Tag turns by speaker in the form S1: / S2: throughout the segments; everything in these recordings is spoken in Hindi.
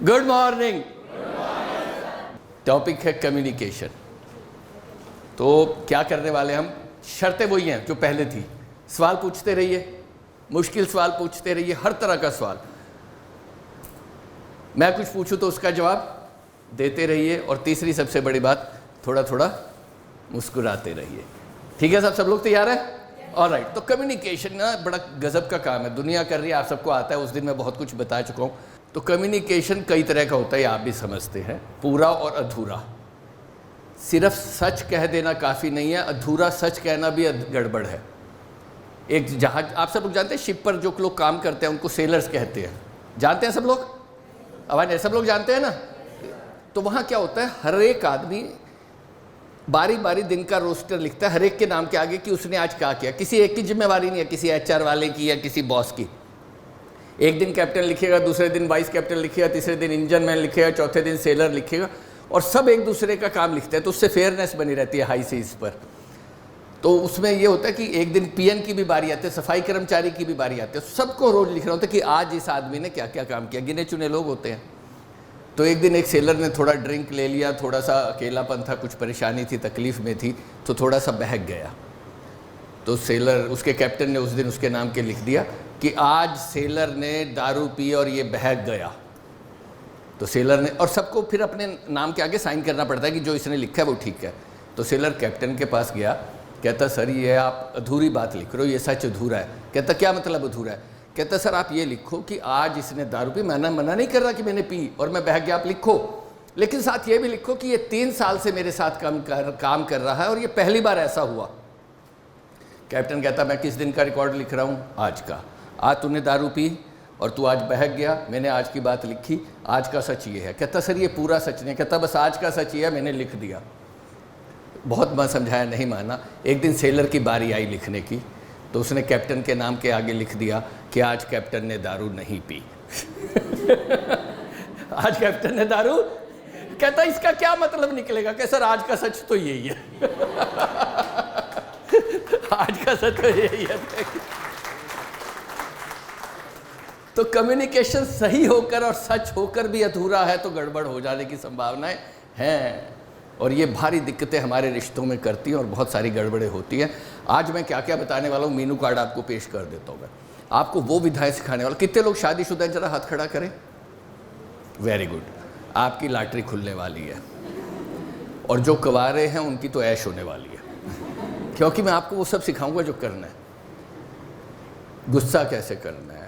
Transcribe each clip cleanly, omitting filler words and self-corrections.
S1: Good morning. टॉपिक है कम्युनिकेशन। तो क्या करने वाले हम, शर्तें वही हैं जो पहले थी। सवाल पूछते रहिए, मुश्किल सवाल पूछते रहिए, हर तरह का सवाल। मैं कुछ पूछूं तो उसका जवाब देते रहिए, और तीसरी सबसे बड़ी बात, थोड़ा थोड़ा मुस्कुराते रहिए। ठीक है, सब लोग तैयार है? ऑलराइट। तो कम्युनिकेशन ना बड़ा गजब का काम है, दुनिया कर रही है, आप सबको आता है। उस दिन मैं बहुत कुछ बता चुका हूँ। तो कम्युनिकेशन कई तरह का होता है, आप भी समझते हैं। पूरा और अधूरा। सिर्फ सच कह देना काफ़ी नहीं है, अधूरा सच कहना भी गड़बड़ है। एक जहाज, आप सब लोग जानते हैं, शिप पर जो लोग काम करते हैं उनको सेलर्स कहते हैं। जानते हैं सब लोग? आवाज़, सब लोग जानते हैं ना? तो वहाँ क्या होता है, हर एक आदमी बारी बारी दिन का रोस्टर लिखता है हर एक के नाम के आगे कि उसने आज क्या किया। किसी एक की जिम्मेवारी नहीं है, किसी एचआर वाले की या किसी बॉस की। एक दिन कैप्टन लिखेगा, दूसरे दिन वाइस कैप्टन लिखेगा, तीसरे दिन इंजन मैन लिखेगा, चौथे दिन सेलर लिखेगा, और सब एक दूसरे का काम लिखते हैं। तो उससे फेयरनेस बनी रहती है हाई सीज पर। तो उसमें ये होता है कि एक दिन पीएन की भी बारी आती है, सफाई कर्मचारी की भी बारी आती है, सबको रोज लिखना होता है कि आज इस आदमी ने क्या क्या काम किया। गिने चुने लोग होते हैं। तो एक दिन एक सेलर ने थोड़ा ड्रिंक ले लिया, थोड़ा सा अकेलापन था, कुछ परेशानी थी, तकलीफ में थी, तो थोड़ा सा बहक गया। तो सेलर, उसके कैप्टन ने उस दिन उसके नाम के लिख दिया कि आज सेलर ने दारू पी और ये बहक गया। तो सेलर ने, और सबको फिर अपने नाम के आगे साइन करना पड़ता है कि जो इसने लिखा है वो ठीक है। तो सेलर कैप्टन के पास गया, कहता सर ये आप अधूरी बात लिख रहे हो, ये सच अधूरा है। कहता क्या मतलब अधूरा है? कहता सर आप ये लिखो कि आज इसने दारू पी, मैंने मना नहीं कर रहा कि मैंने पी और मैं बहक गया, आप लिखो, लेकिन साथ ये भी लिखो कि ये 3 साल से मेरे साथ काम कर रहा है और ये पहली बार ऐसा हुआ। कैप्टन कहता मैं किस दिन का रिकॉर्ड लिख रहा हूँ? आज का। आज तूने दारू पी और तू आज बहक गया, मैंने आज की बात लिखी, आज का सच ये है। कहता सर ये पूरा सच नहीं। कहता बस आज का सच ये है, मैंने लिख दिया। बहुत मैं समझाया, नहीं माना। एक दिन सेलर की बारी आई लिखने की, तो उसने कैप्टन के नाम के आगे लिख दिया कि आज कैप्टन ने दारू नहीं पी। आज कैप्टन ने दारू। कहता इसका क्या मतलब निकलेगा? कि सर आज का सच तो यही है। आज का सच तो यही है। तो कम्युनिकेशन सही होकर और सच होकर भी अधूरा है तो गड़बड़ हो जाने की संभावनाएं हैं, और ये भारी दिक्कतें हमारे रिश्तों में करती हैं और बहुत सारी गड़बड़ें होती हैं। आज मैं क्या क्या बताने वाला हूँ, मीनू कार्ड आपको पेश कर देता हूँ। मैं आपको वो विधाएं सिखाने वाला। कितने लोग शादीशुदा हैं, जरा हाथ खड़ा करें। वेरी गुड, आपकी लॉटरी खुलने वाली है, और जो कुंवारे हैं उनकी तो ऐश होने वाली है, क्योंकि मैं आपको वो सब सिखाऊंगा जो करना है। गुस्सा कैसे करना है,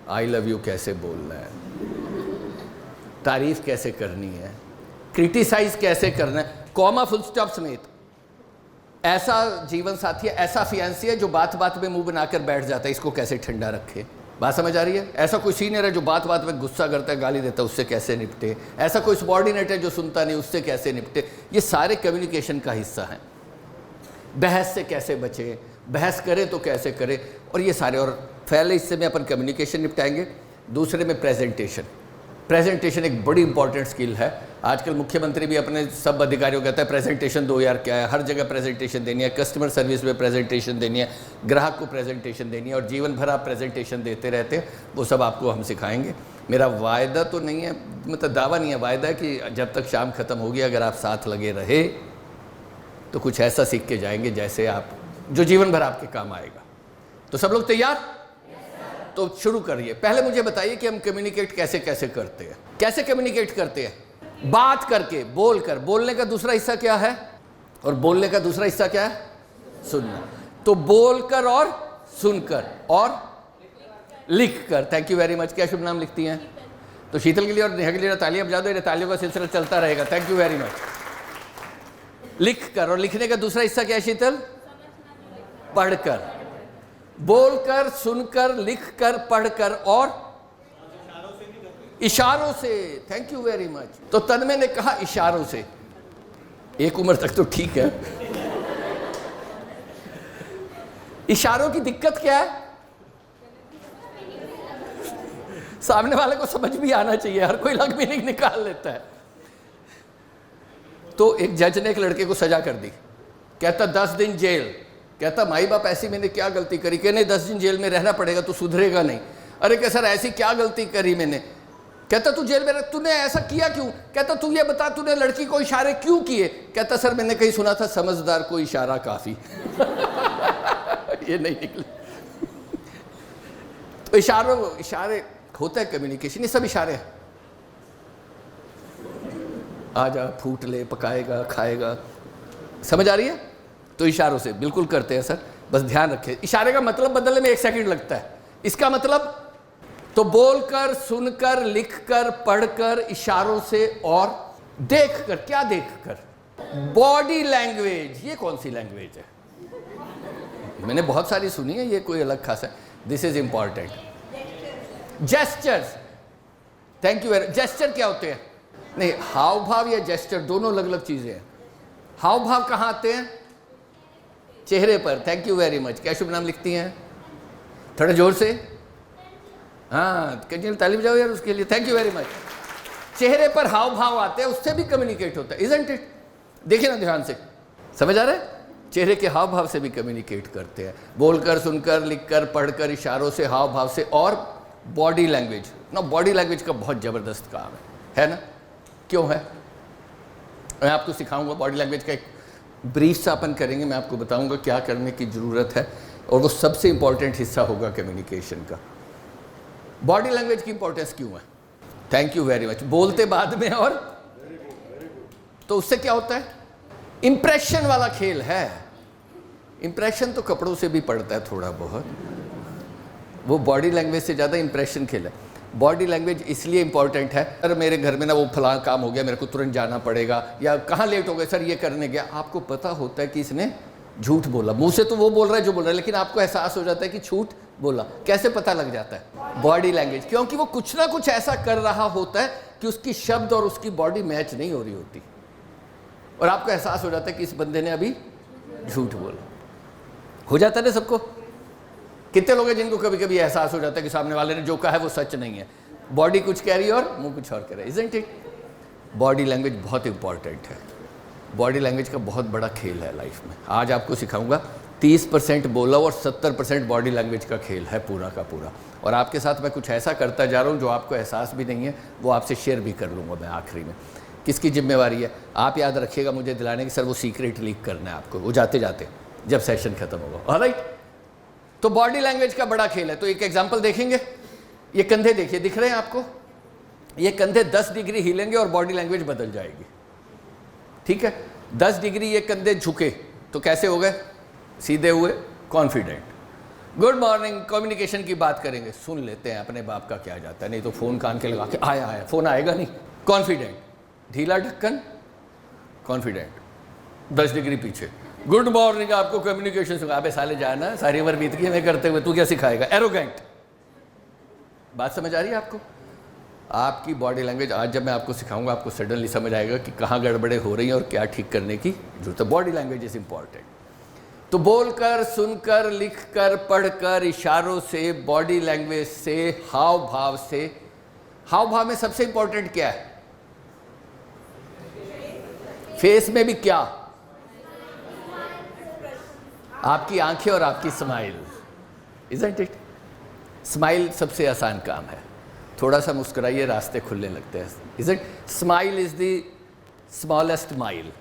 S1: आई लव यू कैसे बोलना है, तारीफ कैसे करनी है, क्रिटिसाइज कैसे करना है, कॉमा फुल स्टॉप समेत। ऐसा जीवन साथी है, ऐसा फियांसी है जो बात बात में मुंह बनाकर बैठ जाता है, इसको कैसे ठंडा रखे। बात समझ आ रही है? ऐसा कोई सीनियर है जो बात बात में गुस्सा करता है, गाली देता है, उससे कैसे निपटे। ऐसा कोई सबॉर्डिनेट है जो सुनता नहीं, उससे कैसे निपटे। ये सारे कम्युनिकेशन का हिस्सा हैं। बहस से कैसे बचे, बहस करें तो कैसे करें, और ये सारे। और पहले हिस्से में अपन कम्युनिकेशन निपटाएंगे, दूसरे में प्रेजेंटेशन। प्रेजेंटेशन एक बड़ी इंपॉर्टेंट स्किल है। आजकल मुख्यमंत्री भी अपने सब अधिकारियों को कहता है प्रेजेंटेशन दो यार, क्या है, हर जगह प्रेजेंटेशन देनी है, कस्टमर सर्विस में प्रेजेंटेशन देनी है, ग्राहक को प्रेजेंटेशन देनी है, और जीवन भर आप प्रेजेंटेशन देते रहते हैं। वो सब आपको हम सिखाएंगे। मेरा वायदा तो नहीं है, मतलब दावा नहीं है, वायदा है कि जब तक शाम खत्म होगी अगर आप साथ लगे रहे तो कुछ ऐसा सीख के जाएंगे जैसे आप, जो जीवन भर आपके काम आएगा। तो सब लोग तैयार? तो शुरू करिए। पहले मुझे बताइए कि हम कम्युनिकेट कैसे कैसे करते हैं। कैसे कम्युनिकेट करते हैं? बात करके, बोलकर। बोलने का दूसरा हिस्सा क्या है? और बोलने का दूसरा हिस्सा क्या है? सुनना। तो बोलकर और सुनकर और लिखकर। Thank you very much. क्या शुभ नाम लिखती हैं? तो शीतल के लिए और नेहा के लिए तालियां बजा दो, तालियों का सिलसिला चलता रहेगा। Thank you very much. लिखकर। और लिखने का दूसरा हिस्सा क्या है शीतल? पढ़कर। बोलकर, सुनकर, लिखकर, पढ़कर और इशारों से। Thank you very much. तो तन्मय ने कहा इशारों से। एक उम्र तक तो ठीक है। इशारों की दिक्कत क्या है? सामने वाले को समझ भी आना चाहिए, हर कोई अलग मीनिंग निकाल लेता है। तो एक जज ने एक लड़के को सजा कर दी, कहता 10 दिन जेल। कहता माई बाप ऐसी मैंने क्या गलती करी? कि नहीं 10 दिन जेल में रहना पड़ेगा, तो सुधरेगा नहीं। अरे क्या सर ऐसी क्या गलती करी मैंने? कहता तू जेल में रह, तूने ऐसा किया क्यों? कहता तू ये बता तूने लड़की को इशारे क्यों किए? कहता सर मैंने कहीं सुना था समझदार को इशारा काफी। ये नहीं निकले। तो इशारे होता है कम्युनिकेशन, ये सब इशारे हैं। आजा, फूट ले, पकाएगा, खाएगा, समझ आ रही है? तो इशारों से बिल्कुल करते हैं सर, बस ध्यान रखें। इशारे का मतलब बदलने में 1 सेकंड लगता है। इसका मतलब तो बोलकर, सुनकर, लिखकर, पढ़कर, इशारों से और देखकर। क्या देखकर? Body language. ये कौन सी लैंग्वेज है? मैंने बहुत सारी सुनी है, ये कोई अलग खास है। This is important. Gestures, thank you. Gesture क्या होते हैं? नहीं, हाव भाव या जेस्चर दोनों अलग अलग चीजें हैं। हाव भाव कहाँ आते हैं? चेहरे पर। Thank you very much. क्या शुभ नाम लिखती हैं? थोड़ा जोर से। हाँ, कंटिन्यू ताली बजाओ यार उसके लिए। Thank you very much. चेहरे पर हाव भाव आते हैं, उससे भी कम्युनिकेट होता है, इजंट इट? देखिए ना ध्यान से, समझ आ रहा है? चेहरे के हाव भाव से भी कम्युनिकेट करते हैं, बोलकर, सुनकर, लिखकर, पढ़कर, इशारों से, हाव भाव से और बॉडी लैंग्वेज ना। बॉडी लैंग्वेज का बहुत ज़बरदस्त काम है ना? क्यों है? मैं आपको सिखाऊंगा बॉडी लैंग्वेज का एक ब्रीफ सा अपन करेंगे। मैं आपको बताऊंगा क्या करने की ज़रूरत है, और वो सबसे इंपॉर्टेंट हिस्सा होगा कम्युनिकेशन का। बॉडी लैंग्वेज की इंपॉर्टेंस क्यों है? Thank you very much. बोलते बाद में और तो उससे क्या होता है? इंप्रेशन वाला खेल है। इंप्रेशन तो कपड़ों से भी पड़ता है थोड़ा बहुत, वो बॉडी लैंग्वेज से ज़्यादा इंप्रेशन खेल है। बॉडी लैंग्वेज इसलिए इंपॉर्टेंट है, अरे मेरे घर में ना वो फलां काम हो गया, मेरे को तुरंत जाना पड़ेगा, या कहाँ लेट हो गए सर, ये करने गया। आपको पता होता है कि इसने झूठ बोला, मुंह से तो वो बोल रहा है जो बोल रहा है, लेकिन आपको एहसास हो जाता है कि झूठ बोला। कैसे पता लग जाता है? Body language. क्योंकि वो कुछ ना कुछ ऐसा कर रहा होता है कि उसकी शब्द और उसकी बॉडी मैच नहीं हो रही होती, और आपको एहसास हो जाता है कि इस बंदे ने अभी झूठ बोला। हो जाता है ना सबको? कितने लोग हैं जिनको कभी कभी एहसास हो जाता है कि सामने वाले ने जो कहा है वो सच नहीं है? बॉडी कुछ कह रही है और मुंह कुछ और कह रहा है, इजंट इट? बॉडी लैंग्वेज बहुत इंपॉर्टेंट है। बॉडी लैंग्वेज का बहुत बड़ा खेल है लाइफ में। आज आपको सिखाऊंगा 30% बोला और 70% बॉडी लैंग्वेज का खेल है पूरा का पूरा। और आपके साथ मैं कुछ ऐसा करता जा रहा हूँ जो आपको एहसास भी नहीं है, वो आपसे शेयर भी कर लूँगा मैं आखिरी में। किसकी जिम्मेवारी है? आप याद रखिएगा मुझे दिलाने की, सर वो सीक्रेट लीक करना है आपको, वो जाते जाते जब सेशन खत्म होगा। ऑलराइट, तो बॉडी लैंग्वेज का बड़ा खेल है। तो एक एग्जांपल देखेंगे। ये कंधे देखिए, दिख रहे हैं आपको? ये कंधे 10 डिग्री हिलेंगे और बॉडी लैंग्वेज बदल जाएगी, ठीक है? 10 डिग्री ये कंधे झुके तो कैसे हो गए? सीधे हुए, कॉन्फिडेंट। गुड मॉर्निंग, कम्युनिकेशन की बात करेंगे, सुन लेते हैं अपने बाप का क्या जाता है, नहीं तो फोन कान के लगा के आया फोन आएगा नहीं। कॉन्फिडेंट, ढीला ढक्कन, कॉन्फिडेंट। 10 डिग्री पीछे, गुड मॉर्निंग, आपको कम्युनिकेशन सिखा। अबे साले जाना, सारी उम्र बीत गई हमें करते हुए, तू क्या सिखाएगा? एरोगेंट। बात समझ आ रही है आपको? आपकी बॉडी लैंग्वेज आज जब मैं आपको सिखाऊंगा, आपको सडनली समझ आएगा कि कहाँ गड़बड़े हो रही हैं और क्या ठीक करने की जरूरत है। Body language is important. तो बोलकर, सुनकर, लिखकर, पढ़कर, इशारों से, बॉडी लैंग्वेज से, हाव भाव से। हाव भाव में सबसे इंपॉर्टेंट क्या है? फेस में भी क्या? आपकी आंखें और आपकी स्माइल, इजंट इट? स्माइल सबसे आसान काम है। थोड़ा सा मुस्कुराइए, रास्ते खुलने लगते हैं, isn't? Smile is the smallest mile.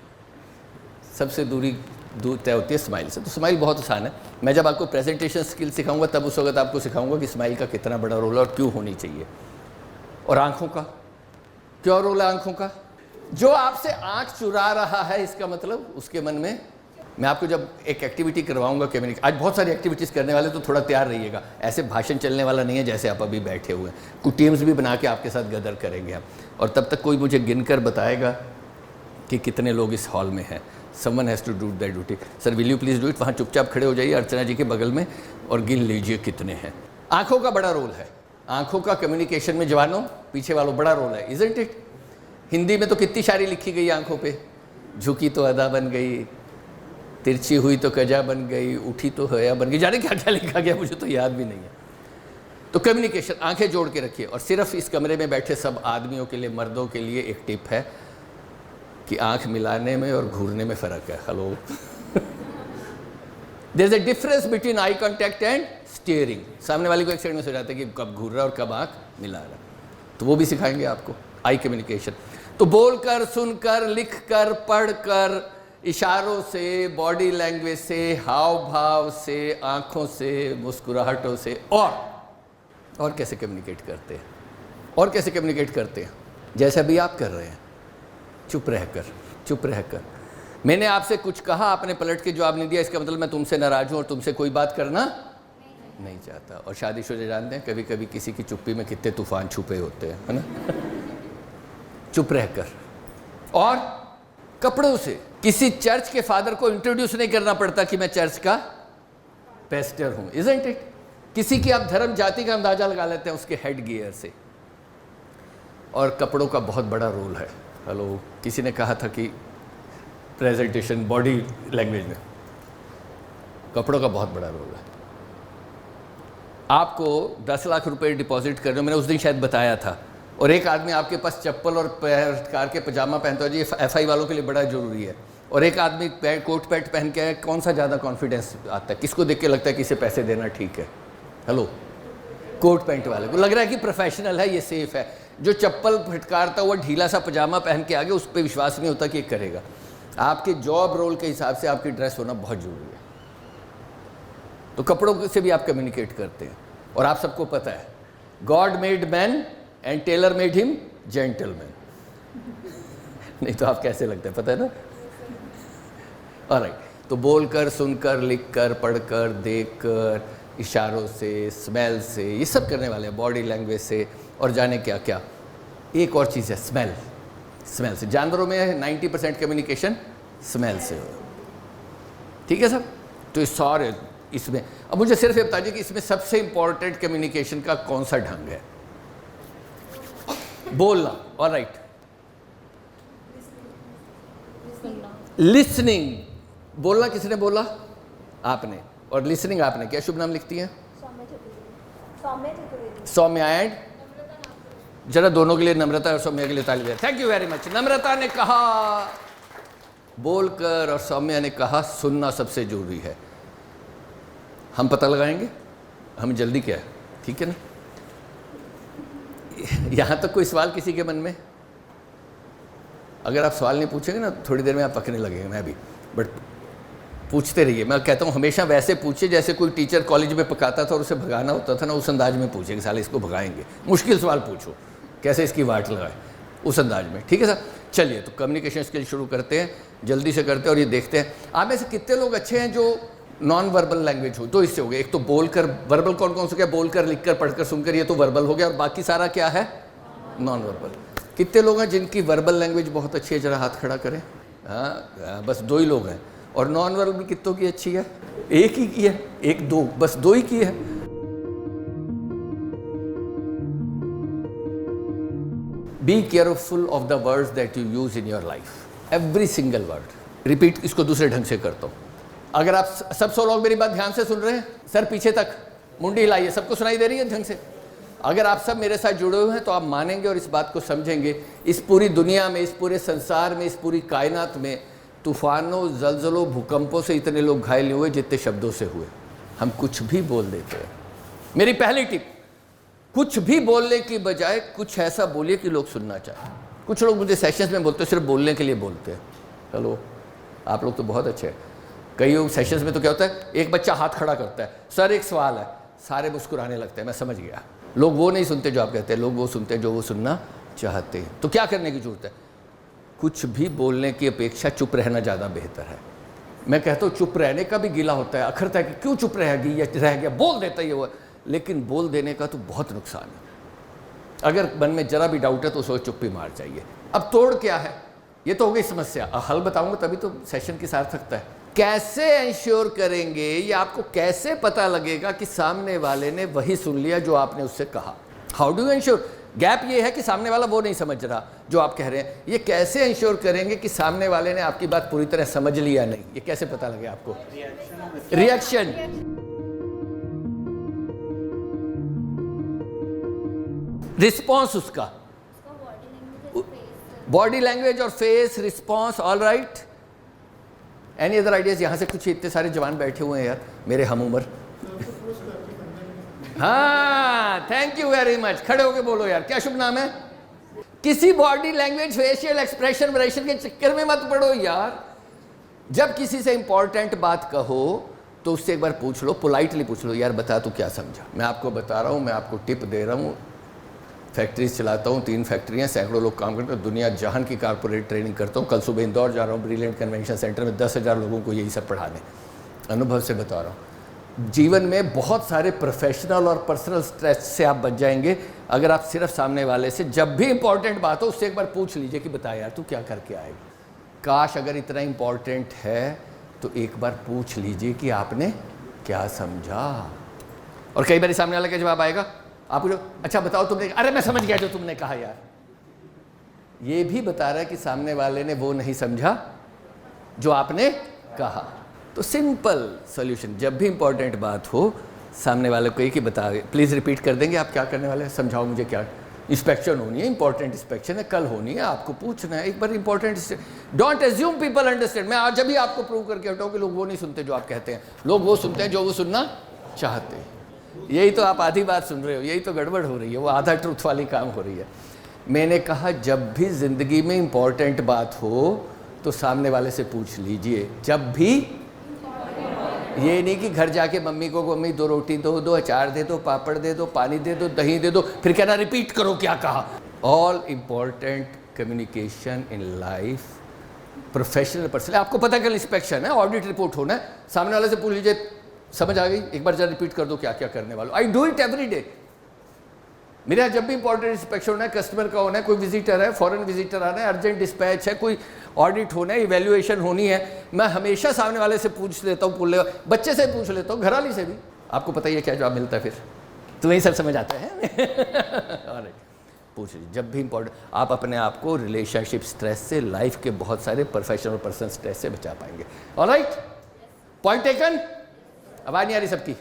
S1: सबसे दूर तय होती है स्माइल से। तो स्माइल बहुत आसान है। मैं जब आपको प्रेजेंटेशन स्किल सिखाऊंगा तब उस वक्त आपको सिखाऊंगा कि स्माइल का कितना बड़ा रोल है और क्यों होनी चाहिए। और आंखों का क्या रोल है? आंखों का, जो आपसे आंख चुरा रहा है, इसका मतलब उसके मन में। मैं आपको जब एक एक्टिविटी करवाऊंगा आज बहुत सारी एक्टिविटीज़ करने वाले, तो थोड़ा तैयार रहिएगा। ऐसे भाषण चलने वाला नहीं है जैसे आप अभी बैठे हुए हैं। कुछ टीम्स भी बना के आपके साथ गदर करेंगे हम, और तब तक कोई मुझे गिनकर बताएगा कि कितने लोग इस हॉल में हैं। Someone has to do that duty. Sir will you please do it? वहाँ चुपचाप खड़े हो जाइए अर्चना जी के बगल में और गिन लीजिए कितने हैं। आँखों का बड़ा रोल है। आँखों का कम्युनिकेशन में, जवानों पीछे वालों, बड़ा रोल है, इजंट इट? हिंदी में तो कितनी शायरी लिखी गई आँखों पे। झुकी तो अदा बन गई, तिरछी हुई तो कजा बन गई, उठी तो हया बन गई, जाने क्या क्या लिखा गया, मुझे तो याद भी नहीं है। तो कम्युनिकेशन, आंखें जोड़ के रखिए। और सिर्फ इस कमरे में बैठे सब आदमियों के लिए, मर्दों के लिए एक टिप है कि आंख मिलाने में और घूरने में फ़र्क है। Hello, there is a difference between eye contact and staring. सामने वाले को एक सेकंड में हो जाता है कि कब घूर रहा है और कब आंख मिला रहा है। तो वो भी सिखाएंगे आपको, आई कम्युनिकेशन। तो बोलकर, सुनकर, लिखकर, पढ़कर, इशारों से, बॉडी लैंग्वेज से, हाव भाव से, आँखों से, मुस्कुराहटों से, और कैसे कम्युनिकेट करते हैं, और कैसे कम्युनिकेट करते हैं, जैसे अभी आप कर रहे हैं, चुप रहकर, चुप रहकर। मैंने आपसे कुछ कहा, आपने पलट के जवाब नहीं दिया, इसका मतलब मैं तुमसे नाराज हूँ और तुमसे कोई बात करना नहीं चाहता। और शादीशुदा जानते हैं कभी कभी किसी की चुप्पी में कितने तूफान छुपे होते हैं, है ना। चुप रहकर। और कपड़ों से, किसी चर्च के फादर को इंट्रोड्यूस नहीं करना पड़ता कि मैं चर्च का पेस्टर हूं, इजंट इट। किसी की आप धर्म जाति का अंदाजा लगा लेते हैं उसके हेड गियर से। और कपड़ों का बहुत बड़ा रोल है। हेलो, किसी ने कहा था कि प्रेजेंटेशन बॉडी लैंग्वेज में कपड़ों का बहुत बड़ा रोल है। आपको 10 लाख रुपए डिपॉजिट करने, मैंने उस दिन शायद बताया था, और एक आदमी आपके पास चप्पल और कार के पजामा पहनता है, जी एफआई वालों के लिए बड़ा ज़रूरी है, और एक आदमी कोट पैंट पहन के है, कौन सा ज़्यादा कॉन्फिडेंस आता है, किसको देख के लगता है कि इसे पैसे देना ठीक है? हेलो, कोट पैंट वाले को लग रहा है कि प्रोफेशनल है, ये सेफ है। जो चप्पल फटकारता हुआ ढीला सा पजामा पहन के आगे, उस पर विश्वास नहीं होता कि ये करेगा। आपके जॉब रोल के हिसाब से आपकी ड्रेस होना बहुत ज़रूरी है। तो कपड़ों से भी आप कम्युनिकेट करते हैं। और आप सबको पता है, God made man and tailor made him gentleman. नहीं तो आप कैसे लगते हैं, पता है ना। ऑलराइट, तो बोलकर, सुनकर, लिखकर, पढ़कर, देखकर, इशारों से, स्मेल से, ये सब करने वाले हैं, बॉडी लैंग्वेज से, और जाने क्या क्या। एक और चीज़ है स्मेल। स्मेल से, जानवरों में 90% कम्युनिकेशन स्मेल से हो, ठीक है सब। तो ये सारे इसमें, अब मुझे सिर्फ ये बताइए कि इसमें सबसे इंपॉर्टेंट कम्युनिकेशन का कौन सा ढंग है? बोलना। Alright, listening. बोलना किसने बोला? आपने। और लिसनिंग आपने। क्या शुभ नाम लिखती है? सौम्या एंड जरा दोनों के लिए नम्रता और सौम्या के लिए ताली बजाएं। Thank you very much. Namrata ने कहा बोलकर और सौम्या ने कहा सुनना सबसे जरूरी है। हम पता लगाएंगे, हमें जल्दी क्या है, ठीक है ना। यहां तक कोई सवाल किसी के मन में? अगर आप सवाल नहीं पूछेंगे ना, थोड़ी देर में आप पकने लगेंगे, मैं भी, बट पूछते रहिए। मैं कहता हूँ हमेशा वैसे पूछिए जैसे कोई टीचर कॉलेज में पकाता था और उसे भगाना होता था ना, उस अंदाज में पूछिए कि साले इसको भगाएंगे। मुश्किल सवाल पूछो, कैसे इसकी वाट लगाए, उस अंदाज में, ठीक है सर। चलिए, तो कम्युनिकेशन स्किल शुरू करते हैं, जल्दी से करते हैं और ये देखते हैं आप में से कितने लोग अच्छे हैं जो नॉन वर्बल लैंग्वेज हो। दो इससे हो गए, एक तो बोलकर, वर्बल कौन कौन सा क्या, बोलकर, लिखकर, पढ़कर, सुनकर, ये तो वर्बल हो गया, और बाकी सारा क्या है, नॉन वर्बल। कितने लोग हैं जिनकी वर्बल लैंग्वेज बहुत अच्छी है? जरा हाथ खड़ा करें। हाँ, बस 2 ही लोग हैं। और नॉन वर्बल कितनों की अच्छी है? एक ही की है, 1 2, बस 2 ही की है। Be careful of the words that you use in your life, every single word. Repeat इसको दूसरे ढंग से करता हूँ। अगर आप सब 100 लोग मेरी बात ध्यान से सुन रहे हैं, सर पीछे तक मुंडी हिलाइए, सबको सुनाई दे रही है ढंग से? अगर आप सब मेरे साथ जुड़े हुए हैं तो आप मानेंगे और इस बात को समझेंगे, इस पूरी दुनिया में, इस पूरे संसार में, इस पूरी कायनात में तूफानों, जलजलों, भूकंपों से इतने लोग घायल नहीं हुए जितने शब्दों से हुए। हम कुछ भी बोल देते हैं। मेरी पहली टिप, कुछ भी बोलने की बजाय कुछ ऐसा बोलिए कि लोग सुनना चाहें। कुछ लोग मुझे सेशंस में बोलते हैं, सिर्फ बोलने के लिए बोलते हैं। हेलो, आप लोग तो बहुत अच्छे हैं। कई सेशंस में तो क्या होता है, एक बच्चा हाथ खड़ा करता है, सर एक सवाल है, सारे मुस्कुराने लगते हैं, मैं समझ गया। लोग वो नहीं सुनते जो आप कहते हैं, लोग वो सुनते हैं जो वो सुनना चाहते हैं। तो क्या करने की जरूरत है? कुछ भी बोलने की अपेक्षा चुप रहना ज़्यादा बेहतर है। मैं कहता हूँ चुप रहने का भी गिला होता है, अखरता है कि क्यों चुप रहेगी या रह गया, बोल देता ही वो, लेकिन बोल देने का तो बहुत नुकसान है। अगर मन में जरा भी डाउट है तो उसको चुप्पी मार चाहिए। अब तोड़ क्या है, ये तो हो गई समस्या। हल बताऊंगा तभी तो सेशन की सार्थकता है। कैसे इंश्योर करेंगे, ये आपको कैसे पता लगेगा कि सामने वाले ने वही सुन लिया जो आपने उससे कहा? How do you ensure? Gap ये है कि सामने वाला वो नहीं समझ रहा जो आप कह रहे हैं। ये कैसे इंश्योर करेंगे कि सामने वाले ने आपकी बात पूरी तरह समझ लिया नहीं? ये कैसे पता लगे आपको? रिएक्शन। रिस्पॉन्स उसका, बॉडी लैंग्वेज और face response. All right, any other ideas? यहाँ से कुछ इतने सारे जवान बैठे हुए हैं यार, मेरे हम उम्र। हाँ, थैंक यू वेरी मच। खड़े होके बोलो यार, क्या शुभ नाम है? किसी बॉडी लैंग्वेज, फेशियल एक्सप्रेशन वरेशन के चक्कर में मत पड़ो यार। जब किसी से इंपॉर्टेंट बात कहो तो उससे एक बार पूछ लो, पोलाइटली पूछ लो, यार बता तू क्या समझा। मैं आपको बता रहा हूँ, मैं आपको टिप दे रहा हूँ, फैक्ट्रीज चलाता हूँ, 3 फैक्ट्रियाँ, सैकड़ों लोग काम करते हैं, दुनिया जहान की कारपोरेट ट्रेनिंग करता हूँ। कल सुबह इंदौर जा रहा हूँ, ब्रिलियंट कन्वेंशन सेंटर में 10,000 लोगों को यही सब पढ़ाने, अनुभव से बता रहा हूँ। जीवन में बहुत सारे प्रोफेशनल और पर्सनल स्ट्रेस से आप बच जाएंगे अगर आप सिर्फ सामने वाले से जब भी इंपॉर्टेंट बात हो उससे एक बार पूछ लीजिए कि बता यार तू क्या करके आएगा। काश अगर इतना इंपॉर्टेंट है तो एक बार पूछ लीजिए कि आपने क्या समझा। और कई बार सामने वाला का जवाब आएगा, आप पूछो अच्छा बताओ तुमने, अरे मैं समझ गया जो तुमने कहा यार। ये भी बता रहा है कि सामने वाले ने वो नहीं समझा जो आपने कहा। तो सिंपल सॉल्यूशन, जब भी इंपॉर्टेंट बात हो सामने वाले को एक ही बता, प्लीज़ रिपीट कर देंगे आप क्या करने वाले हैं, समझाओ मुझे क्या। इंस्पेक्शन होनी है, इंपॉर्टेंट इंस्पेक्शन है, कल होनी है, आपको पूछना है एक बार important. Don't assume people understand. मैं आज जब आपको प्रूव करके हटाऊँ कि लोग वो नहीं सुनते जो आप कहते हैं, लोग वो सुनते हैं जो वो सुनना चाहते हैं। यही तो आप आधी बात सुन रहे हो, यही तो गड़बड़ हो रही है, वो आधा ट्रूथ वाली काम हो रही है। मैंने कहा जब भी ज़िंदगी में इंपॉर्टेंट बात हो तो सामने वाले से पूछ लीजिए। जब भी, ये नहीं कि घर जाके मम्मी को मम्मी 2 रोटी दो, 2 अचार दे दो, पापड़ दे दो, पानी दे दो, दही दे दो, फिर कहना रिपीट करो क्या कहा। All important communication in life, professional personal. आपको पता है कल इंस्पेक्शन है, ऑडिट रिपोर्ट होना है, सामने वाले से पूछ लीजिए समझ आ गई, एक बार जरा रिपीट कर दो क्या क्या करने वाला। I do it every day. मेरे यहाँ जब भी इंपॉर्टेंट इंस्पेक्शन होना है, कस्टमर का होना है, कोई विजिटर है, फॉरेन विजिटर आना है, अर्जेंट डिस्पैच है, कोई ऑडिट होना है, इवैल्यूएशन होनी है, मैं हमेशा सामने वाले से पूछ लेता हूँ, बच्चे से पूछ लेता हूँ, घरवाली से भी। आपको पता ही है क्या जवाब मिलता है फिर, तो यही सब समझ आता है। ऑलराइट, पूछ लीजिए जब भी इंपॉर्टेंट। आप अपने आप को रिलेशनशिप स्ट्रेस से, लाइफ के बहुत सारे प्रोफेशनल पर्सनल स्ट्रेस से बचा पाएंगे। Alright, point taken. आवाज़ नहीं आ रही सबकी?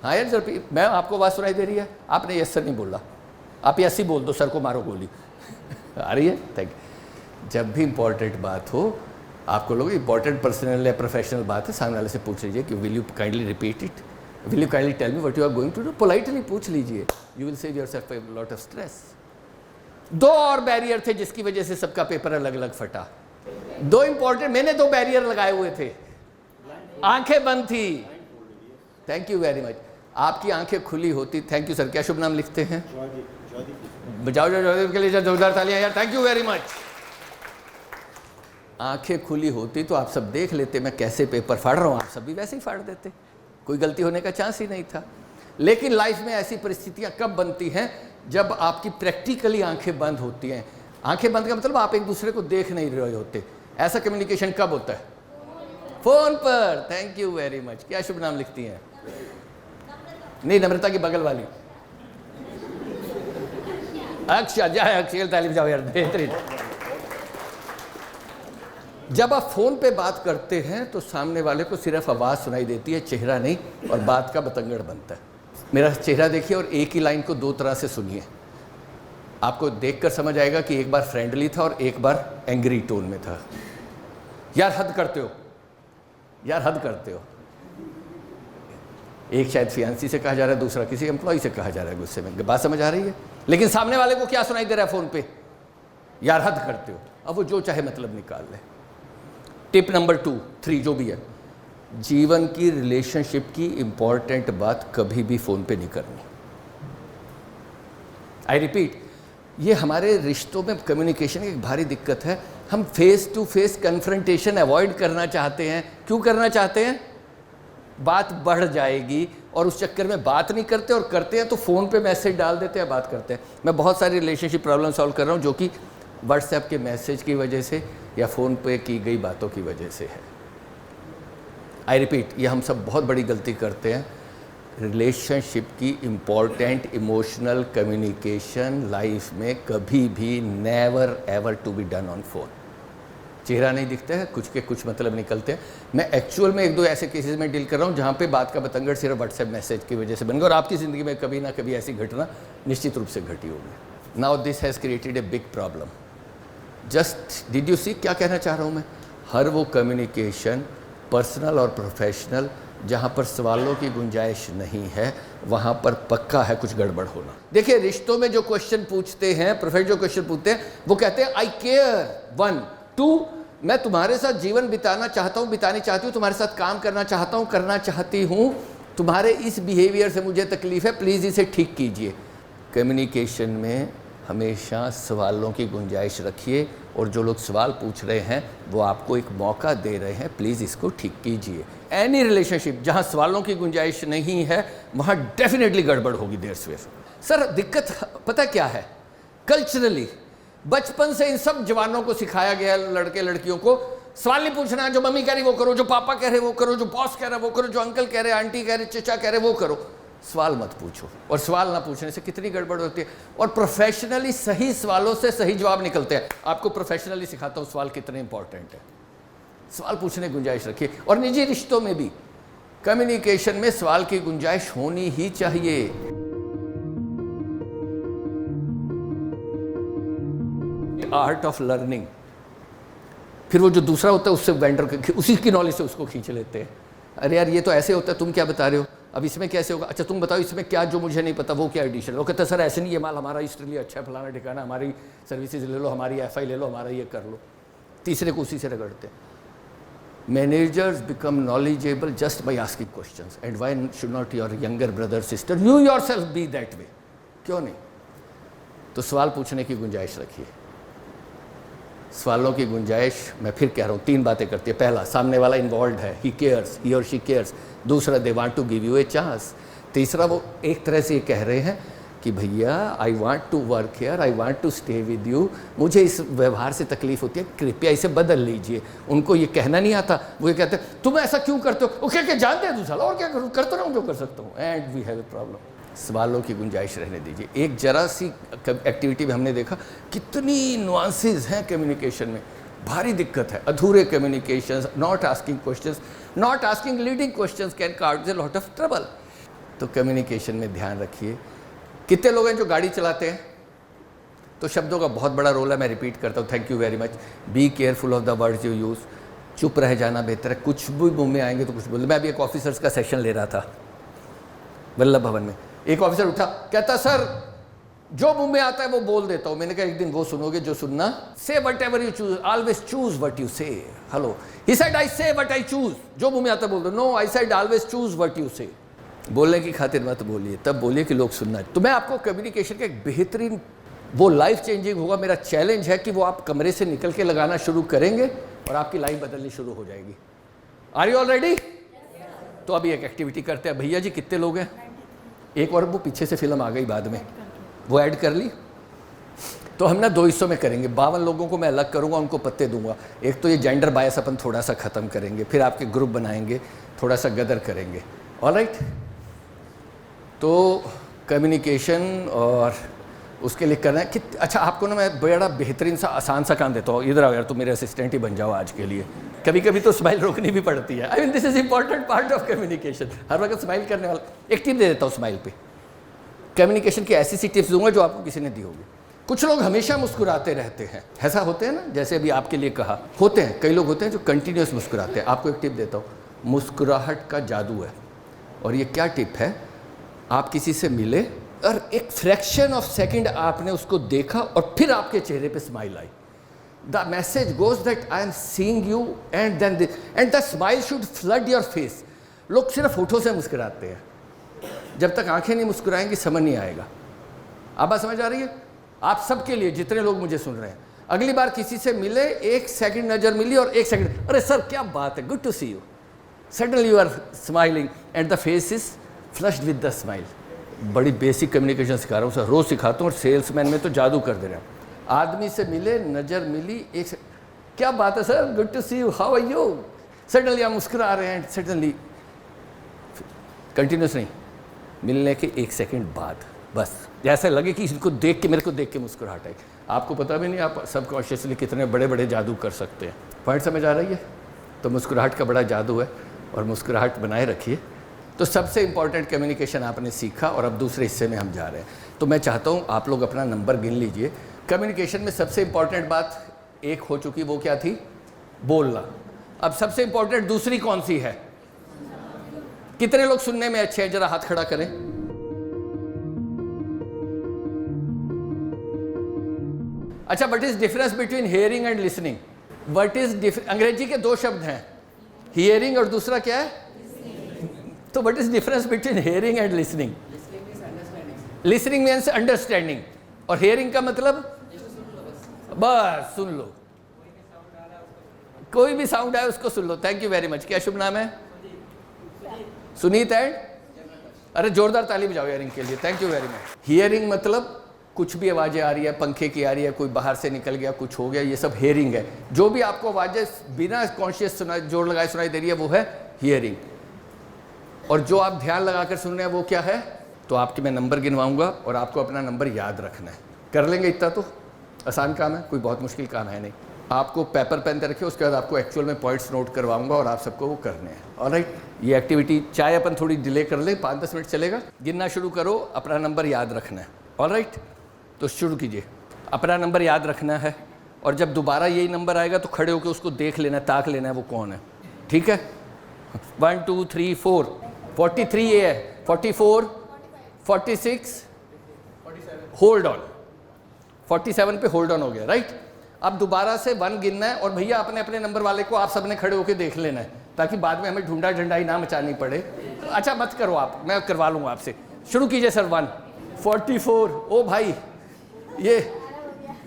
S1: हाँ यार सर, मैं आपको आवाज़ सुनाई दे रही है, आपने यस सर नहीं बोला, आप यस ही बोल दो, सर को मारो गोली। आ रही है? Thank you. जब भी इंपॉर्टेंट बात हो, आपको लोग इंपॉर्टेंट पर्सनल या प्रोफेशनल बात है, सामने वाले से पूछ लीजिए कि will you kindly repeat it, will you kindly tell me what you are going to do. Politely पूछ लीजिए, you will save yourself a lot of stress. 2 और बैरियर थे जिसकी वजह से सबका पेपर अलग अलग फटा। 2 इंपॉर्टेंट, मैंने 2 बैरियर लगाए हुए थे। आंखें बंद थी, थैंक यू वेरी मच। आपकी आंखें खुली होती, थैंक यू सर, क्या शुभ नाम लिखते हैं? बजाओ के लिए जोरदार तालियां यार, थैंक यू वेरी मच। आंखें खुली होती तो आप सब देख लेते मैं कैसे पेपर फाड़ रहा हूँ, आप सब भी वैसे ही फाड़ देते, कोई गलती होने का चांस ही नहीं था। लेकिन लाइफ में ऐसी परिस्थितियां कब बनती हैं जब आपकी प्रैक्टिकली आंखें बंद होती हैं। आंखें बंद का मतलब आप एक दूसरे को देख नहीं रहे होते। ऐसा कम्युनिकेशन कब होता है? फोन पर। Thank you very much. क्या शुभ नाम लिखती हैं? नहीं, नम्रता की बगल वाली अक्षय। जाए अक्षय, तालीम जाओ यार, बेहतरीन। जब आप फोन पे बात करते हैं तो सामने वाले को सिर्फ आवाज़ सुनाई देती है, चेहरा नहीं, और बात का बतंगड़ बनता है। मेरा चेहरा देखिए और एक ही लाइन को 2 तरह से सुनिए, आपको देखकर समझ आएगा कि एक बार फ्रेंडली था और एक बार एंग्री टोन में था। यार हद करते हो, यार हद करते हो। एक शायद फियांसी से कहा जा रहा है, दूसरा किसी एम्प्लॉय से कहा जा रहा है गुस्से में। बात समझ आ रही है? लेकिन सामने वाले को क्या सुनाई दे रहा है फोन पे? यार हद करते हो। अब वो जो चाहे मतलब निकाल ले। टिप नंबर 2, 3 जो भी है, जीवन की रिलेशनशिप की इंपॉर्टेंट बात कभी भी फोन पे नहीं करनी। आई रिपीट, ये हमारे रिश्तों में कम्युनिकेशन की एक भारी दिक्कत है। हम face to face confrontation avoid करना चाहते हैं। क्यों करना चाहते हैं? बात बढ़ जाएगी, और उस चक्कर में बात नहीं करते, और करते हैं तो फ़ोन पे मैसेज डाल देते हैं, बात करते हैं। मैं बहुत सारी रिलेशनशिप प्रॉब्लम सॉल्व कर रहा हूँ जो कि व्हाट्सएप के मैसेज की वजह से या फ़ोन पे की गई बातों की वजह से है। आई रिपीट, ये हम सब बहुत बड़ी गलती करते हैं। रिलेशनशिप की इम्पॉर्टेंट इमोशनल कम्युनिकेशन लाइफ में कभी भी never ever to be done on phone. चेहरा नहीं दिखता है, कुछ के कुछ मतलब निकलते हैं। मैं एक्चुअल में 1-2 ऐसे केसेस में डील कर रहा हूँ जहाँ पे बात का बतंगड़ सिर्फ व्हाट्सएप मैसेज की वजह से बन गया, और आपकी ज़िंदगी में कभी ना कभी ऐसी घटना निश्चित रूप से घटी होगी। Now this has created a big problem. Just did you see क्या कहना चाह रहा हूँ मैं? हर वो कम्युनिकेशन पर्सनल और प्रोफेशनल जहाँ पर सवालों की गुंजाइश नहीं है वहाँ पर पक्का है कुछ गड़बड़ होना। देखिए रिश्तों में जो क्वेश्चन पूछते हैं, प्रोफेसर जो क्वेश्चन पूछते हैं वो कहते हैं आई केयर, 1 2 मैं तुम्हारे साथ जीवन बिताना चाहता हूँ, बितानी चाहती हूँ, तुम्हारे साथ काम करना चाहता हूँ, करना चाहती हूँ, तुम्हारे इस बिहेवियर से मुझे तकलीफ है, प्लीज़ इसे ठीक कीजिए। कम्युनिकेशन में हमेशा सवालों की गुंजाइश रखिए और जो लोग सवाल पूछ रहे हैं वो आपको एक मौका दे रहे हैं, प्लीज़ इसको ठीक कीजिए। एनी रिलेशनशिप जहाँ सवालों की गुंजाइश नहीं है वहाँ डेफिनेटली गड़बड़ होगी देर सवेर। सर दिक्कत पता क्या है, कल्चरली बचपन से इन सब जवानों को सिखाया गया, लड़के लड़कियों को सवाल नहीं पूछना, जो मम्मी कह रही वो करो, जो पापा कह रहे वो करो, जो बॉस कह रहा है वो करो, जो अंकल कह रहे आंटी कह रहे चचा कह रहे वो करो, सवाल मत पूछो। और सवाल ना पूछने से कितनी गड़बड़ होती है। और प्रोफेशनली सही सवालों से सही जवाब निकलते हैं। आपको प्रोफेशनली सिखाता हूँ सवाल कितने इंपॉर्टेंट है। सवाल पूछने की गुंजाइश रखिए। और निजी रिश्तों में भी कम्युनिकेशन में सवाल की गुंजाइश होनी ही चाहिए। Art of learning. फिर वो जो दूसरा होता है उससे वेंडर उसी की नॉलेज से उसको खींच लेते हैं। अरे यार ये तो ऐसे होता है, तुम क्या बता रहे हो, अब इसमें कैसे होगा, अच्छा तुम बताओ इसमें क्या जो मुझे नहीं पता वो क्या एडिशन है। वो कहता है सर ऐसे नहीं, ये माल हमारा इसलिए अच्छा है, फलाना ठिकाना, हमारी सर्विसेज ले लो, हमारी एफआई ले लो, हमारा ये कर लो। तीसरे को उसी से रगड़ते हैं। Managers become knowledgeable just by asking questions and why should not your younger brother sister you yourself B that way, क्यों नहीं। तो सवाल पूछने की गुंजाइश रखिए। सवालों की गुंजाइश मैं फिर कह रहा हूँ 3 बातें करती है। पहला, सामने वाला इन्वॉल्व है, ही केयर्स, ही और शी केयर्स। दूसरा, they want to give you a chance. तीसरा, वो एक तरह से ये कह रहे हैं कि भैया I want to work here, I want to stay with you, मुझे इस व्यवहार से तकलीफ होती है, कृपया इसे बदल लीजिए। उनको ये कहना नहीं आता, वो ये कहते हैं तुम ऐसा क्यों करते हो, वो क्या जानते हैं दूसरा और क्या करूँ, करता रहूँ जो कर सकता हूँ, and we have a problem. सवालों की गुंजाइश रहने दीजिए। एक जरा सी एक्टिविटी में हमने देखा कितनी नुआंसेस हैं कम्युनिकेशन में, भारी दिक्कत है। अधूरे communications, not asking questions, not asking leading questions can cause a lot of trouble. तो कम्युनिकेशन में ध्यान रखिए। कितने लोग हैं जो गाड़ी चलाते हैं, तो शब्दों का बहुत बड़ा रोल है, मैं रिपीट करता हूँ, thank you very much. Be careful of the words you use. चुप रह जाना बेहतर है, कुछ भी मुंह में आएंगे तो कुछ बोल। मैं अभी एक ऑफिसर्स का सेशन ले रहा था वल्लभ भवन में, एक ऑफिसर उठा, कहता सर जो मुंह में आता है वो बोल देता हूं। मैंने कहा एक दिन वो सुनोगे जो सुनना। से what ever you choose, always choose what you से। हेलो, ही सेड आई से वट आई चूज, जो मुंह में आता है बोल दो। No, I said always choose what you say. बोलने की खातिर मत बोलिए, तब बोलिए कि लोग सुनना। तो मैं आपको कम्युनिकेशन का एक बेहतरीन, वो लाइफ चेंजिंग होगा, मेरा चैलेंज है कि वो आप कमरे से निकल के लगाना शुरू करेंगे और आपकी लाइफ बदलनी शुरू हो जाएगी। Are you all ready? तो अभी एक एक्टिविटी करते हैं। भैया जी कितने लोग हैं? एक और वो पीछे से फिल्म आ गई बाद में, वो ऐड कर ली। तो हम ना 2 हिस्सों में करेंगे। 52 लोगों को मैं अलग करूंगा, उनको पत्ते दूंगा। एक तो ये जेंडर बायस अपन थोड़ा सा ख़त्म करेंगे, फिर आपके ग्रुप बनाएंगे, थोड़ा सा गदर करेंगे। ऑलराइट? तो कम्युनिकेशन और उसके लिए करना है कि अच्छा आपको ना मैं बड़ा बेहतरीन सा आसान सा काम देता हूँ, इधर आओ यार, तुम मेरे असिस्टेंट ही बन जाओ आज के लिए। कभी कभी तो स्माइल रोकनी भी पड़ती है। I mean this is important part of communication. हर वक्त स्माइल करने वाला। एक टिप दे देता हूँ स्माइल पे। कम्युनिकेशन की ऐसी सी टिप्स दूंगा जो आपको किसी ने दी होगी। कुछ लोग हमेशा मुस्कुराते रहते हैं, ऐसा होते हैं ना, जैसे अभी आपके लिए कहा, होते हैं कई लोग होते हैं जो कंटिन्यूस मुस्कुराते हैं। आपको एक टिप देता हूँ, मुस्कुराहट का जादू है। और ये क्या टिप है, आप किसी से मिले और एक फ्रैक्शन ऑफ सेकंड आपने उसको देखा और फिर आपके चेहरे पे स्माइल आई। The message goes that I am seeing you and then and the smile should flood your face. लोग सिर्फ होठों से मुस्कुराते हैं, जब तक आंखें नहीं मुस्कुराएंगी समझ नहीं आएगा। आप बात समझ आ रही है? आप सबके लिए, जितने लोग मुझे सुन रहे हैं, अगली बार किसी से मिले, 1 सेकंड नजर मिली और 1 सेकंड, अरे सर क्या बात है, good to see you, suddenly you are smiling and the face is flushed with the smile. बड़ी बेसिक कम्युनिकेशन सिखा रहा हूँ सर, रोज़ सिखाता हूँ और सेल्समैन में तो जादू कर दे रहे हैं। आदमी से मिले, नज़र मिली, क्या बात है sir, good to see you, how are you, suddenly आप मुस्कुरा रहे हैं, सडनली कंटिन्यूस नहीं, मिलने के 1 सेकंड बाद बस जैसा लगे कि इसको देख के, मेरे को देख के मुस्कुराहट है। आपको पता भी नहीं आप सबकॉन्शियसली कितने बड़े बड़े जादू कर सकते हैं। पॉइंट समझ आ रही है? तो मुस्कुराहट का बड़ा जादू है और मुस्कुराहट बनाए रखिए। तो सबसे इंपॉर्टेंट कम्युनिकेशन आपने सीखा और अब दूसरे हिस्से में हम जा रहे हैं। तो मैं चाहता हूँ आप लोग अपना नंबर गिन लीजिए। कम्युनिकेशन में सबसे इंपॉर्टेंट बात एक हो चुकी, वो क्या थी? बोलना। अब सबसे इंपॉर्टेंट दूसरी कौन सी है? कितने लोग सुनने में अच्छे हैं, जरा हाथ खड़ा करें। अच्छा, what is difference between hearing and listening? What is अंग्रेजी के दो शब्द हैं, हियरिंग और दूसरा क्या है? तो what is difference between hearing and listening? Listening means understanding और हियरिंग का मतलब बस सुन लो, कोई भी साउंड आए उसको सुन लो। Thank you very much. क्या शुभ नाम है? सुनीत एंड, अरे जोरदार ताली बजाओ हियरिंग के लिए। Thank you very much. Hearing मतलब कुछ भी आवाज़ें आ रही है, पंखे की आ रही है, कोई बाहर से निकल गया, कुछ हो गया, ये सब हियरिंग है। जो भी आपको आवाज़ें बिना कॉन्शियस सुनाई, जोर लगाए सुनाई दे रही है, वो है हियरिंग। और जो आप ध्यान लगाकर सुन रहे हैं वो क्या है? तो आपके मैं नंबर गिनवाऊंगा और आपको अपना नंबर याद रखना है। कर लेंगे? इतना तो आसान काम है, कोई बहुत मुश्किल काम है नहीं। आपको पेपर पेन रखे, उसके बाद आपको एक्चुअल में पॉइंट्स नोट करवाऊंगा और आप सबको वो करने हैं। ऑलराइट, ये एक्टिविटी चाहे अपन थोड़ी डिले कर ले, 5-10 मिनट चलेगा। गिनना शुरू करो, अपना नंबर याद रखना है। ऑलराइट, तो शुरू कीजिए। अपना नंबर याद रखना है और जब दोबारा यही नंबर आएगा तो खड़े होकर उसको देख लेना है, ताक लेना है वो कौन है। ठीक है? 1 2 3 4 43 ये है, 44 46 होल्ड ऑन, 47 पे होल्ड ऑन हो गया। राइट, अब दोबारा से 1 गिनना है और भैया अपने अपने नंबर वाले को आप सबने खड़े होकर देख लेना है ताकि बाद में हमें ढूंढा ढंडाई ना मचानी पड़े। अच्छा मत करो आप, मैं करवा लूँगा आपसे। शुरू कीजिए सर। 1 44, ओ भाई ये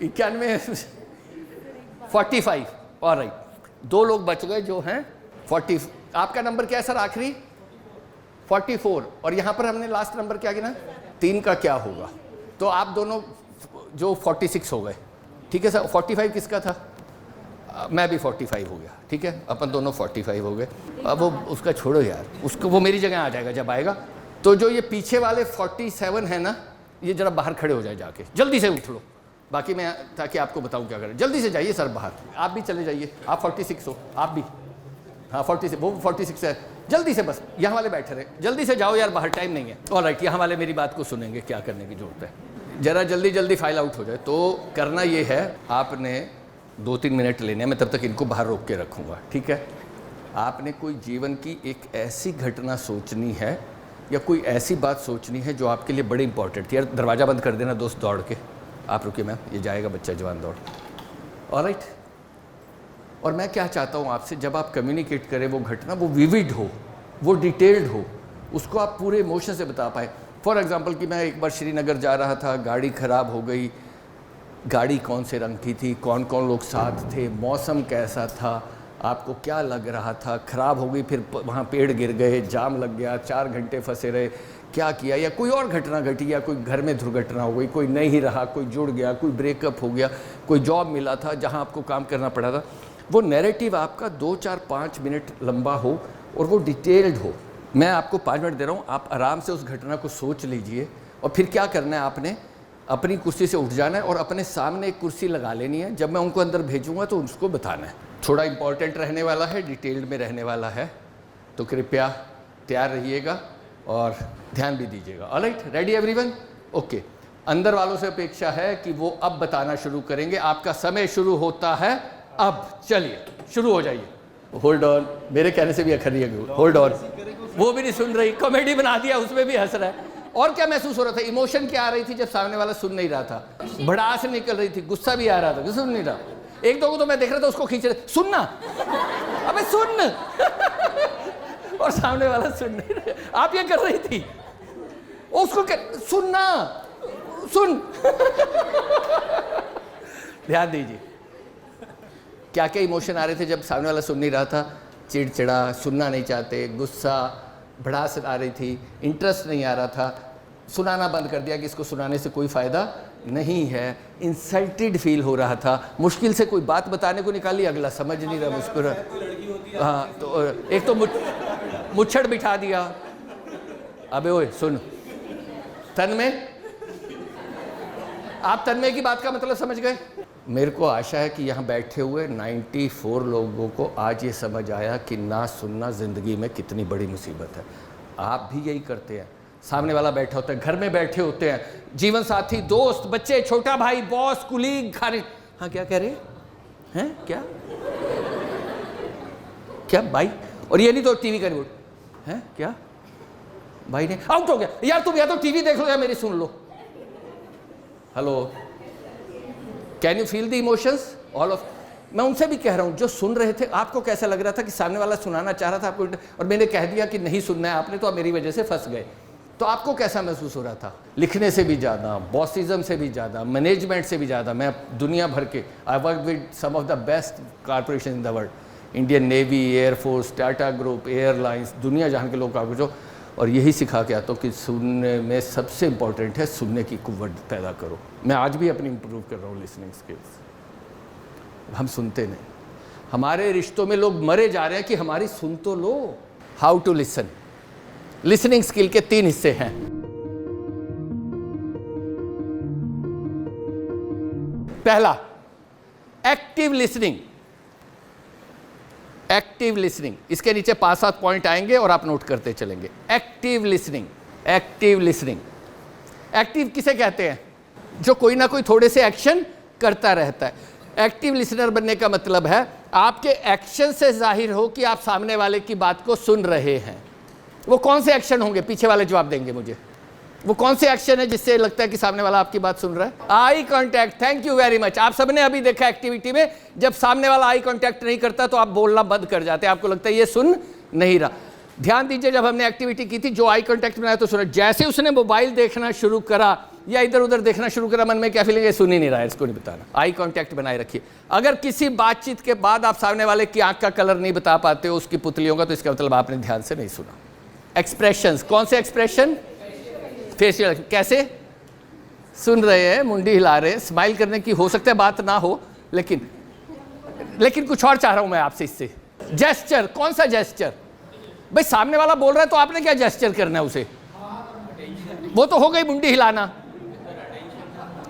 S1: 91 45। और राइट, 2 लोग बच गए जो हैं 40। आपका नंबर क्या है सर आखिरी? 44। और यहाँ पर हमने लास्ट नंबर क्या गिना? 3 का क्या होगा? तो आप दोनों जो 46 हो गए। ठीक है सर। 45 किसका था? मैं भी 45 हो गया। ठीक है, अपन दोनों 45 हो गए। अब वो उसका छोड़ो यार, उसको वो मेरी जगह आ जाएगा जब आएगा। तो जो ये पीछे वाले 47 है ना, ये जरा बाहर खड़े हो जाए जाके, जल्दी से उठ लो। बाकी मैं ताकि आपको बताऊं क्या करें। जल्दी से जाइए सर बाहर। आप भी चले जाइए, आप 46 हो, आप भी। हाँ 46, वो 46 है। जल्दी से बस यहाँ वाले बैठे रहे, जल्दी से जाओ यार बाहर, टाइम नहीं है। ऑलराइट, यहाँ वाले मेरी बात को सुनेंगे, क्या करने की जरूरत है। जरा जल्दी जल्दी फाइल आउट हो जाए। तो करना ये है, आपने 2-3 मिनट लेने हैं, मैं तब तक इनको बाहर रोक के रखूँगा। ठीक है? आपने कोई जीवन की एक ऐसी घटना सोचनी है या कोई ऐसी बात सोचनी है जो आपके लिए बड़ी इंपॉर्टेंट थी। यार दरवाज़ा बंद कर देना दोस्त, दौड़ के। आप रुकिए मैम, ये जाएगा बच्चा जवान दौड़। ऑलराइट, और मैं क्या चाहता हूँ आपसे, जब आप कम्युनिकेट करें वो घटना वो विविड हो, वो डिटेल्ड हो, उसको आप पूरे इमोशन से बता पाए। फॉर एग्जांपल कि मैं एक बार श्रीनगर जा रहा था, गाड़ी ख़राब हो गई। गाड़ी कौन से रंग की थी, कौन कौन लोग साथ थे, मौसम कैसा था, आपको क्या लग रहा था, ख़राब हो गई, फिर वहाँ पेड़ गिर गए, जाम लग गया, 4 घंटे फंसे रहे, क्या किया, या कोई और घटना घटी, या कोई घर में दुर्घटना हो गई, कोई नहीं रहा, कोई जुड़ गया, कोई ब्रेकअप हो गया, कोई जॉब मिला था जहाँ आपको काम करना पड़ा था। वो नैरेटिव आपका 2, 4, 5 मिनट लंबा हो और वो डिटेल्ड हो। मैं आपको 5 मिनट दे रहा हूँ, आप आराम से उस घटना को सोच लीजिए और फिर क्या करना है, आपने अपनी कुर्सी से उठ जाना है और अपने सामने एक कुर्सी लगा लेनी है। जब मैं उनको अंदर भेजूंगा तो उसको बताना है। थोड़ा इंपॉर्टेंट रहने वाला है, डिटेल्ड में रहने वाला है, तो कृपया तैयार रहिएगा और ध्यान भी दीजिएगा। Alright, ready everyone? ओके। अंदर वालों से अपेक्षा है कि वो अब बताना शुरू करेंगे। आपका समय शुरू होता है अब। चलिए शुरू हो जाइए। होल्ड ऑन, मेरे कहने से भी अखर रही है। होल्ड ऑन, वो भी नहीं सुन रही, कॉमेडी बना दिया, उसमें भी हंस रहा है। और क्या महसूस हो रहा था, इमोशन क्या आ रही थी जब सामने वाला सुन नहीं रहा था? भड़ास निकल रही थी, गुस्सा भी आ रहा था, सुन नहीं रहा। एक दो को तो मैं देख रहा था उसको खींच रहे, सुनना, अबे सुन और सामने वाला सुन नहीं रहा। आप ये कर रही थी, उसको सुनना, सुन ध्यान दीजिए क्या क्या इमोशन आ रहे थे जब सामने वाला सुन नहीं रहा था। चिड़चिड़ा, सुनना नहीं चाहते, गुस्सा, भड़ास आ रही थी, इंटरेस्ट नहीं आ रहा था, सुनाना बंद कर दिया कि इसको सुनाने से कोई फ़ायदा नहीं है, इंसल्टेड फील हो रहा था, मुश्किल से कोई बात बताने को निकाली, अगला समझ नहीं रहा, मुस्कुरा। हाँ, तो एक तो मुच्छड़ बिठा दिया। अबे ओए सुन, तन्मय, आप तन्मय की बात का मतलब समझ गए? मेरे को आशा है कि यहाँ बैठे हुए 94 लोगों को आज ये समझ आया कि ना सुनना ज़िंदगी में कितनी बड़ी मुसीबत है। आप भी यही करते हैं। सामने वाला बैठा होता है, घर में बैठे होते हैं, जीवन साथी, दोस्त, बच्चे, छोटा भाई, बॉस, कुलीग, खाने। हाँ क्या कह रहे हैं? क्या क्या भाई? और ये नहीं तो टीवी का रिमोट है क्या? भाई ने आउट हो गया, यार तुम या तो टीवी देख लो या मेरी सुन लो। Hello, can you feel the emotions all of. मैं उनसे भी कह रहा हूं जो सुन रहे थे, आपको कैसा लग रहा था कि सामने वाला सुनाना चाह रहा था आपको और मैंने कह दिया कि नहीं सुनना है आपने, तो आप मेरी वजह से फंस गए, तो आपको कैसा महसूस हो रहा था? लिखने से भी ज़्यादा, बॉसिज्म से भी ज़्यादा, मैनेजमेंट से भी ज़्यादा, मैं दुनिया भर के, I work with some of the best corporation in the world, Indian navy, air force, Tata group, airlines, दुनिया जहाँ के लोग कागजों, और यही सिखा के आता हूँ कि सुनने में सबसे इम्पॉर्टेंट है सुनने की कुव्वत पैदा करो। मैं आज भी अपनी इंप्रूव कर रहा हूँ लिसनिंग स्किल्स। हम सुनते नहीं, हमारे रिश्तों में लोग मरे जा रहे हैं कि हमारी सुन तो लो। How to listen. Listening skill के 3 हिस्से हैं। पहला, एक्टिव लिसनिंग। एक्टिव लिसनिंग, इसके नीचे 5-7 पॉइंट आएंगे और आप नोट करते चलेंगे। Active listening, active listening. Active किसे कहते हैं? जो कोई ना कोई थोड़े से एक्शन करता रहता है। एक्टिव लिसनर बनने का मतलब है आपके एक्शन से जाहिर हो कि आप सामने वाले की बात को सुन रहे हैं। वो कौन से एक्शन होंगे? पीछे वाले जवाब देंगे मुझे। वो कौन से एक्शन है जिससे लगता है कि सामने वाला आपकी बात सुन रहा है? Eye contact. Thank you very much. आप सबने अभी देखा एक्टिविटी में, जब सामने वाला आई कांटेक्ट नहीं करता तो आप बोलना बंद कर जाते हैं, आपको लगता है ये सुन नहीं रहा। ध्यान दीजिए, जब हमने एक्टिविटी की थी, जो आई कांटेक्ट बनाया तो सुना, जैसे उसने मोबाइल देखना शुरू करा या इधर उधर देखना शुरू करा, मन में क्या फीलिंग है? सुन ही नहीं रहा है, इसको नहीं बताना। आई कांटेक्ट बनाए रखिए। अगर किसी बातचीत के बाद आप सामने वाले की आंख का कलर नहीं बता पाते हो, उसकी पुतलियों का, तो इसका मतलब आपने ध्यान से नहीं सुना। एक्सप्रेशंस, कौन से एक्सप्रेशन? फेशियल, कैसे सुन रहे हैं, मुंडी हिला रहे हैं, स्माइल करने की हो सकता है बात ना हो, लेकिन कुछ और चाह रहा हूं मैं आपसे इससे। जेस्चर, कौन सा जेस्चर? भाई सामने वाला बोल रहा है तो आपने क्या जेस्चर करना है उसे? वो तो हो गई मुंडी हिलाना।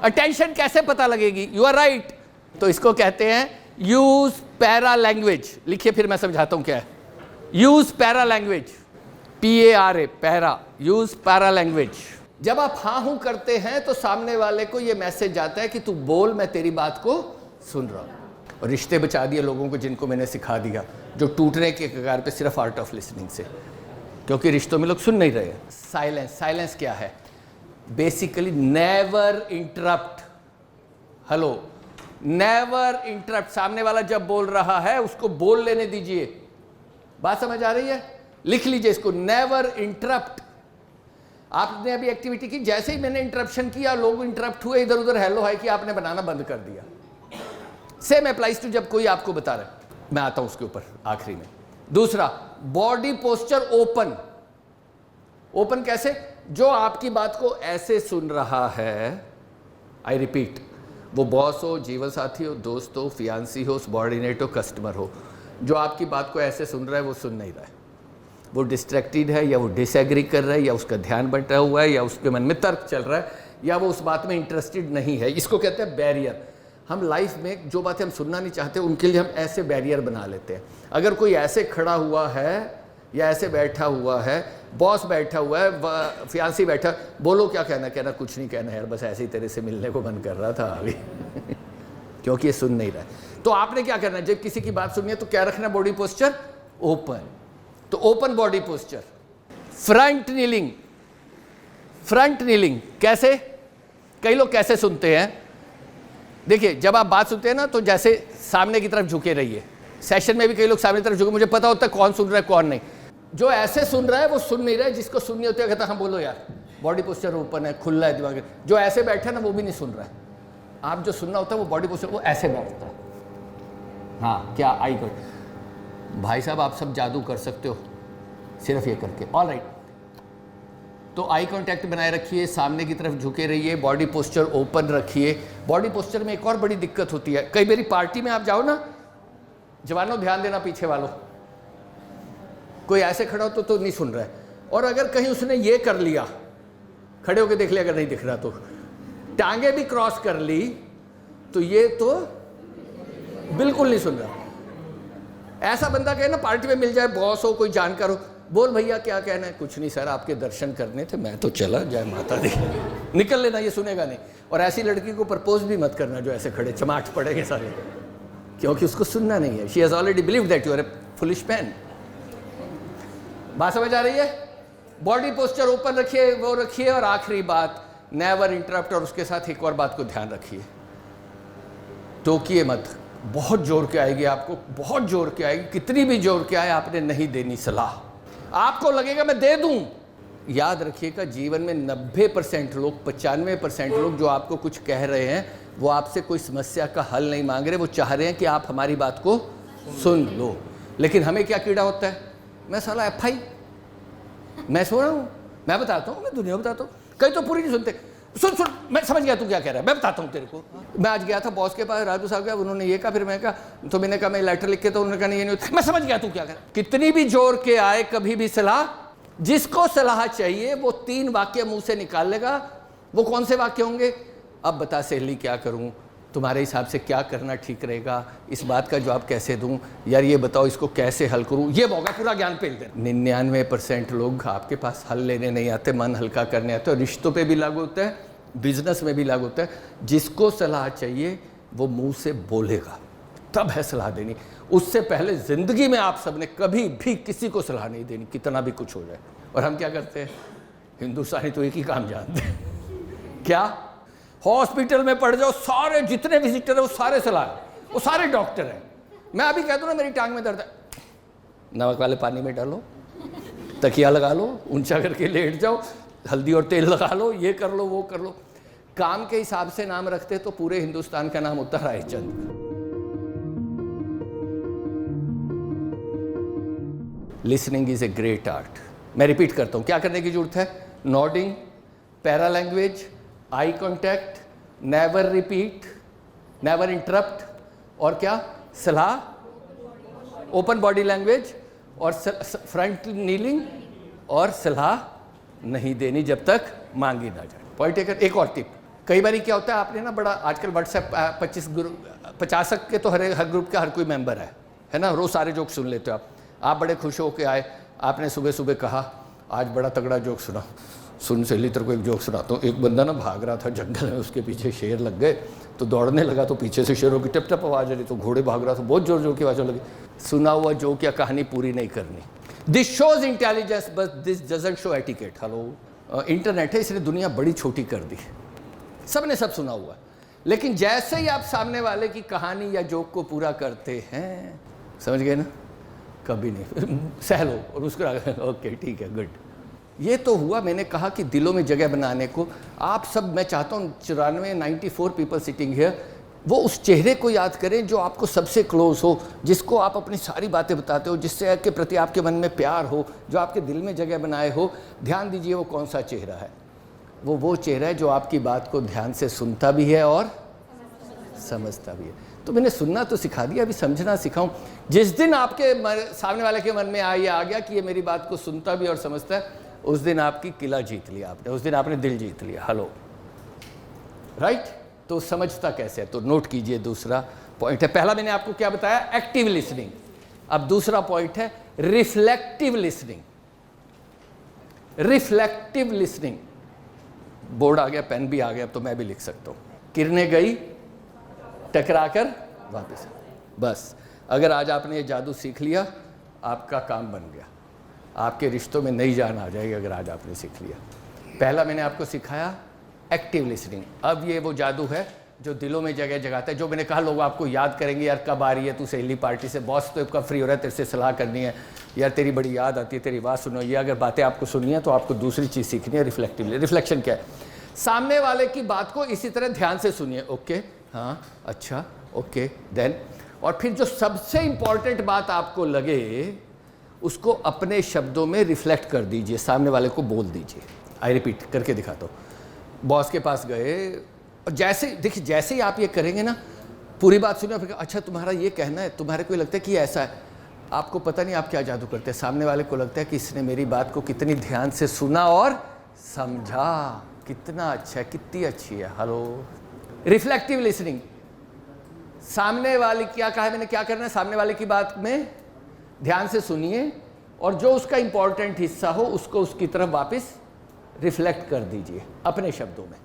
S1: अटेंशन कैसे पता लगेगी? You are right. तो इसको कहते हैं यूज पैरा लैंग्वेज। लिखिए फिर मैं समझाता हूं क्या है use para language. PARA, para, use para language. जब आप हाँ हूं करते हैं तो सामने वाले को यह मैसेज जाता है कि तू बोल, मैं तेरी बात को सुन रहा हूं। और रिश्ते बचा दिए लोगों को जिनको मैंने सिखा दिया, जो टूटने के कगार पे सिर्फ आर्ट ऑफ लिसनिंग से, क्योंकि रिश्तों में लोग सुन नहीं रहे। साइलेंस, साइलेंस क्या है? Basically never interrupt. Hello, never interrupt. सामने वाला जब बोल रहा है उसको बोल लेने दीजिए। बात समझ आ रही है? लिख लीजिए इसको, नेवर इंटरप्ट। आपने अभी एक्टिविटी की, जैसे ही मैंने इंटरप्शन किया, लोग इंटरप्ट हुए, इधर उधर हेलो हाय कि आपने बनाना बंद कर दिया। सेम अप्लाइज टू जब कोई आपको बता रहा है। मैं आता हूं उसके ऊपर आखिरी में। दूसरा, बॉडी पोस्चर ओपन। ओपन कैसे? जो आपकी बात को ऐसे सुन रहा है, आई रिपीट, वो बॉस हो, जीवन साथी हो, दोस्त हो, फियांसी हो, सबॉर्डिनेट हो, कस्टमर हो, जो आपकी बात को ऐसे सुन रहा है वो सुन नहीं रहा है। वो डिस्ट्रैक्टेड है, या वो डिसएग्री कर रहा है, या उसका ध्यान बंटा हुआ है, या उसके मन में तर्क चल रहा है, या वो उस बात में इंटरेस्टेड नहीं है। इसको कहते हैं बैरियर। हम लाइफ में जो बातें हम सुनना नहीं चाहते उनके लिए हम ऐसे बैरियर बना लेते हैं। अगर कोई ऐसे खड़ा हुआ है या ऐसे बैठा हुआ है, बॉस बैठा हुआ है, फियांसी बैठा, बोलो क्या कहना? कहना कुछ नहीं कहना यार, बस ऐसे ही तेरे से मिलने को मन कर रहा था अभी क्योंकि ये सुन नहीं रहा है। तो आपने क्या करना है? जब किसी की बात सुननी है तो क्या रखना? Body posture open. तो open body posture. Front kneeling. Front kneeling कैसे? कई लोग कैसे सुनते हैं? देखिए, जब आप बात सुनते हैं ना तो जैसे सामने की तरफ झुके रहिए। सेशन में भी कई लोग सामने की तरफ झुके, मुझे पता होता है कौन सुन रहा है कौन नहीं। जो ऐसे सुन रहा है वो सुन नहीं रहा है, जिसको सुननी होती है कहता हाँ बोलो यार, बॉडी पोस्चर ओपन है, खुला है दिमाग। जो ऐसे बैठा है ना वो भी नहीं सुन रहा है। आप जो सुनना होता है वो बॉडी पोस्चर, वो ऐसे बैठता है। हाँ, क्या आई कर भाई साहब, आप सब जादू कर सकते हो सिर्फ ये करके। All right. तो आई कांटेक्ट बनाए रखिए, सामने की तरफ झुके रहिए, बॉडी पोस्चर ओपन रखिए। बॉडी पोस्चर में एक और बड़ी दिक्कत होती है। कई मेरी पार्टी में आप जाओ ना, जवानों ध्यान देना, पीछे वालों, कोई ऐसे खड़ा हो तो नहीं सुन रहा है, और अगर कहीं उसने ये कर लिया, खड़े होकर देख लिया, अगर नहीं दिख रहा तो टांगे भी क्रॉस कर ली, तो ये तो बिल्कुल नहीं सुन रहा। ऐसा बंदा कहे ना पार्टी में मिल जाए, बॉस हो, कोई जानकार हो, बोल भैया क्या कहना है? कुछ नहीं सर, आपके दर्शन करने थे, मैं तो चला, जय माता दी, निकल लेना, ये सुनेगा नहीं। और ऐसी लड़की को प्रपोज भी मत करना जो ऐसे खड़े चमाट पड़ेंगे सारे, क्योंकि उसको सुनना नहीं है। She has already believed that you are a foolish man. बात समझ आ रही है? बॉडी पोस्चर ओपन रखिए, वो रखिए। और आखिरी बात, नेवर इंटरप्ट। और उसके साथ एक और बात को ध्यान रखिए, टोकिए मत। बहुत जोर के आएगी आपको, बहुत जोर के आएगी, कितनी भी जोर के आए आपने नहीं देनी सलाह। आपको लगेगा मैं दे दूं। याद रखिएगा, जीवन में 90% लोग, 95% लोग जो आपको कुछ कह रहे हैं, वो आपसे कोई समस्या का हल नहीं मांग रहे, वो चाह रहे हैं कि आप हमारी बात को सुन लो। लेकिन हमें क्या कीड़ा होता है, मैं साला FI, मैं सो रहा हूँ, मैं बताता हूँ, मैं दुनिया बताता हूँ। कई तो पूरी नहीं सुनते, सुन सुन मैं समझ गया तू क्या कह रहा है, मैं बताता हूँ तेरे को। मैं आज गया था बॉस के पास, राजू साहब गया, उन्होंने ये कहा, फिर मैं कहा, तो मैंने कहा मैं लेटर लिख के, तो उन्होंने कहा नहीं ये नहीं होता। मैं समझ गया तू क्या कह रहा है। कितनी भी जोर के आए, कभी भी सलाह, जिसको सलाह चाहिए वो 3 वाक्य मुंह से निकाल लेगा। वो कौन से वाक्य होंगे? अब बता सहेली क्या करूं, तुम्हारे हिसाब से क्या करना ठीक रहेगा, इस बात का जवाब कैसे दूं, यार ये बताओ इसको कैसे हल करूं। ये होगा पूरा ज्ञान पेल दे। 99% लोग आपके पास हल लेने नहीं आते, मन हल्का करने आते। और रिश्तों पे भी लागू होता है, बिजनेस में भी लागू होता है। जिसको सलाह चाहिए वो मुंह से बोलेगा, तब है सलाह देनी। उससे पहले जिंदगी में आप सबने कभी भी किसी को सलाह नहीं देनी, कितना भी कुछ हो जाए। और हम क्या करते हैं, हिंदुस्तानी तो एक ही काम जानते हैं, क्या? हॉस्पिटल में पड़ जाओ, सारे जितने विजिटर है वो सारे सलाह, वो सारे डॉक्टर हैं। मैं अभी कह दूं ना मेरी टांग में दर्द है, नमक वाले पानी में डालो, तकिया लगा लो, ऊंचा करके लेट जाओ, हल्दी और तेल लगा लो, ये कर लो, वो कर लो। काम के हिसाब से नाम रखते तो पूरे हिंदुस्तान का नाम होता Raichand. Listening is a great art. मैं रिपीट करता हूं, क्या करने की जरूरत है? Nodding, para language, eye contact, never repeat, never interrupt, और क्या? सलाह, ओपन बॉडी लैंग्वेज, और फ्रंट नीलिंग, और सलाह नहीं देनी जब तक मांगी ना जाए। पॉइंट एक और टिप, कई बार क्या होता है, आपने ना बड़ा आजकल व्हाट्सएप 50 के तो हर ग्रुप का हर कोई मेंबर है ना, रोज सारे जोक सुन लेते हो आप बड़े खुश हो के आए, आपने सुबह सुबह कहा आज बड़ा तगड़ा जोक सुना, सुन सहेली तेरे को एक जोक सुनाता हूँ। एक बंदा ना भाग रहा था जंगल में, उसके पीछे शेर लग गए, तो दौड़ने लगा, तो पीछे से शेरों की टप टप आवाज़ आ रही, तो घोड़े भाग रहा था, बहुत जोर जोर की आवाज़ लगी। सुना हुआ जोक या कहानी पूरी नहीं करनी। This shows intelligence but this doesn't show etiquette. Hello, internet है इसलिए दुनिया बड़ी छोटी कर दी, सब ने सब सुना हुआ, लेकिन जैसे ही आप सामने वाले की कहानी या जोक को पूरा करते हैं, समझ गए ना, कभी नहीं सह लो और उसको ओके ठीक है गुड। ये तो हुआ, मैंने कहा कि दिलों में जगह बनाने को। आप सब, मैं चाहता हूँ 94 पीपल सिटिंग हियर, वो उस चेहरे को याद करें जो आपको सबसे क्लोज हो, जिसको आप अपनी सारी बातें बताते हो, जिससे के प्रति आपके मन में प्यार हो, जो आपके दिल में जगह बनाए हो। ध्यान दीजिए वो कौन सा चेहरा है। वो चेहरा है जो आपकी बात को ध्यान से सुनता भी है और समझता भी है। तो मैंने सुनना तो सिखा दिया, अभी समझना सिखाऊं। जिस दिन आपके सामने वाले के मन में आ गया कि ये मेरी बात को सुनता भी और समझता है, उस दिन आपकी किला जीत लिया आपने, उस दिन आपने दिल जीत लिया। Hello, right? तो समझता कैसे है, तो नोट कीजिए। दूसरा पॉइंट है, पहला मैंने आपको क्या बताया, एक्टिव लिसनिंग। अब दूसरा पॉइंट है reflective listening. Reflective listening, board आ गया, पेन भी आ गया, अब तो मैं भी लिख सकता हूं। किरणें गई टकराकर वापस। बस अगर आज आपने ये जादू सीख लिया, आपका काम बन गया, आपके रिश्तों में नई जान आ जाएगी अगर आज आपने सीख लिया। पहला मैंने आपको सिखाया एक्टिव लिसनिंग। अब ये वो जादू है जो दिलों में जगह जगाता है। जो मैंने कहा लोग आपको याद करेंगे, यार कब आ रही है तू सहेली पार्टी से, बॉस तो कब फ्री हो रहा है, तेरे से सलाह करनी है, यार तेरी बड़ी याद आती है, तेरी बात सुनो। ये अगर बातें आपको सुननी है तो आपको दूसरी चीज़ सीखनी है, रिफ्लेक्टिवली। रिफ्लेक्शन क्या है? सामने वाले की बात को इसी तरह ध्यान से सुनिए। ओके, हाँ, अच्छा, ओके, देन। और फिर जो सबसे इंपॉर्टेंट बात आपको लगे उसको अपने शब्दों में रिफ्लेक्ट कर दीजिए, सामने वाले को बोल दीजिए। आई रिपीट करके दिखाता हूँ। बॉस के पास गए और जैसे देखिए, जैसे ही आप ये करेंगे ना, पूरी बात सुनिए, फिर अच्छा तुम्हारा ये कहना है, तुम्हारे को लगता है कि ऐसा है। आपको पता नहीं आप क्या जादू करते हैं, सामने वाले को लगता है कि इसने मेरी बात को कितनी ध्यान से सुना और समझा, कितना अच्छा है, कितनी अच्छी है। Hello, reflective listening. सामने वाले क्या कहा है मैंने, क्या करना है, सामने वाले की बात में ध्यान से सुनिए और जो उसका इंपॉर्टेंट हिस्सा हो उसको उसकी तरफ वापस रिफ्लेक्ट कर दीजिए अपने शब्दों में।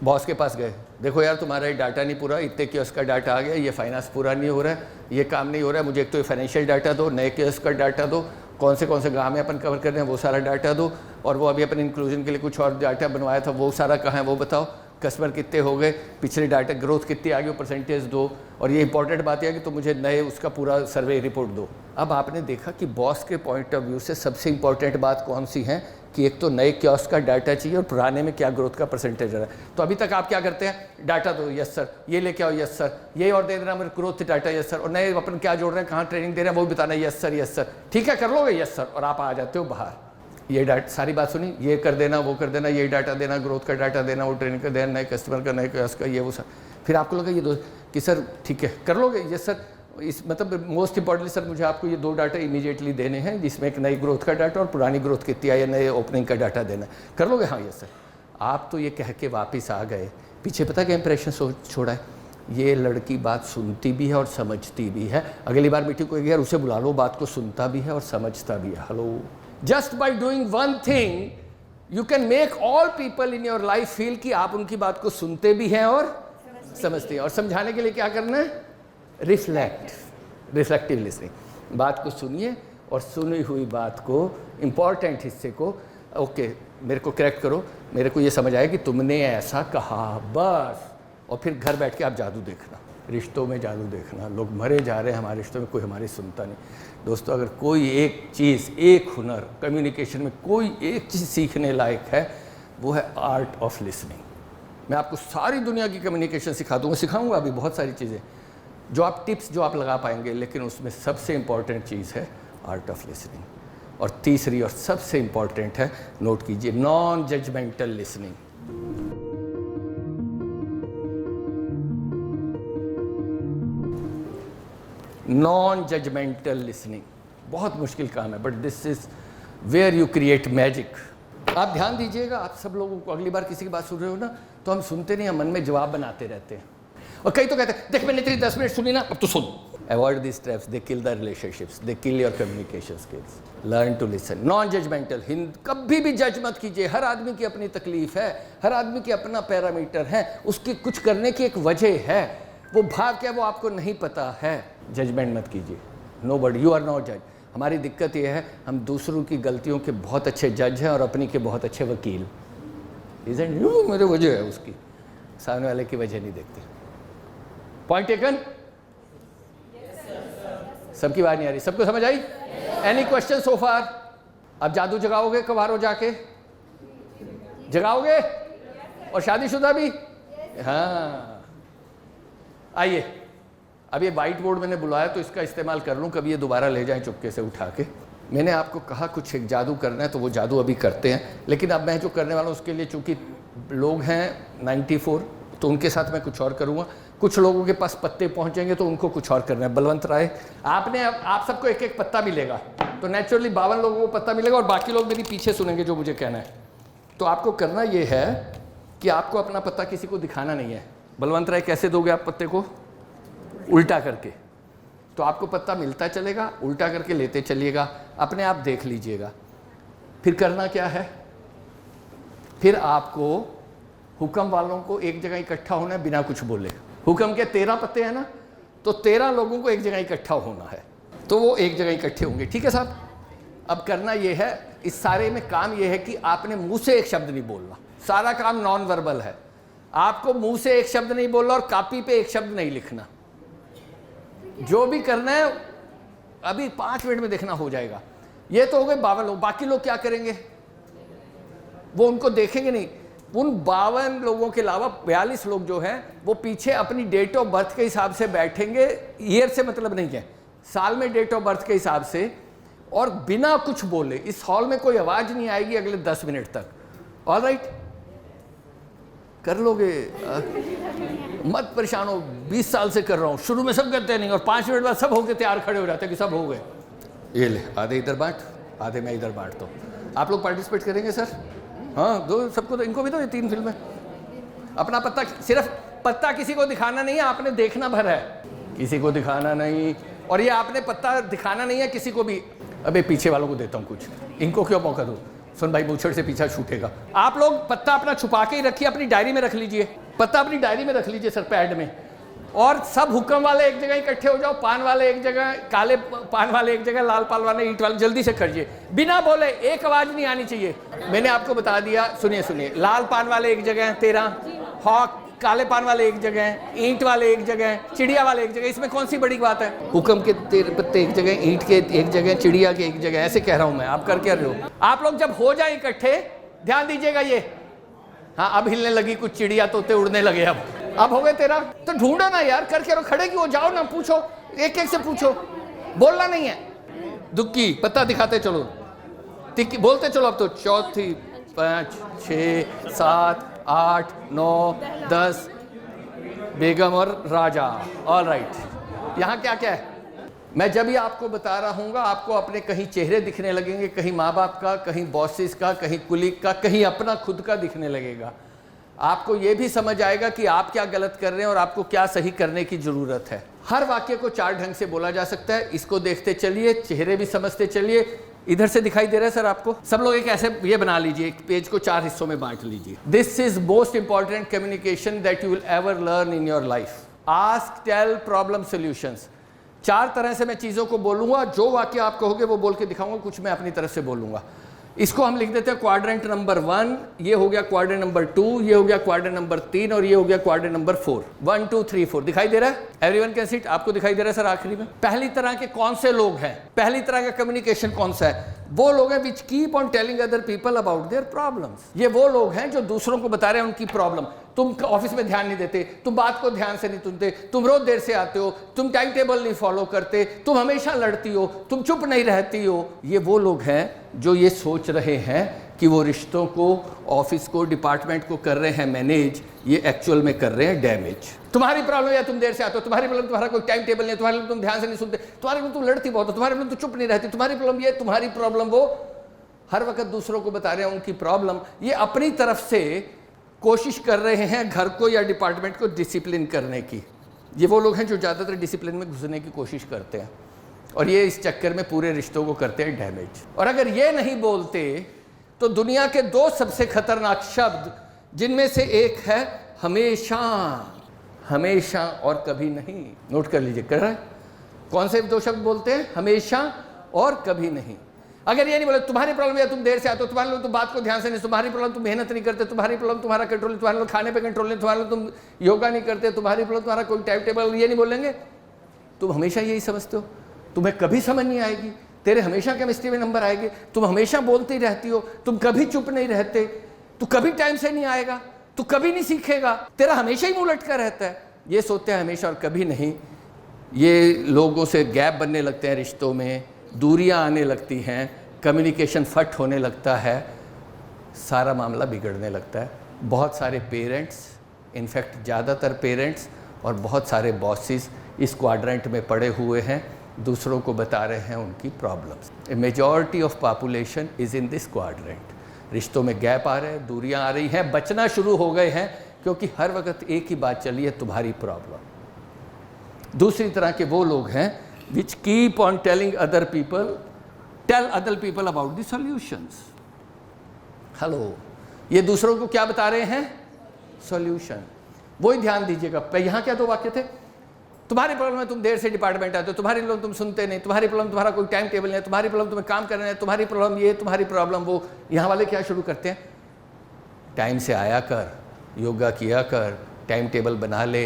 S1: बॉस के पास गए, देखो यार तुम्हारा ये डाटा नहीं पूरा, इतने केस का डाटा आ गया, ये फाइनेंस पूरा नहीं हो रहा है, ये काम नहीं हो रहा है, मुझे एक तो फाइनेंशियल डाटा दो, नए केस का डाटा दो, कौन से गाँव में अपन कवर कर रहे हैं वो सारा डाटा दो, और वो अभी अपने इंक्लूजन के लिए कुछ और डाटा बनवाया था, वो सारा कहाँ है वो बताओ, कस्टमर कितने हो गए, पिछले डाटा ग्रोथ कितनी आ गई, वो परसेंटेज दो, और ये इंपॉर्टेंट बात यह है कि तुम मुझे नए उसका पूरा सर्वे रिपोर्ट दो। अब आपने देखा कि बॉस के पॉइंट ऑफ व्यू से सबसे इंपॉर्टेंट बात कौन सी है कि एक तो नए कियोस्क का डाटा चाहिए और पुराने में क्या ग्रोथ का परसेंटेज रहा है। तो अभी तक आप क्या करते हैं, डाटा दो, यस सर, ये लेके आओ, यस सर, ये और दे देना मेरे ग्रोथ डाटा, यस सर, और नए अपन क्या जोड़ रहे हैं, कहाँ ट्रेनिंग दे रहे हैं वो भी बताना, यस सर, ठीक है कर लोगे, यस सर, और आप आ जाते हो बाहर। ये डाटा सारी बात सुनी, ये कर देना, वो कर देना, ये डाटा देना, ग्रोथ का डाटा देना, वो ट्रेनिंग का देना, नए कस्टमर का, नए कियोस्क का, ये वो सर। फिर आपको लगा ये दो कि सर ठीक है कर लोगे, यस सर, इस मतलब मोस्ट इंपॉर्टेंटली सर मुझे आपको ये दो डाटा इमीडिएटली देने हैं, जिसमें एक नई ग्रोथ का डाटा और पुरानी ग्रोथ कितनी आई है, नए ओपनिंग का डाटा देना है, कर लोगे, हाँ यस सर। आप तो ये कह के वापस आ गए, पीछे पता क्या इंप्रेशन छोड़ा है, ये लड़की बात सुनती भी है और समझती भी है, अगली बार मीटिंग को यार उसे बुला लो, बात को सुनता भी है और समझता भी है। Hello, just by doing one thing you can make all people in your life feel कि आप उनकी बात को सुनते भी हैं और समझते हैं। और समझाने के लिए क्या करना है, रिफ्लेक्टिव लिसनिंग। बात को सुनिए और सुनी हुई बात को, इंपॉर्टेंट हिस्से को, ओके मेरे को करेक्ट करो, मेरे को ये समझ आया कि तुमने ऐसा कहा, बस। और फिर घर बैठ के आप जादू देखना, रिश्तों में जादू देखना, लोग मरे जा रहे हैं हमारे रिश्तों में, कोई हमारी सुनता नहीं। दोस्तों अगर कोई एक चीज़, एक हुनर कम्युनिकेशन में कोई एक चीज़ सीखने लायक है, वो है आर्ट ऑफ लिसनिंग। मैं आपको सारी दुनिया की कम्युनिकेशन सिखाऊंगा अभी बहुत सारी चीज़ें जो आप टिप्स जो आप लगा पाएंगे, लेकिन उसमें सबसे इंपॉर्टेंट चीज़ है आर्ट ऑफ लिसनिंग। और तीसरी और सबसे इंपॉर्टेंट है, नोट कीजिए, non judgmental listening. Non judgmental listening बहुत मुश्किल काम है, but this is where you create magic. आप ध्यान दीजिएगा, आप सब लोगों को अगली बार किसी की बात सुन रहे हो ना, तो हम सुनते नहीं, हम मन में जवाब बनाते रहते हैं। और कई तो कहते हैं देख मैंने तेरी 10 मिनट सुनी ना, अब तो सुन। Avoid this traps, they kill the relationships, they kill your communication skills. Learn to listen, non judgmental. कभी भी जज मत कीजिए, हर आदमी की अपनी तकलीफ है, हर आदमी की अपना पैरामीटर है, उसकी कुछ करने की एक वजह है, वो भाव क्या वो आपको नहीं पता है। जजमेंट मत कीजिए, नोबडी, यू आर नॉट जज। हमारी दिक्कत यह है, हम दूसरों की गलतियों के बहुत अच्छे जज हैं और अपनी के बहुत अच्छे वकील। इज़न्ट यू, मेरे वजह है उसकी, सामने वाले की वजह नहीं देखते। Point taken? सबकी बात नहीं आ रही, सबको समझ आई? एनी क्वेश्चन सो फार? अब जादू जगाओगे कबारो जाके? जगाओगे? और शादीशुदा भी? हाँ, आइए। अब ये वाइट बोर्ड मैंने बुलाया तो इसका इस्तेमाल कर लूँ, कभी ये दोबारा ले जाएं चुपके से उठा के। मैंने आपको कहा कुछ एक जादू करना है, तो वो जादू अभी करते हैं, लेकिन अब मैं जो करने वाला हूँ उसके लिए चूँकि लोग हैं 94, तो उनके साथ मैं कुछ और करूँगा। कुछ लोगों के पास पत्ते पहुँचेंगे तो उनको कुछ और करना है। बलवंत राय, आप सबको एक एक पत्ता मिलेगा, तो नेचुरली 52 लोगों को पत्ता मिलेगा और बाकी लोग मेरी पीछे सुनेंगे जो मुझे कहना है। तो आपको करना ये है कि आपको अपना पत्ता किसी को दिखाना नहीं है। बलवंत राय, कैसे दोगे आप पत्ते को? उल्टा करके। तो आपको पत्ता मिलता चलेगा, उल्टा करके लेते चलिएगा, अपने आप देख लीजिएगा। फिर करना क्या है, फिर आपको हुक्म वालों को एक जगह इकट्ठा होना है बिना कुछ बोले। हुक्म के 13 पत्ते हैं ना, तो 13 लोगों को एक जगह इकट्ठा होना है, तो वो एक जगह इकट्ठे होंगे। ठीक है साहब? अब करना ये है, इस सारे में काम ये है कि आपने मुंह से एक शब्द नहीं बोलना, सारा काम नॉन वर्बल है। आपको मुंह से एक शब्द नहीं बोलना और कॉपी पे एक शब्द नहीं लिखना। जो भी करना है अभी 5 मिनट में देखना हो जाएगा। ये तो हो गए 52 लोग, बाकी लोग क्या करेंगे? वो उनको देखेंगे नहीं। उन 52 लोगों के अलावा 42 लोग जो हैं वो पीछे अपनी डेट ऑफ बर्थ के हिसाब से बैठेंगे। ईयर से मतलब नहीं है, साल में डेट ऑफ बर्थ के हिसाब से, और बिना कुछ बोले। इस हॉल में कोई आवाज नहीं आएगी अगले 10 मिनट तक। ऑल राइट, कर लोगे? मत परेशान हो, 20 साल से कर रहा हूँ। शुरू में सब करते नहीं और 5 मिनट बाद सब होके तैयार खड़े हो जाते हैं कि सब हो गए। ये ले, आधे इधर बांट, आधे मैं इधर बांटता हूँ। आप लोग पार्टिसिपेट करेंगे सर? हाँ, दो सबको, तो इनको भी दो, ये 3 फिल्में। अपना पत्ता, सिर्फ पत्ता किसी को दिखाना नहीं है, आपने देखना भर है, किसी को दिखाना नहीं। और ये आपने पत्ता दिखाना नहीं है किसी को भी। अबे पीछे वालों को देता हूँ कुछ, इनको क्यों मौका दो? सुन भाई, मूछड़ से पीछा छूटेगा। आप लोग पत्ता अपना छुपा के ही रखिए, अपनी डायरी में रख लीजिए। पत्ता अपनी डायरी में रख लीजिए सर, पैड में, और सब हुक्म वाले एक जगह इकट्ठे हो जाओ, पान वाले एक जगह, काले पान वाले एक जगह, लाल पान वाले, ईंट वाले, जल्दी से करिए, बिना बोले, एक आवाज नहीं आनी चाहिए। मैंने आपको बता दिया, सुनिए सुनिए, लाल पान वाले एक जगह, 13 हॉक, काले पान वाले एक जगह, ईंट वाले एक जगह, चिड़िया वाले एक जगह, इसमें कौन सी बड़ी बात है? हुक्म के 13 पत्ते एक जगह, ईंट के एक जगह, चिड़िया के एक जगह, ऐसे कह रहा हूं मैं, आप कर क्या रहे हो? आप लोग जब हो जाए इकट्ठे, ध्यान दीजिएगा ये, हाँ अब हिलने लगी कुछ चिड़िया, तोते उड़ने लगे, अब हो गए 13, तो ढूंढो ना यार, करके रहो, खड़े क्यों, जाओ ना, पूछो, एक एक से पूछो, बोलना नहीं है। दुक्की पत्ता दिखाते चलो, तिक्की बोलते चलो, अब तो चौथी, 5, 6, 7, 8, 9, 10, बेगम और राजा। ऑल राइट, यहाँ क्या क्या है? मैं जब ही आपको बता रहा हूँ आपको अपने कहीं चेहरे दिखने लगेंगे, कहीं माँ बाप का, कहीं बॉसेस का, कहीं कुलीग का, कहीं अपना खुद का दिखने लगेगा। आपको ये भी समझ आएगा कि आप क्या गलत कर रहे हैं और आपको क्या सही करने की जरूरत है। हर वाक्य को 4 ढंग से बोला जा सकता है, इसको देखते चलिए, चेहरे भी समझते चलिए। इधर से दिखाई दे रहा है सर आपको? सब लोग एक ऐसे ये बना लीजिए, एक पेज को 4 हिस्सों में बांट लीजिए। This is most important communication that you will ever learn in your life. Ask, tell, problem, solutions. 4 तरह से मैं चीजों को बोलूंगा, जो वाक्य आप कहोगे वो बोल के दिखाऊंगा, कुछ मैं अपनी तरफ से बोलूंगा। इसको हम लिख देते हैं क्वाड्रेंट नंबर 1, ये हो गया क्वाड्रेंट नंबर 2, ये हो गया क्वाड्रेंट नंबर 3 और ये हो गया क्वाड्रेंट नंबर 4। 1 2 3 4 दिखाई दे रहा है? Everyone can sit. आपको दिखाई दे रहा है सर आखिरी में? पहली तरह के कौन से लोग हैं? पहली तरह का कम्युनिकेशन कौन सा है? वो लोग हैं which keep on telling other people about their problems. ये वो लोग हैं जो दूसरों को बता रहे हैं उनकी प्रॉब्लम। तुम ऑफिस में ध्यान नहीं देते, तुम बात को ध्यान से नहीं सुनते, तुम रोज देर से आते हो, तुम टाइम टेबल नहीं फॉलो करते, तुम हमेशा लड़ती हो, तुम चुप नहीं रहती हो। ये वो लोग हैं जो ये सोच रहे हैं कि वो रिश्तों को, ऑफिस को, डिपार्टमेंट को कर रहे हैं मैनेज, ये एक्चुअल में कर रहे हैं डैमेज। तुम्हारी प्रॉब्लम है तुम देर से आते हो, तुम्हारी प्रॉब्लम तुम्हारा कोई टाइम टेबल नहीं, तुम्हारी प्रॉब्लम तुम ध्यान से नहीं सुनते, तुम्हारी प्रॉब्लम तुम लड़ती बहुत हो, तुम्हारी प्रॉब्लम तुम चुप नहीं रहती, तुम्हारी प्रॉब्लम ये, तुम्हारी प्रॉब्लम वो। हर वक्त दूसरों को बता रहे हैं उनकी प्रॉब्लम। ये अपनी तरफ से कोशिश कर रहे हैं घर को या डिपार्टमेंट को डिसिप्लिन करने की। ये वो लोग हैं जो ज़्यादातर डिसिप्लिन में घुसने की कोशिश करते हैं और ये इस चक्कर में पूरे रिश्तों को करते हैं डैमेज। और अगर ये नहीं बोलते तो दुनिया के 2 सबसे खतरनाक शब्द, जिनमें से एक है हमेशा, हमेशा और कभी नहीं। नोट कर लीजिए, कर रहा है? कौन से 2 शब्द बोलते हैं? हमेशा और कभी नहीं। अगर ये नहीं बोले तुम्हारी प्रॉब्लम है तुम देर से आते हो, तुम्हारे लोग तुम बात को ध्यान से नहीं, तुम्हारी प्रॉब्लम तुम मेहनत नहीं करते, तुम्हारी प्रॉब्लम तुम्हारा कंट्रोल, तुम्हारे लोग खाने पे कंट्रोल नहीं, तुम्हारे लोग तुम योगा नहीं करते, तुम्हारी प्रॉब्लम तुम्हारा कोई टाइम टेबल, ये नहीं बोलेंगे, तुम हमेशा यही समझते हो, तुम्हें कभी समझ नहीं आएगी, तेरे हमेशा केमिस्ट्री में नंबर आएंगे, तुम हमेशा बोलती रहती हो, तुम कभी चुप नहीं रहते, तू कभी टाइम से नहीं आएगा, तू कभी नहीं सीखेगा, तेरा हमेशा ही मुंह लटका रहता है। ये सोचते हैं हमेशा और कभी नहीं। ये लोगों से गैप बनने लगते हैं, रिश्तों में दूरियां आने लगती हैं, कम्युनिकेशन फट होने लगता है, सारा मामला बिगड़ने लगता है। बहुत सारे पेरेंट्स, इनफैक्ट ज़्यादातर पेरेंट्स और बहुत सारे बॉसेस इस क्वाड्रेंट में पड़े हुए हैं, दूसरों को बता रहे हैं उनकी problems. A majority of population is in this quadrant. रिश्तों में गैप आ रहे हैं, दूरियां आ रही हैं, बचना शुरू हो गए हैं, क्योंकि हर वक्त एक ही बात चली है, तुम्हारी प्रॉब्लम। दूसरी तरह के वो लोग हैं which keep on telling other people, tell other people about the solutions. Hello, ये दूसरों को क्या बता रहे हैं? सॉल्यूशन। वही ध्यान दीजिएगा। यहाँ क्या 2 वाक्य थे? तुम्हारी प्रॉब्लम है तुम देर से डिपार्टमेंट आते हो, तुम्हारी प्रॉब्लम तुम सुनते नहीं, तुम्हारी प्रॉब्लम तुम्हारा कोई टाइम टेबल नहीं है, तुम्हारी प्रॉब्लम तुम्हें काम करना है, तुम्हारी प्रॉब्लम ये, तुम्हारी प्रॉब्लम वो। यहाँ वाले क्या शुरू करते हैं? टाइम से आया कर, योगा किया कर, टाइम टेबल बना ले,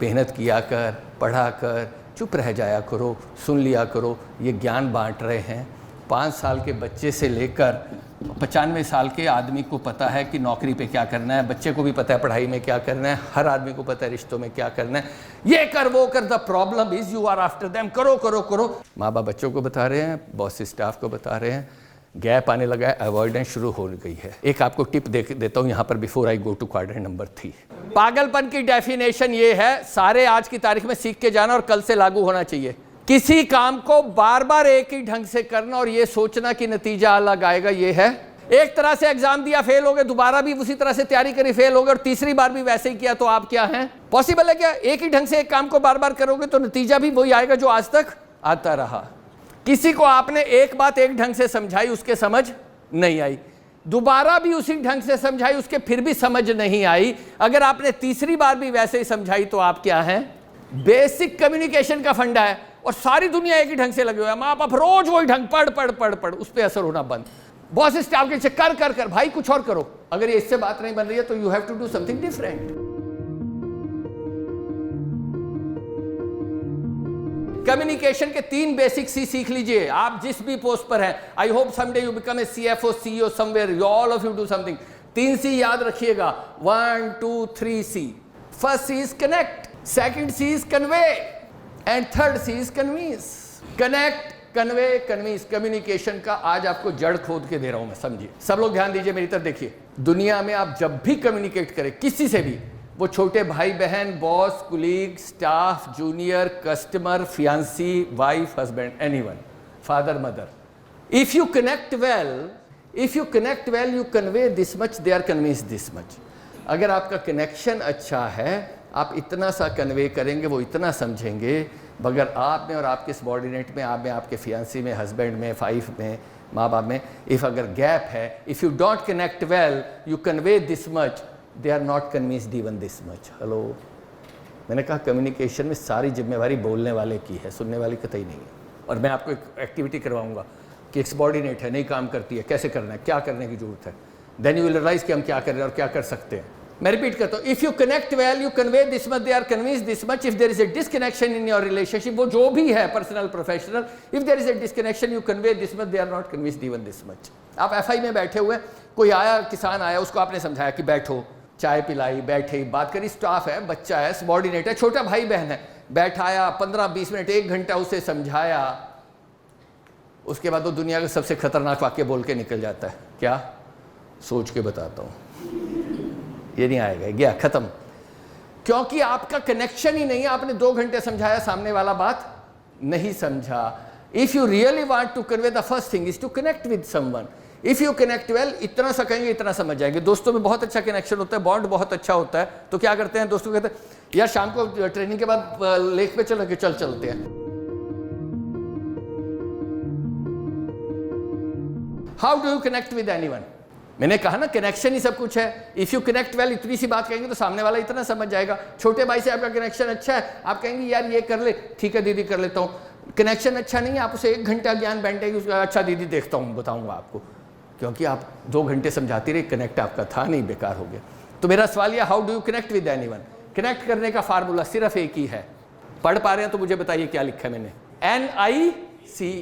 S1: मेहनत किया कर, पढ़ा कर, चुप रह जाया करो, सुन लिया करो। ये ज्ञान बांट रहे हैं। 5 साल के बच्चे से लेकर 95 साल के आदमी को पता है कि नौकरी पे क्या करना है, बच्चे को भी पता है पढ़ाई में क्या करना है, हर आदमी को पता है रिश्तों में क्या करना है। ये कर, वो कर, the problem is you are after them. करो करो करो। माँ बाप बच्चों को बता रहे हैं, बॉस स्टाफ को बता रहे हैं, गैप आने लगा है, अवॉइडेंस शुरू हो गई है। एक आपको टिप देता हूँ यहाँ पर before I go to quadrant number 3। पागलपन की डेफिनेशन ये है, सारे आज की तारीख में सीख के जाना और कल से लागू होना चाहिए। किसी काम को बार बार एक ही ढंग से करना और ये सोचना कि नतीजा अलग आएगा, ये है। एक तरह से एग्जाम दिया, फेल हो गए, दोबारा भी उसी तरह से तैयारी करी, फेल हो गए, और तीसरी बार भी वैसे ही किया, तो आप क्या हैं? पॉसिबल है क्या? एक ही ढंग से एक काम को बार बार करोगे तो नतीजा भी वही आएगा जो आज तक आता रहा। किसी को आपने एक बात एक ढंग से समझाई, उसके समझ नहीं आई, दोबारा भी उसी ढंग से समझाई, उसके फिर भी समझ नहीं आई, अगर आपने तीसरी बार भी वैसे ही समझाई तो आप क्या हैं? बेसिक कम्युनिकेशन का फंडा है और सारी दुनिया एक ही ढंग से लगे हुए हैं। माँ बाप रोज वही ढंग पढ़ पढ़ पढ़ पढ़, उस पर असर होना बंद। बॉस स्टाफ के चक्कर कर कर भाई कुछ और करो। अगर ये इससे बात नहीं बन रही है तो you have to do something different. Communication के 3 बेसिक सी सीख लीजिए आप जिस भी पोस्ट पर हैं। I hope someday you become a CFO CEO somewhere, all of you do something. 3 C याद रखिएगा, 1 2 3 C। First C is connect, second C is convey and third C is convince. Connect, convey, convince. Communication का आज आपको जड़ खोद के दे रहा हूं मैं, समझिए। सब लोग ध्यान दीजिए मेरी तरफ देखिए। दुनिया में आप जब भी कम्युनिकेट करें किसी से भी, वो छोटे भाई बहन, boss, colleague, staff, junior, customer, fiancee, wife, husband, anyone, father, mother, if you connect well, you convey this much, they are convince this much. अगर आपका कनेक्शन अच्छा है, आप इतना सा कन्वे करेंगे, वो इतना समझेंगे। मगर आप में और आपके सबॉर्डिनेट में, आप में, आपके फियांसी में, हस्बैंड में, वाइफ में, माँ बाप में, इफ अगर गैप है, if you don't connect well, you convey this much, they are not convinced even this much. Hello, मैंने कहा कम्युनिकेशन में सारी जिम्मेवारी बोलने वाले की है, सुनने वाली कतई नहीं है। और मैं आपको एक एक्टिविटी करवाऊंगा कि एक सबॉर्डिनेट है, नहीं काम करती है, कैसे करना है, क्या करने की जरूरत है। देन यू विल रियलाइज कि हम क्या कर रहे हैं और क्या कर सकते हैं। मैं रिपीट करता हूँ, if you connect well, you convey this much, they are convinced this much. If there is a disconnection in your relationship, वो जो भी है, personal, professional, if there is a disconnection, you convey this much, they are not convinced even this much. आप FI में बैठे हुए, कोई आया, किसान आया, उसको आपने समझाया कि बैठो, चाय पिलाई, बैठे, बात करी। स्टाफ है, बच्चा है, सबॉर्डिनेट है, छोटा भाई बहन है, बैठाया, 15-20 मिनट, 1 घंटा उसे समझाया। उसके बाद वो दुनिया का सबसे खतरनाक वाक्य बोल के निकल जाता है। क्या? सोच के बताता हूँ, ये नहीं आएगा, गया, खत्म। क्योंकि आपका कनेक्शन ही नहीं है। आपने 2 घंटे समझाया, सामने वाला बात नहीं समझा। If you really want to convey, the first thing is to connect with someone. If you connect well, इतना सा कहेंगे, इतना समझ जाएंगे। दोस्तों में बहुत अच्छा कनेक्शन होता है, बॉन्ड बहुत अच्छा होता है। तो क्या करते हैं दोस्तों, कहते हैं यार शाम को ट्रेनिंग के बाद लेक पे चलो, कि चलते हैं। How do you connect with anyone? मैंने कहा ना, कनेक्शन ही सब कुछ है। इफ यू कनेक्ट वेल, इतनी सी बात कहेंगे तो सामने वाला इतना समझ जाएगा। छोटे भाई से आपका कनेक्शन अच्छा है, आप कहेंगे यार ये कर ले, ठीक है दीदी कर लेता हूँ। कनेक्शन अच्छा नहीं है, आप उसे 1 घंटा ज्ञान बांटेंगे, उसका अच्छा दीदी देखता हूँ, बताऊंगा आपको। क्योंकि आप 2 घंटे समझाती रही, कनेक्ट आपका था नहीं, बेकार हो गया। तो मेरा सवाल यह, how do you connect with anyone? Connect करने का फार्मूला सिर्फ एक ही है। पढ़ पा रहे हैं तो मुझे बताइए क्या लिखा है मैंने। NICE।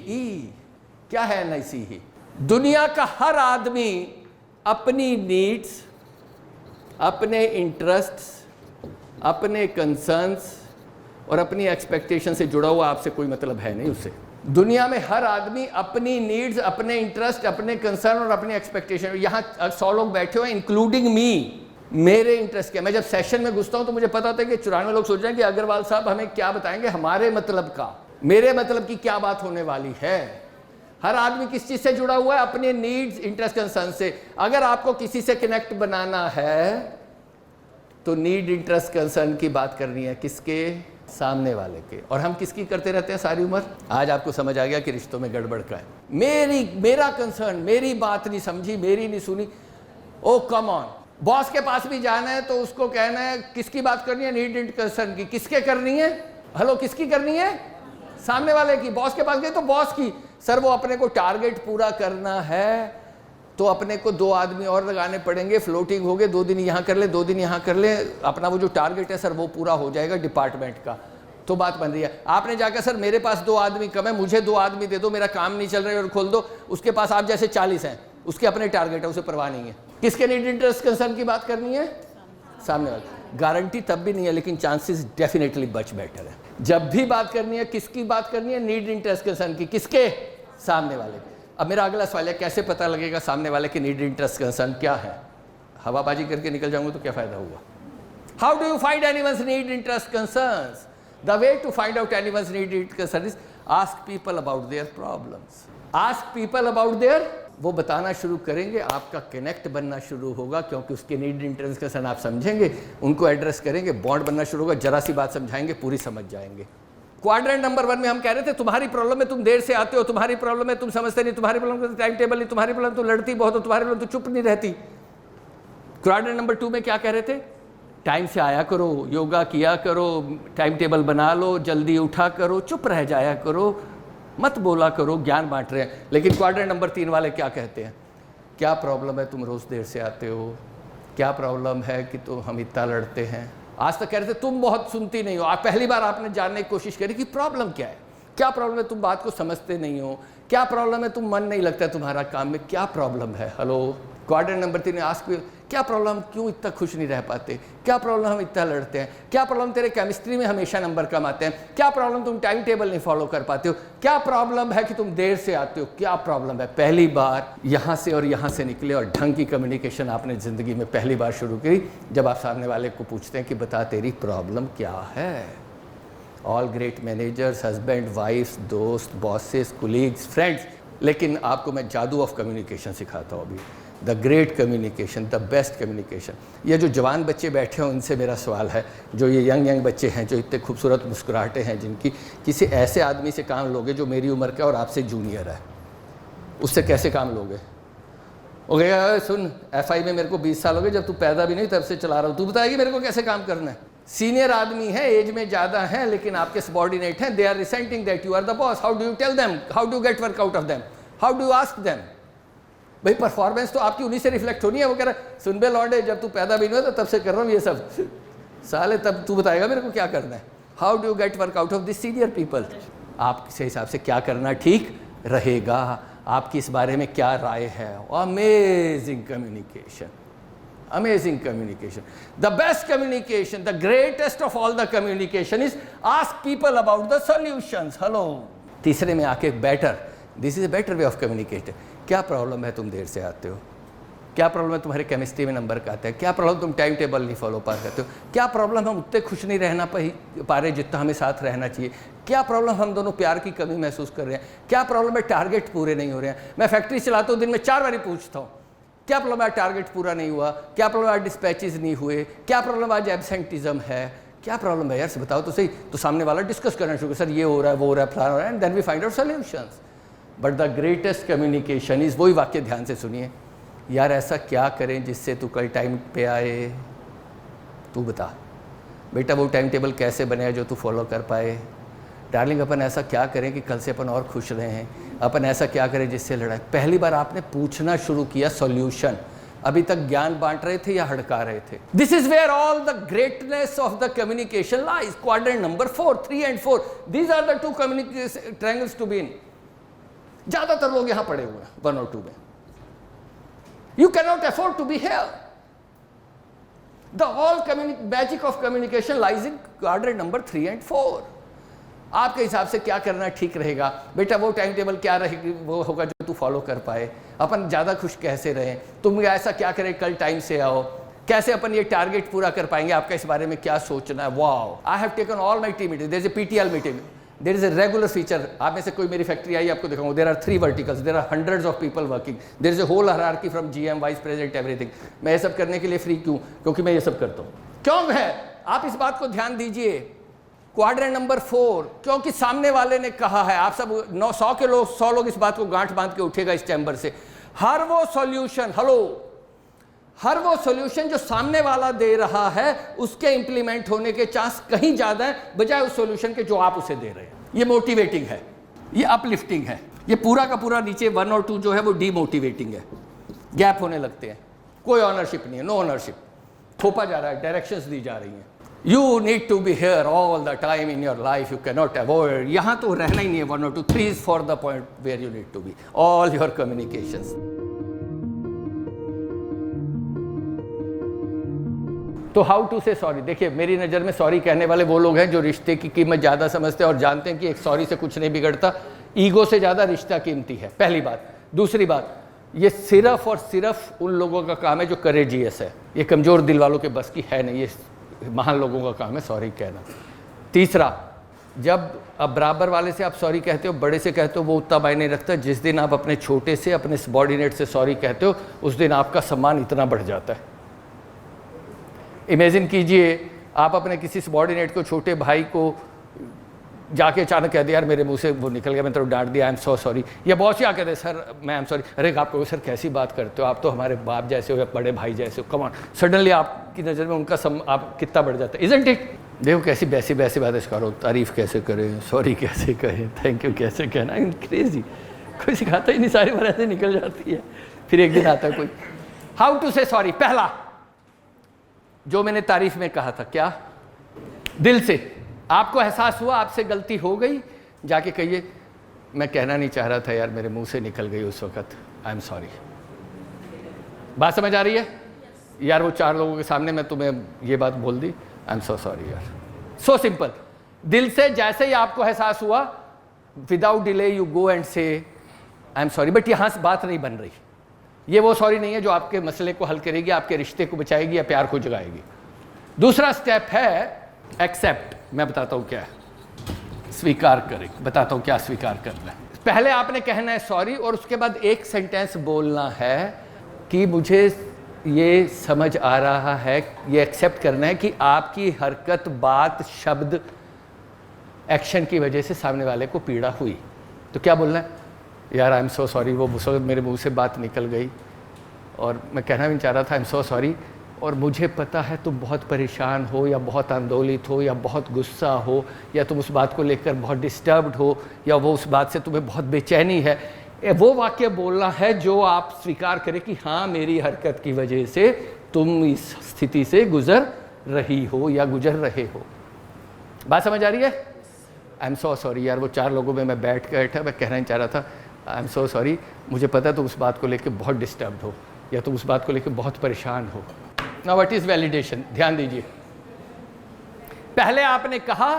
S1: क्या है NICE? दुनिया का हर आदमी अपनी नीड्स, अपने इंटरेस्ट्स, अपने कंसर्न्स और अपनी एक्सपेक्टेशन से जुड़ा हुआ। आपसे कोई मतलब है नहीं उससे। दुनिया में हर आदमी अपनी नीड्स, अपने इंटरेस्ट, अपने कंसर्न और अपनी एक्सपेक्टेशन। यहाँ 100 लोग बैठे हुए हैं, इंक्लूडिंग मी। मेरे इंटरेस्ट क्या? मैं जब सेशन में घुसता हूँ तो मुझे पता होता है कि 94 लोग सोच रहे हैं कि अग्रवाल साहब हमें क्या बताएंगे, हमारे मतलब का, मेरे मतलब की क्या बात होने वाली है। हर आदमी किस चीज से जुड़ा हुआ है? अपने नीड्स, इंटरेस्ट, कंसर्न से। अगर आपको किसी से कनेक्ट बनाना है तो नीड, इंटरेस्ट, कंसर्न की बात करनी है। किसके? सामने वाले के। और हम किसकी करते रहते हैं सारी उम्र? आज आपको समझ आ गया कि रिश्तों में गड़बड़ का है। मेरा कंसर्न, मेरी बात नहीं समझी, मेरी नहीं सुनी। ओ कम ऑन। बॉस के पास भी जाना है तो उसको कहना है किसकी बात करनी है? नीड, इंटरेस्ट, कंसर्न की। किसके करनी है? हेलो, किसकी करनी है? सामने वाले की। बॉस के पास गए तो बॉस की। सर वो अपने को टारगेट पूरा करना है तो अपने को 2 आदमी और लगाने पड़ेंगे। फ्लोटिंग हो गए, 2 दिन यहाँ कर ले, 2 दिन यहाँ कर ले, अपना वो जो टारगेट है सर वो पूरा हो जाएगा डिपार्टमेंट का। तो बात बन रही है। आपने जाकर सर मेरे पास 2 आदमी कम है, मुझे 2 आदमी दे दो, मेरा काम नहीं चल रहा है और खोल दो। उसके पास आप जैसे 40 हैं, उसके अपने टारगेट है, उसे परवाह नहीं है। किसके नीड, इंटरेस्ट, कंसर्न की बात करनी है? सामने वाले। गारंटी तब भी नहीं है, लेकिन चांसेस डेफिनेटली मच बेटर है। जब भी बात करनी है, किसकी बात करनी है? नीड, इंटरेस्ट, कंसर्न की। किसके? सामने वाले। अब मेरा अगला सवाल है, कैसे पता लगेगा सामने वाले की नीड, इंटरेस्ट, कंसर्न क्या है? हवाबाजी करके निकल जाऊंगा तो क्या फायदा होगा? How do you find anyone's need, interest, concerns? The way to find out anyone's need, interest, concern is ask people about their problems. Ask people about their, वो बताना शुरू करेंगे, आपका कनेक्ट बनना शुरू होगा। क्योंकि उसके नीड, इंटरेस्ट, कंसर्न आप समझेंगे, उनको एड्रेस करेंगे, बॉन्ड बनना शुरू होगा। जरा सी बात समझाएंगे, पूरी समझ जाएंगे। क्वाड्रेंट नंबर 1 में हम कह रहे थे तुम्हारी प्रॉब्लम है तुम देर से आते हो, तुम्हारी प्रॉब्लम है तुम समझते नहीं, तुम्हारी प्रॉब्लम टाइम टेबल नहीं, तुम्हारी प्रॉब्लम तो लड़ती बहुत हो, तुम्हारी प्रॉब्लम तो चुप नहीं रहती। क्वाड्रेंट नंबर 2 में क्या कह रहे थे? टाइम से आया करो, योगा किया करो, टाइम टेबल बना लो, जल्दी उठा करो, चुप रह जाया करो, मत बोला करो, ज्ञान बांट रहे हैं। लेकिन क्वाड्रेंट नंबर 3 वाले क्या कहते हैं? क्या प्रॉब्लम है तुम रोज़ देर से आते हो? क्या प्रॉब्लम है कि तो हम इतना लड़ते हैं? आज तक कह रहे थे तुम बहुत सुनती नहीं हो। आप पहली बार आपने जानने की कोशिश करी कि प्रॉब्लम क्या है, क्या प्रॉब्लम है, तुम बात को समझते नहीं हो, क्या प्रॉब्लम है, तुम मन नहीं लगता है तुम्हारा काम में, क्या प्रॉब्लम है? हेलो, क्वाड्रेंट नंबर 3 ने आस्क, क्या प्रॉब्लम, क्यों इतना खुश नहीं रह पाते, क्या प्रॉब्लम हम इतना लड़ते हैं, क्या प्रॉब्लम तेरे केमिस्ट्री में हमेशा नंबर कम आते हैं, क्या प्रॉब्लम तुम टाइम टेबल नहीं फॉलो कर पाते हो, क्या प्रॉब्लम है कि तुम देर से आते हो, क्या प्रॉब्लम है? पहली बार यहाँ से और यहाँ से निकले और ढंग की कम्युनिकेशन आपने ज़िंदगी में पहली बार शुरू की जब आप सामने वाले को पूछते हैं कि बता तेरी प्रॉब्लम क्या है। All great managers, husband, wifes, दोस्त, बॉसेस, कुलीग्स, फ्रेंड्स, लेकिन आपको मैं जादू ऑफ कम्युनिकेशन सिखाता हूँ अभी, the great communication, the best communication. ये जो जवान बच्चे बैठे हैं उनसे मेरा सवाल है, जो ये यंग बच्चे हैं, जो इतने खूबसूरत मुस्कुराहटें हैं जिनकी, किसी ऐसे आदमी से काम लोगे जो मेरी उम्र का और आपसे जूनियर है, उससे कैसे काम लोगे? ओके सुन, FI में मेरे को 20 साल हो गए, जब तू पैदा भी नहीं तब से चला रहा हूँ, तू बताएगी मेरे को कैसे काम करना है? सीनियर आदमी है, एज में ज़्यादा है, लेकिन आपके सबॉर्डिनेट हैं, they are resenting that you are the boss. How do you tell them? How do get work out of them? How do ask them? भाई परफॉर्मेंस तो आपकी उन्हीं से रिफ्लेक्ट होनी है। वो कह रहा है सुन बे लौंडे, जब तू पैदा भी नहीं हुआ तब से कर रहा हूँ ये सब, साले तब तू बताएगा मेरे को क्या करना है। How do get work out of this senior people? आपके हिसाब से क्या करना ठीक रहेगा, आपकी इस बारे में क्या राय है? Amazing communication, amazing communication. The best communication, the greatest of all the communication is ask people about the solutions. Hello. तीसरे में आके better, this is a better way of communicating. क्या प्रॉब्लम है तुम देर से आते हो? क्या प्रॉब्लम है तुम्हारे केमिस्ट्री में नंबर का आता है? क्या प्रॉब्लम तुम टाइम टेबल नहीं फॉलो पा करते हो? क्या प्रॉब्लम हम उतने खुश नहीं रहना पा रहे जितना हमें साथ रहना चाहिए? क्या प्रॉब्लम हम दोनों प्यार की कमी महसूस कर रहे हैं? क्या प्रॉब्लम है टारगेट पूरे नहीं हो रहे हैं? मैं फैक्ट्री चलाता हूँ, दिन में 4 बार पूछता हूँ क्या प्रॉब्लम है, टारगेट पूरा नहीं हुआ, क्या प्रॉब्लम आज डिस्पैचेस नहीं हुए, क्या प्रॉब्लम आज एब्सेंटिज्म है, क्या प्रॉब्लम है यार से बताओ तो सही। तो सामने वाला डिस्कस करना शुरू, सर ये हो रहा है, वो हो रहा है, प्लान हो रहा है, and then we find out solutions. But the greatest communication is, वही वाक्य ध्यान से सुनिए, यार ऐसा क्या करें जिससे तू कल टाइम पे आए, तू बता बेटा वो टाइम टेबल कैसे बने जो तू फॉलो कर पाए। डार्लिंग अपन ऐसा क्या करें कि कल से अपन और खुश रहें, अपन ऐसा क्या करें जिससे लड़ाई। पहली बार आपने पूछना शुरू किया सॉल्यूशन, अभी तक ज्ञान बांट रहे थे या हड़का रहे थे। This is where all the greatness of the communication lies. Quadrant number 4, 3 and 4, these are the 2 communication triangles to be in. ज्यादातर लोग यहां पड़े हुए हैं 1 और 2 में। You can not afford to be here. The all magic of communication lies in quadrant number 3 and 4। आपके हिसाब से क्या करना ठीक रहेगा बेटा, वो टाइम टेबल क्या रहेगी, वो होगा जो तू फॉलो कर पाए। अपन ज़्यादा खुश कैसे रहें, तुम ऐसा क्या करें कल टाइम से आओ, कैसे अपन ये टारगेट पूरा कर पाएंगे, आपका इस बारे में क्या सोचना है। Wow, I have taken all my team meeting, there is a PTL meeting, there is a regular feature. आप में से कोई मेरी फैक्ट्री आई आपको दिखाऊंगा, there are 3 verticals, there are hundreds of people working, there is a whole hierarchy from GM, vice president, everything. मैं ये सब करने के लिए फ्री क्यों? क्योंकि मैं ये सब करता हूँ। क्यों है? आप इस बात को ध्यान दीजिए। क्वाड्रेंट नंबर 4, क्योंकि सामने वाले ने कहा है, आप सब 100 के लोग 100 लोग इस बात को गांठ बांध के उठेगा इस चैम्बर से, हर वो सॉल्यूशन, हेलो, हर वो सॉल्यूशन जो सामने वाला दे रहा है उसके इंप्लीमेंट होने के चांस कहीं ज्यादा है बजाय उस सॉल्यूशन के जो आप उसे दे रहे हैं। ये मोटिवेटिंग है, ये अपलिफ्टिंग है। ये पूरा का पूरा नीचे 1 और 2 जो है वो डीमोटिवेटिंग है, गैप होने लगते हैं, कोई ऑनरशिप नहीं है, नो ऑनरशिप, थोपा जा रहा है, डायरेक्शंस दी जा रही हैं। You need to be here all the time in your life. You cannot avoid. यहाँ तो रहना ही नहीं है 1 और 2, 3 is for the point where you need to be. All your communications. तो हाउ टू से सॉरी। देखिए मेरी नज़र में सॉरी कहने वाले वो लोग हैं जो रिश्ते की कीमत ज़्यादा समझते हैं और जानते हैं कि एक सॉरी से कुछ नहीं बिगड़ता, ईगो से ज़्यादा रिश्ता कीमती है, पहली बात। दूसरी बात, ये सिर्फ और सिर्फ उन लोगों का काम है जो करेजियस है, ये कमज़ोर दिल वालों के बस की है नहीं, ये महान लोगों का काम है सॉरी कहना। तीसरा, जब अब बराबर वाले से आप सॉरी कहते हो, बड़े से कहते हो, वो उतना मायने रखता है। जिस दिन आप अपने छोटे से, अपने सबॉर्डिनेट से सॉरी कहते हो उस दिन आपका सम्मान इतना बढ़ जाता है। इमेजिन कीजिए आप अपने किसी सबॉर्डिनेट को, छोटे भाई को जाके अचानक कह दिया यार मेरे मुंह से वो निकल गया, मैं तेरे डांट दिया, आई एम सो सॉरी। या बॉस ही आके दे सर मैं आई एम सॉरी। अरे आप कहो सर कैसी बात करते हो, आप तो हमारे बाप जैसे हो या बड़े भाई जैसे हो, कम ऑन। सडनली आपकी नज़र में उनका आप कितना बढ़ जाता है, इजंट इट? देखो कैसी बैसी बैसी बातें करो, तारीफ़ कैसे करें, सॉरी कैसे कहें, थैंक यू कैसे कहना, क्रेजी। कोई सिखाता ही नहीं, सारी बार ऐसे निकल जाती है। फिर एक दिन आता है कोई, हाउ टू से सॉरी। पहला जो मैंने तारीफ में कहा था, क्या? दिल से आपको एहसास हुआ आपसे गलती हो गई, जाके कहिए मैं कहना नहीं चाह रहा था यार, मेरे मुंह से निकल गई उस वक्त, आई एम सॉरी। बात समझ आ रही है? यार वो 4 लोगों के सामने मैं तुम्हें ये बात बोल दी, आई एम सो सॉरी यार। सो सिंपल, दिल से जैसे ही आपको एहसास हुआ, without delay you go and से आई एम सॉरी। बट यहां से बात नहीं बन रही, ये वो सॉरी नहीं है जो आपके मसले को हल करेगी, आपके रिश्ते को बचाएगी या प्यार को जगाएगी। दूसरा स्टेप है एक्सेप्ट। मैं बताता हूं क्या है, स्वीकार करें। बताता हूं क्या स्वीकार करना है। पहले आपने कहना है सॉरी, और उसके बाद एक सेंटेंस बोलना है कि मुझे ये समझ आ रहा है, ये एक्सेप्ट करना है कि आपकी हरकत, बात, शब्द, एक्शन की वजह से सामने वाले को पीड़ा हुई। तो क्या बोलना है? यार आई एम सो सॉरी, वो मेरे मुंह से बात निकल गई और मैं कहना भी नहीं चाह रहा था, आई एम सो सॉरी। और मुझे पता है तुम बहुत परेशान हो या बहुत आंदोलित हो या बहुत गुस्सा हो या तुम उस बात को लेकर बहुत डिस्टर्ब्ड हो या वो उस बात से तुम्हें बहुत बेचैनी है। वो वाक्य बोलना है जो आप स्वीकार करें कि हाँ मेरी हरकत की वजह से तुम इस स्थिति से गुजर रही हो या गुजर रहे हो। बात समझ आ रही है? आई एम सो सॉरी यार, वो 4 लोगों में मैं बैठ मैं कहना नहीं चाह रहा था, आई एम सो सॉरी, मुझे पता है तुम उस बात को लेकर बहुत डिस्टर्ब्ड हो या तुम उस बात को लेकर बहुत परेशान हो। Now what is validation? ध्यान दीजिए, पहले आपने कहा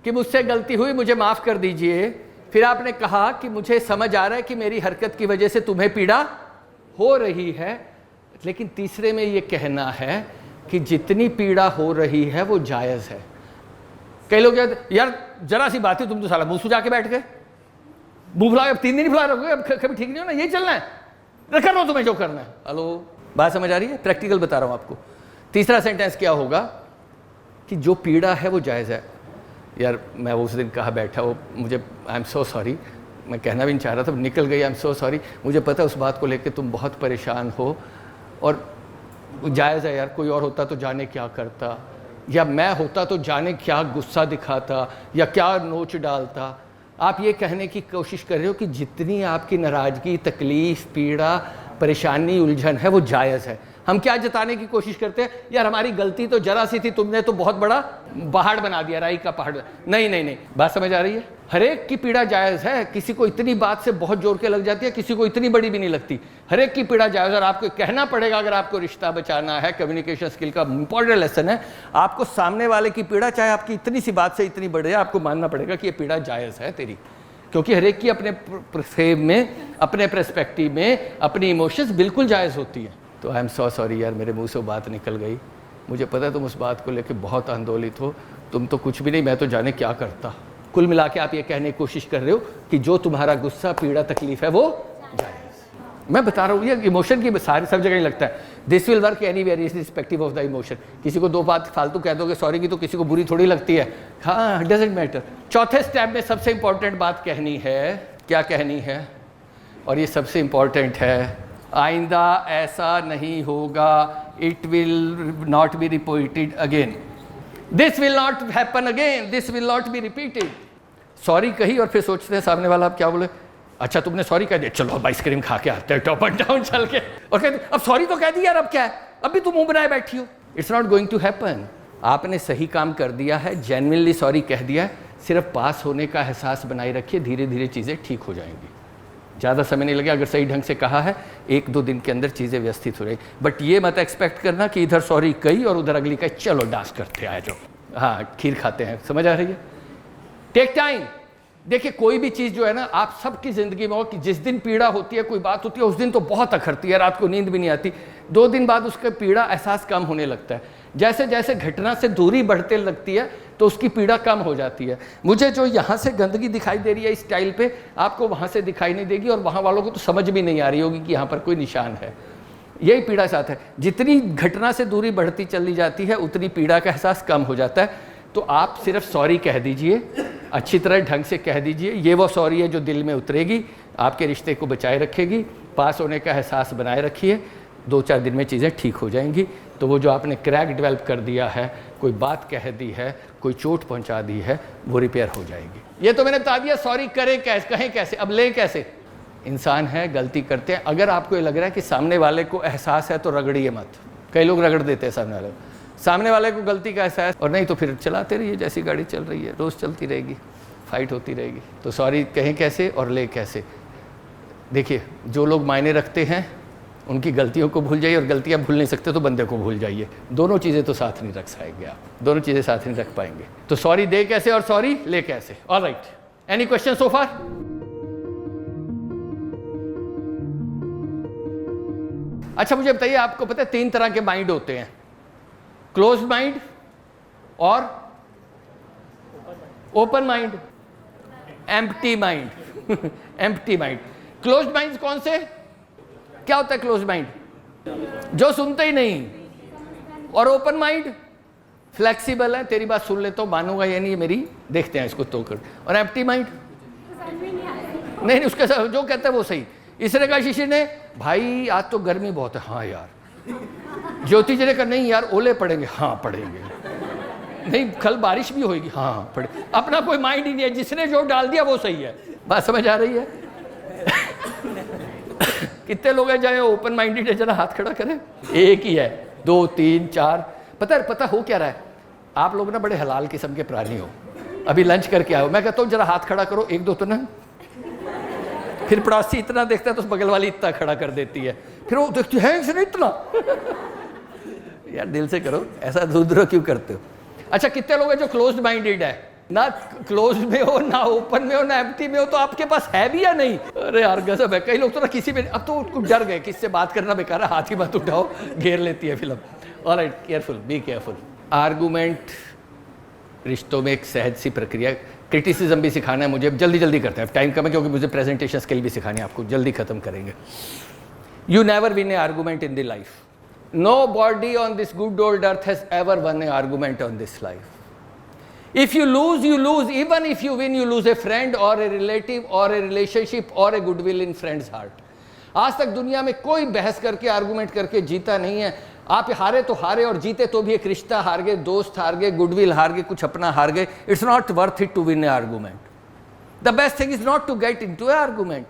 S1: कि मुझसे गलती हुई, मुझे माफ कर दीजिए। फिर आपने कहा कि मुझे समझ आ रहा है कि मेरी हरकत की वजह से तुम्हें पीड़ा हो रही है। लेकिन तीसरे में ये कहना है कि जितनी पीड़ा हो रही है वो जायज़ है। कई लोग यार जरा सी बात है, तुम तो साला मुंह सुझा के बैठ गए, मुंह फुला, अब 3 दिन फुला रहोगे, अब कभी ठीक नहीं हो ना, यही चलना है, कर लो तुम्हें जो करना है। हेलो, बात समझ आ रही है? प्रैक्टिकल बता रहा हूं आपको। तीसरा सेंटेंस क्या होगा कि जो पीड़ा है वो जायज़ है। यार मैं उस दिन कहा बैठा, वो मुझे आई एम सो सॉरी, मैं कहना भी नहीं चाह रहा था, निकल गई, आई एम सो सॉरी, मुझे पता है उस बात को लेकर तुम बहुत परेशान हो और जायज़ है यार, कोई और होता तो जाने क्या करता, या मैं होता तो जाने क्या गुस्सा दिखाता या क्या नोच डालता। आप ये कहने की कोशिश कर रहे हो कि जितनी आपकी नाराज़गी, तकलीफ़, पीड़ा, परेशानी, उलझन है वो जायज़ है। हम क्या जताने की कोशिश करते हैं? यार हमारी गलती तो जरा सी थी, तुमने तो बहुत बड़ा पहाड़ बना दिया, राई का पहाड़। नहीं नहीं नहीं, बात समझ आ रही है? हर एक की पीड़ा जायज़ है। किसी को इतनी बात से बहुत जोर के लग जाती है, किसी को इतनी बड़ी भी नहीं लगती। हर एक की पीड़ा जायज़ है और आपको कहना पड़ेगा, अगर आपको रिश्ता बचाना है। कम्युनिकेशन स्किल का इंपॉर्टेंट लेसन है, आपको सामने वाले की पीड़ा, चाहे आपकी इतनी सी बात से इतनी बड़ी है, आपको मानना पड़ेगा कि ये पीड़ा जायज़ है तेरी, क्योंकि हर एक की अपने फ्रेम में, अपने पर्सपेक्टिव में अपनी इमोशंस बिल्कुल जायज़ होती है। तो आई एम सो सॉरी यार, मेरे मुंह से बात निकल गई, मुझे पता है तुम उस बात को लेकर बहुत आंदोलित हो, तुम तो कुछ भी नहीं, मैं तो जाने क्या करता। कुल मिला के आप ये कहने की कोशिश कर रहे हो कि जो तुम्हारा गुस्सा, पीड़ा, तकलीफ है वो जायज़। मैं बता रहा हूँ ये इमोशन की सारी सब जगह ही लगता है। This will work anywhere respective of the emotion. किसी को 2 बात फालतू कह दोगे सॉरी की तो किसी को बुरी थोड़ी लगती है, हाँ डजेंट मैटर। चौथे स्टेप में सबसे इंपॉर्टेंट बात कहनी है। क्या कहनी है? और ये सबसे इंपॉर्टेंट है, आइंदा ऐसा नहीं होगा, it will not be repeated again, this will not happen again, this will not be repeated. Sorry कही और फिर सोचते हैं सामने वाला आप क्या बोले, अच्छा तुमने सॉरी कह दिया, चलो अब आइसक्रीम खा के आते हैं टॉप एंड डाउन चल के, और कहते अब सॉरी तो कह दिया यार, अब क्या है, अब भी तुम मुंह बनाए बैठी हो। It's not going to happen. आपने सही काम कर दिया है, जेन्युइनली सॉरी कह दिया है, सिर्फ पास होने का एहसास बनाए रखिए, धीरे धीरे चीज़ें ठीक हो जाएंगी। ज़्यादा समय नहीं लगेगा, अगर सही ढंग से कहा है 1-2 दिन के अंदर चीज़ें व्यवस्थित हो रहेंगी। बट ये मत एक्सपेक्ट करना कि इधर सॉरी कही और उधर अगली कही चलो डांस करते आए जो, हाँ खीर खाते हैं। समझ आ रही है? Take time. देखिए कोई भी चीज़ जो है ना, आप सबकी ज़िंदगी में हो कि जिस दिन पीड़ा होती है, कोई बात होती है, उस दिन तो बहुत अखरती है, रात को नींद भी नहीं आती। 2 दिन बाद उसका पीड़ा एहसास कम होने लगता है। जैसे जैसे घटना से दूरी बढ़ते लगती है तो उसकी पीड़ा कम हो जाती है। मुझे जो यहाँ से गंदगी दिखाई दे रही है इस टाइल पे, आपको वहाँ से दिखाई नहीं देगी और वहाँ वालों को तो समझ भी नहीं आ रही होगी कि यहाँ पर कोई निशान है। यही पीड़ा साथ है। जितनी घटना से दूरी बढ़ती चली जाती है उतनी पीड़ा का एहसास कम हो जाता है। तो आप सिर्फ सॉरी कह दीजिए, अच्छी तरह ढंग से कह दीजिए। ये वो सॉरी है जो दिल में उतरेगी, आपके रिश्ते को बचाए रखेगी, पास होने का एहसास बनाए रखिए, 2-4 दिन में चीज़ें ठीक हो जाएंगी। तो वो जो आपने क्रैक डेवलप कर दिया है, कोई बात कह दी है, कोई चोट पहुंचा दी है, वो रिपेयर हो जाएगी। ये तो मैंने बता दिया सॉरी करें कैसे, कहें कैसे, अब लें कैसे। इंसान है, गलती करते हैं। अगर आपको ये लग रहा है कि सामने वाले को एहसास है तो रगड़िए मत। कई लोग रगड़ देते हैं सामने वाले को गलती का एहसास, और नहीं तो फिर चलाते रहिए जैसी गाड़ी चल रही है, रोज़ चलती रहेगी, फाइट होती रहेगी। तो सॉरी कहें कैसे और ले कैसे। देखिए, जो लोग मायने रखते हैं उनकी गलतियों को भूल जाइए, और गलतियां भूल नहीं सकते तो बंदे को भूल जाइए। दोनों चीज़ें तो साथ नहीं रख पाएंगे आप, दोनों चीज़ें साथ नहीं रख पाएंगे। तो सॉरी दे कैसे और सॉरी ले कैसे। ऑलराइट, एनी क्वेश्चन सो फार? अच्छा, मुझे बताइए, आपको पता है 3 तरह के माइंड होते हैं, क्लोज माइंड और open mind, empty mind. Empty mind. Close mind कौन से? क्या होता है क्लोज माइंड? जो सुनते ही नहीं। और ओपन माइंड फ्लेक्सिबल है, तेरी बात सुन लेता हूं, मानूंगा या नहीं मेरी, देखते हैं इसको तो कर। और एम्प्टी माइंड नहीं, उसके साथ जो कहता है वो सही। इसने कहा शिष्य ने, भाई आज तो गर्मी बहुत है। हाँ यार। ज्योति जी ने कहा, नहीं यार ओले पड़ेंगे। हाँ पड़ेंगे। नहीं, कल बारिश भी होगी। हाँ पड़े। अपना कोई माइंड ही नहीं है, जिसने जो डाल दिया वो सही है। बात समझ आ रही है? कितने लोग हैं चाहे ओपन माइंडेड है? जरा हाथ खड़ा करें। एक ही है, 2, 3, 4। पता हो क्या रहा है, आप लोग ना बड़े हलाल किस्म के प्राणी हो। अभी लंच करके आओ, मैं कहता हूँ जरा हाथ खड़ा करो, 1-2 तो ना। फिर पड़ोसी इतना देखता है तो बगल वाली इतना खड़ा कर देती है, फिर वो देखती है इसने इतना। यार दिल से करो, ऐसा दूर क्यों करते हो? अच्छा, कितने लोग हैं जो क्लोज्ड माइंडेड है? ना क्लोज में हो, ना ओपन में हो, ना एम्प्टी में हो, तो आपके पास है भी या नहीं? अरे यार गजब है। कई लोग तो ना किसी में, अब तो कुछ डर गए, किससे बात करना बेकार है, हाथ ही मत उठाओ, घेर लेती है film. Alright, careful, be careful. Argument रिश्तों में एक सहज सी प्रक्रिया। क्रिटिसिज्म भी सिखाना है मुझे, जल्दी करते हैं, टाइम कम है क्योंकि मुझे प्रेजेंटेशन स्किल भी सिखानी है आपको, जल्दी खत्म करेंगे। You never win a argument in the life. Nobody on this good old earth has ever won an argument on this life. If you lose, you lose. Even if you win, you lose a friend or a relative or a relationship or a goodwill in friend's heart. आज तक दुनिया में कोई बहस करके आर्गूमेंट करके जीता नहीं है। आप हारे तो हारे, और जीते तो भी एक रिश्ता हार गए, दोस्त हार गए, गुडविल हार गए, कुछ अपना हार गए। It's not worth it to win a argument. The best thing is not to get into a argument.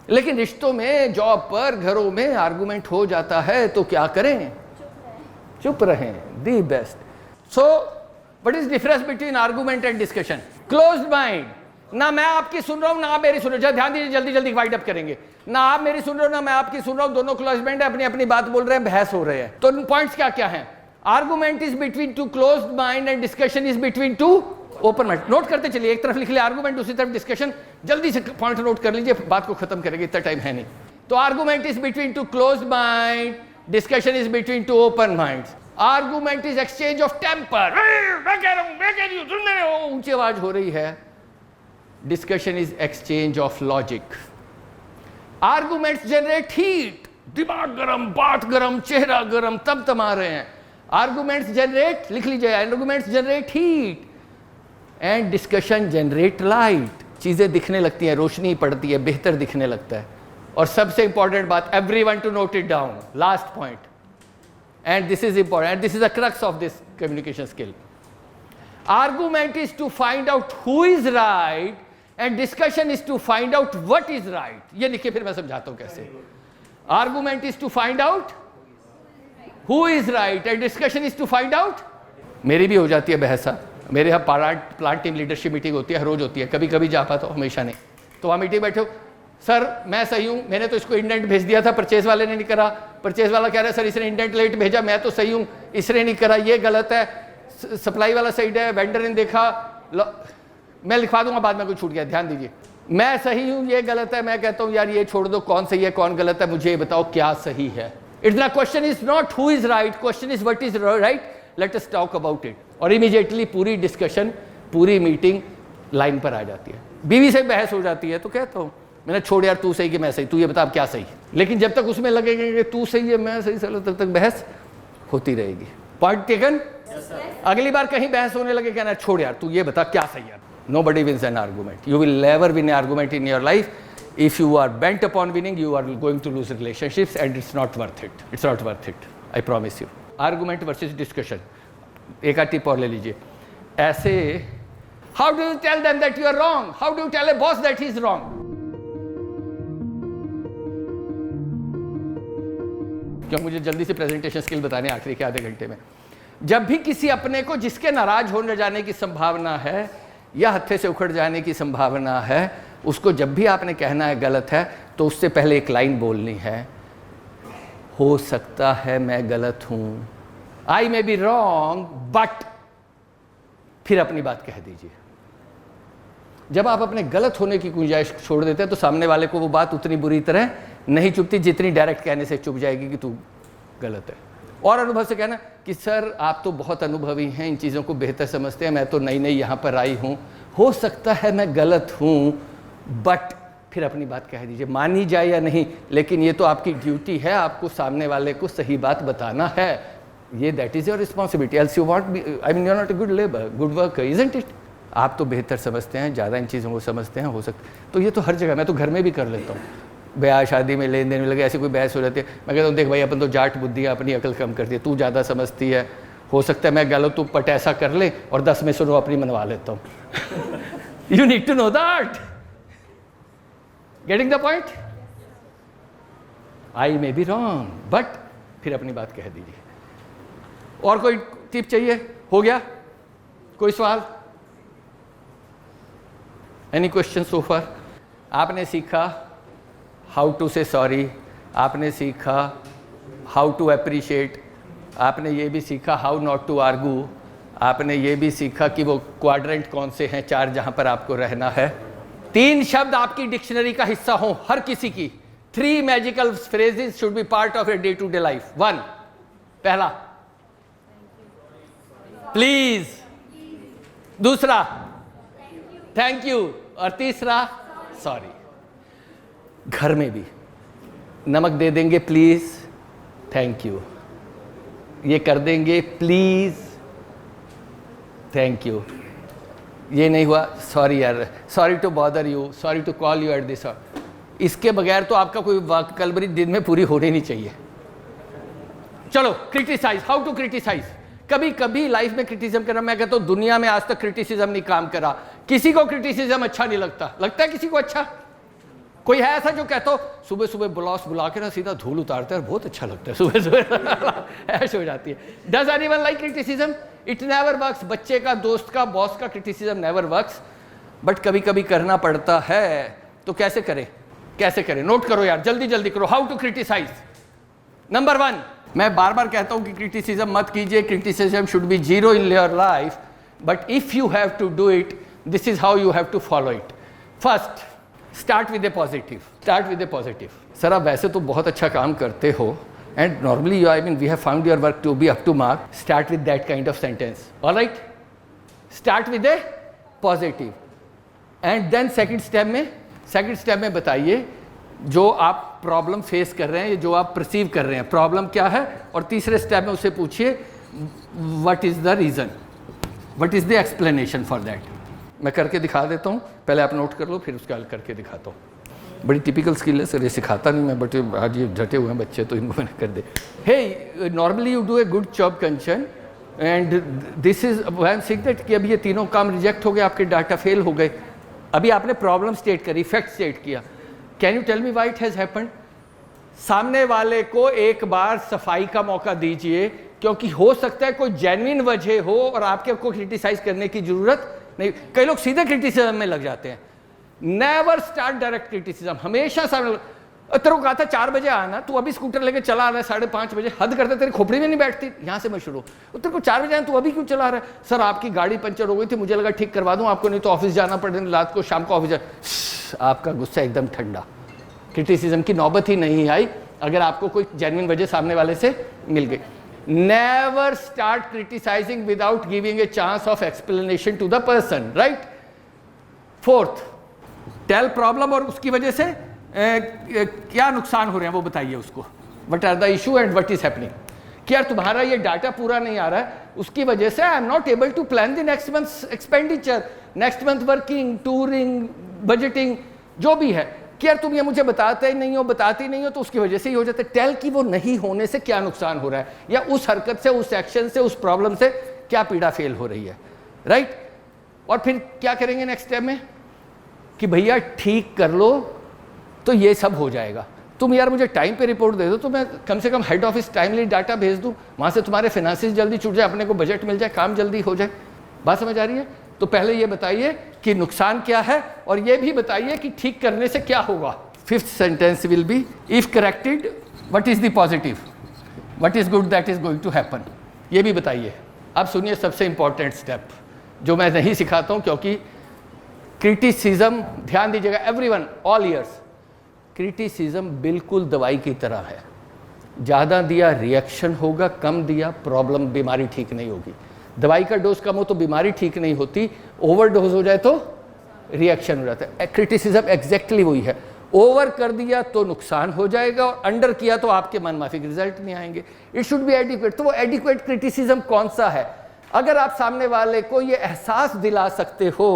S1: लेकिन रिश्तों में, जॉब पर, घरों में आर्गूमेंट हो जाता है तो क्या करें? चुप रहें। The best. So what is difference between argument and discussion? Closed mind, ना मैं आपकी सुन रहा हूं ना आप मेरी सुन रहे हो। ध्यान दीजिए, जल्दी वाइड अप करेंगे। ना आप मेरी सुन रहे हो ना मैं आपकी सुन रहा हूं, दोनों क्लोज्ड माइंड है, अपनी अपनी बात बोल रहे हैं, बहस हो रहे हैं। तो पॉइंट्स क्या क्या हैं? Argument is between two closed mind and discussion is between two open mind. Note करते चलिए, एक तरफ लिख लिया आर्गूमेंट, दूसरी तरफ डिस्कशन। जल्दी से पॉइंट नोट कर लीजिए, बात को खत्म करेंगे, इतना टाइम है नहीं। तो argument is between two closed mind, discussion is between two open mind. Argument is exchange of temper, मैं कह रहा हूं, मैं कह रही हूं, सुन रहे हो, ऊंची आवाज हो रही है। Discussion is exchange of logic. Arguments generate heat, दिमाग गरम, बात गरम, चेहरा गरम, तमा रहे हैं। आर्गूमेंट्स जनरेट, लिख लीजिए, arguments generate heat and discussion generate light. चीजें दिखने लगती हैं, रोशनी पड़ती है, बेहतर दिखने लगता है। और सबसे इंपॉर्टेंट बात, everyone to note it down, last point, and this is important, and this is the crux of this communication skill. Argument is to find out who is right and discussion is to find out what is right. ये लिखिए, फिर मैं समझाता हूं कैसे। Argument is to find out who is right and discussion is to find out. मेरी भी हो जाती है बहसा, मेरे यहाँ प्लांट टीम लीडरशिप मीटिंग होती है, हर रोज होती है, कभी कभी जा पाता हूँ, हमेशा नहीं। तो वहाँ मीटिंग बैठे हो, सर मैं सही हूँ, मैंने तो इसको इंडेंट भेज दिया था, परचेज वाले ने नहीं करा। परचेज वाला कह रहा है सर इसने इंडेंट लेट भेजा, मैं तो सही हूँ, इसने नहीं करा, ये गलत है। सप्लाई वाला सही है, वेंडर ने देखा, मैं लिखवा दूंगा बाद में, कोई छूट गया, ध्यान दीजिए। मैं सही हूँ, ये गलत है। मैं कहता हूँ यार ये छोड़ दो, कौन सही है कौन गलत है, मुझे ये बताओ क्या सही है। It's the question is not who is right, question is what is right, let us talk about it. और इमीडिएटली पूरी डिस्कशन, पूरी मीटिंग लाइन पर आ जाती है। बीवी से बहस हो जाती है तो कहता हूँ मैंने, छोड़ यार तू सही कि मैं सही, तू ये बता अब क्या सही। लेकिन जब तक उसमें लगेगा कि तू सही है मैं सही, तब तक बहस होती रहेगी। Point taken. अगली बार कहीं बहस होने लगे कहना छोड़ यार तू ये बता क्या सही है. Nobody wins an argument. You will never win an argument in your life. If you are bent upon winning, you are going to lose relationships and it's not worth it. It's not worth it. I promise you. Argument versus discussion. एक आध टिप और ले लीजिए. ऐसे how do you tell them that you are wrong? How do you tell a boss that he is wrong? क्यों मुझे जल्दी से प्रेजेंटेशन स्किल बताने आखिरी के आधे घंटे में. जब भी किसी अपने को जिसके नाराज होने जाने की संभावना है या हत्थे से उखड़ जाने की संभावना है, उसको जब भी आपने कहना है गलत है तो उससे पहले एक लाइन बोलनी है, हो सकता है मैं गलत हूं, आई मे बी रॉन्ग बट, फिर अपनी बात कह दीजिए. जब आप अपने गलत होने की गुंजाइश छोड़ देते हैं तो सामने वाले को वो बात उतनी बुरी तरह नहीं चुभती जितनी डायरेक्ट कहने से चुभ जाएगी कि तू गलत है. और अनुभव से कहना कि सर आप तो बहुत अनुभवी हैं, इन चीज़ों को बेहतर समझते हैं, मैं तो नई नई यहाँ पर आई हूँ, हो सकता है मैं गलत हूँ बट, फिर अपनी बात कह दीजिए. मानी जाए या नहीं, लेकिन ये तो आपकी ड्यूटी है, आपको सामने वाले को सही बात बताना है. ये that is your responsibility. Else you want be, I mean you are not a good labour, good worker, isn't it. आप तो बेहतर समझते हैं, ज़्यादा इन चीज़ों को समझते हैं, हो सकता तो ये तो हर जगह, मैं तो घर में भी कर लेता हूँ. ब्याह शादी में लेन देन में लगे ऐसी कोई बहस हो जाती है, मैं कहता हूँ देख भाई अपन तो जाट बुद्धि है, अपनी अकल कम करती है, तू ज़्यादा समझती है, हो सकता है मैं गलत, तू पट ऐसा कर ले और 10 में से 9 अपनी मनवा लेता हूँ. You need to know that. Getting the point. I may be wrong but, फिर अपनी बात कह दीजिए. और कोई टिप चाहिए? हो गया? कोई सवाल? एनी क्वेश्चन सो फार? आपने सीखा हाउ टू से सॉरी, आपने सीखा हाउ टू अप्रिशिएट, आपने ये भी सीखा हाउ नॉट टू आर्गू, आपने ये भी सीखा कि वो क्वाड्रेंट कौन से हैं 4 जहाँ पर आपको रहना है. 3 शब्द आपकी डिक्शनरी का हिस्सा हो हर किसी की. 3 magical phrases should be part of a day to day life. 1, पहला प्लीज, दूसरा थैंक यू, और तीसरा सॉरी. घर में भी नमक दे देंगे प्लीज, थैंक यू. ये कर देंगे प्लीज, थैंक यू. ये नहीं हुआ, सॉरी यार, sorry to bother you, sorry to call you at this. इसके बगैर तो आपका कोई वोकैबुलरी दिन में पूरी होनी नहीं चाहिए. चलो क्रिटिसाइज, हाउ टू क्रिटिसाइज. कभी कभी लाइफ में क्रिटिसिज्म करना, मैं कहता हूँ दुनिया में आज तक क्रिटिसिज्म नहीं काम करा. किसी को क्रिटिसिज्म अच्छा नहीं लगता. लगता है किसी को अच्छा? कोई है ऐसा जो कहता हो सुबह सुबह बॉस बुला के ना सीधा धूल उतारते हैं, बहुत अच्छा लगता है सुबह सुबह ऐश हो जाती है. Does anyone like criticism? It never works. बच्चे का, दोस्त का, बॉस का क्रिटिसिज्म नेवर वर्क्स. बट कभी कभी करना पड़ता है. तो कैसे करें? कैसे करें? नोट करो यार, जल्दी जल्दी करो. How to criticise. नंबर 1, मैं बार बार कहता हूं कि क्रिटिसिज्म मत कीजिए. Criticism should be 0 in your life, but if you have to do it, this is how you have to follow it. First, start with a positive. Start with a positive. Sir आप वैसे तो बहुत अच्छा काम करते हो and normally you, I mean we have found your work to be up to mark. Start with that kind of sentence. Alright, start with a positive. And then second step में बताइए जो आप प्रॉब्लम फेस कर रहे हैं, जो आप परसीव कर रहे हैं, प्रॉब्लम क्या है. और तीसरे स्टेप में उससे पूछिए what is the reason, what is the explanation for that. मैं करके दिखा देता हूँ, पहले आप नोट कर लो, फिर उसका करके दिखाता हूँ. बड़ी टिपिकल स्किल है सर, ये सिखाता नहीं मैं, बट आज ये झटे हुए हैं बच्चे तो इनको मैंने कर दे. Hey normally you do a good job Kanchan and this is I am saying that कि अभी ये तीनों काम रिजेक्ट हो गए, आपके डाटा फेल हो गए. अभी आपने प्रॉब्लम स्टेट करी, फैक्ट स्टेट किया. Can you tell me why it has happened? सामने वाले को एक बार सफाई का मौका दीजिए, क्योंकि हो सकता है कोई जेन्युइन वजह हो और आपके को क्रिटिसाइज करने की जरूरत नहीं. कई लोग सीधे क्रिटिसिज्म में लग जाते हैं. Never start direct criticism. हमेशा सामने, तेरे को कहा था 4 बजे आना, तू अभी स्कूटर लेके चला आ रहा है 5:30 बजे, हद करते, तेरी खोपड़ी में नहीं बैठती. यहाँ से मैं शुरू, तेरे को 4 बजे आना, तू अभी क्यों चला रहा है? सर आपकी गाड़ी पंचर हो गई थी, मुझे लगा ठीक करवा दूं आपको, नहीं तो ऑफिस जाना पड़ेगा, रात को शाम को ऑफिस. आपका गुस्सा एकदम ठंडा. क्रिटिसिज्म की नौबत ही नहीं आई अगर आपको कोई जेन्युइन वजह सामने वाले से मिल गई. Never start criticising without giving a chance of explanation to the person. Right. Fourth, tell problem और उसकी वजह से क्या नुकसान हो रहे हैं वो बताइए उसको. What are the issue and what is happening. कि यार तुम्हारा ये डाटा पूरा नहीं आ रहा है, उसकी वजह से I am not able to plan the next month expenditure, next month working, touring, budgeting, जो भी है, कि यार तुम ये मुझे बताते नहीं हो, तो उसकी वजह से ही हो जाता है। टेल कि वो नहीं होने से क्या नुकसान हो रहा है, या उस हरकत से, उस एक्शन से, उस प्रॉब्लम से क्या पीड़ा फेल हो रही है, राइट। और फिर क्या करेंगे नेक्स्ट स्टेप में कि भैया ठीक कर लो तो ये सब हो जाएगा। तुम यार मुझे टाइम पे रिपोर्ट दे दो तो मैं कम से कम हेड ऑफिस टाइमली डाटा भेज दूं, वहाँ से तुम्हारे फाइनेंसिस जल्दी छूट जाए, अपने को बजट मिल जाए, काम जल्दी हो जाए। बात समझ आ रही है? तो पहले ये बताइए कि नुकसान क्या है, और ये भी बताइए कि ठीक करने से क्या होगा। Fifth sentence will be if corrected what is the positive, what is good that is going to happen, ये भी बताइए। अब सुनिए सबसे इंपॉर्टेंट स्टेप जो मैं नहीं सिखाता हूँ, क्योंकि क्रिटिसिज्म, ध्यान दीजिएगा एवरीवन, ऑल ईयर्स, क्रिटिसिज्म बिल्कुल दवाई की तरह है। ज़्यादा दिया रिएक्शन होगा, कम दिया प्रॉब्लम, बीमारी ठीक नहीं होगी। दवाई का डोज कम हो तो बीमारी ठीक नहीं होती, ओवर डोज हो जाए तो रिएक्शन हो जाता है। क्रिटिसिज्म एग्जैक्टली वही है, ओवर कर दिया तो नुकसान हो जाएगा, और अंडर किया तो आपके मनमाफिक रिजल्ट नहीं आएंगे। It should be adequate. तो वो एडिक्वेट क्रिटिसिज्म कौन सा है? अगर आप सामने वाले को ये एहसास दिला सकते हो,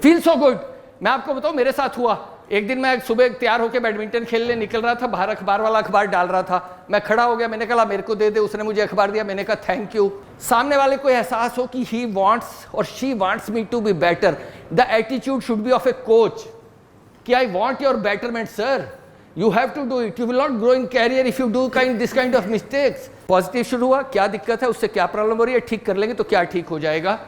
S1: फील सो गुड। मैं आपको बताऊं, मेरे साथ हुआ। एक दिन मैं सुबह तैयार होकर बैडमिंटन खेलने निकल रहा था, बाहर अखबार वाला अखबार डाल रहा था, मैं खड़ा हो गया, मैंने कहा मेरे को दे दे, उसने मुझे अखबार दिया, मैंने कहा थैंक यू। सामने वाले को एहसास हो कि ही वांट्स और she wants me to be better, the attitude should be of a coach कि I want your betterment sir, you have to do it, you will not grow in career if you do this kind of mistakes. Positive शुरू हुआ, क्या दिक्कत है, उससे क्या प्रॉब्लम हो रही है, ठीक कर लेंगे तो क्या ठीक हो जाएगा,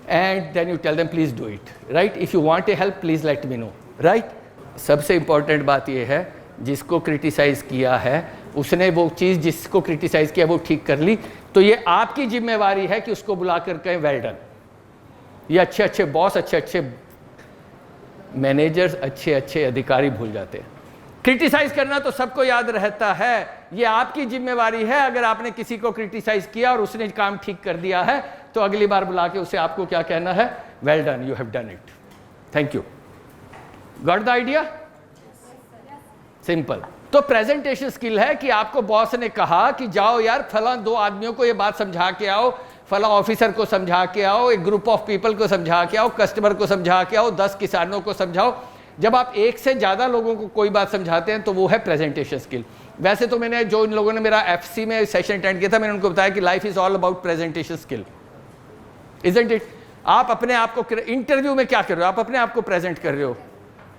S1: and then you tell them please do it, right? If you want a help please let me know, right? सबसे इंपॉर्टेंट बात यह है, जिसको क्रिटिसाइज किया है उसने वो चीज़ जिसको क्रिटिसाइज किया वो ठीक कर ली, तो ये आपकी जिम्मेवारी है कि उसको बुला कर कहें वेल डन। ये अच्छे अच्छे बॉस, अच्छे अच्छे मैनेजर्स, अच्छे अच्छे अधिकारी भूल जाते हैं। क्रिटिसाइज करना तो सबको याद रहता है, ये आपकी जिम्मेवारी है। अगर आपने किसी को क्रिटिसाइज किया और उसने काम ठीक कर दिया है तो अगली बार बुला के उसे आपको क्या कहना है, well done, you have done it, thank you. Got the idea? Simple. तो प्रेजेंटेशन स्किल है कि आपको बॉस ने कहा कि जाओ यार फला 2 आदमियों को ये बात समझा के आओ, फला ऑफिसर को समझा के आओ, एक ग्रुप ऑफ पीपल को समझा के आओ, कस्टमर को समझा के आओ, 10 किसानों को समझाओ। जब आप एक से ज़्यादा लोगों को कोई बात समझाते हैं तो वो है प्रेजेंटेशन स्किल। वैसे तो मैंने, जो इन लोगों ने मेरा एफसी में सेशन अटेंड किया था, मैंने उनको बताया कि life is all about presentation skill, isn't it? आप अपने आप को इंटरव्यू में क्या कर रहे हो, आप अपने आप को प्रेजेंट कर रहे हो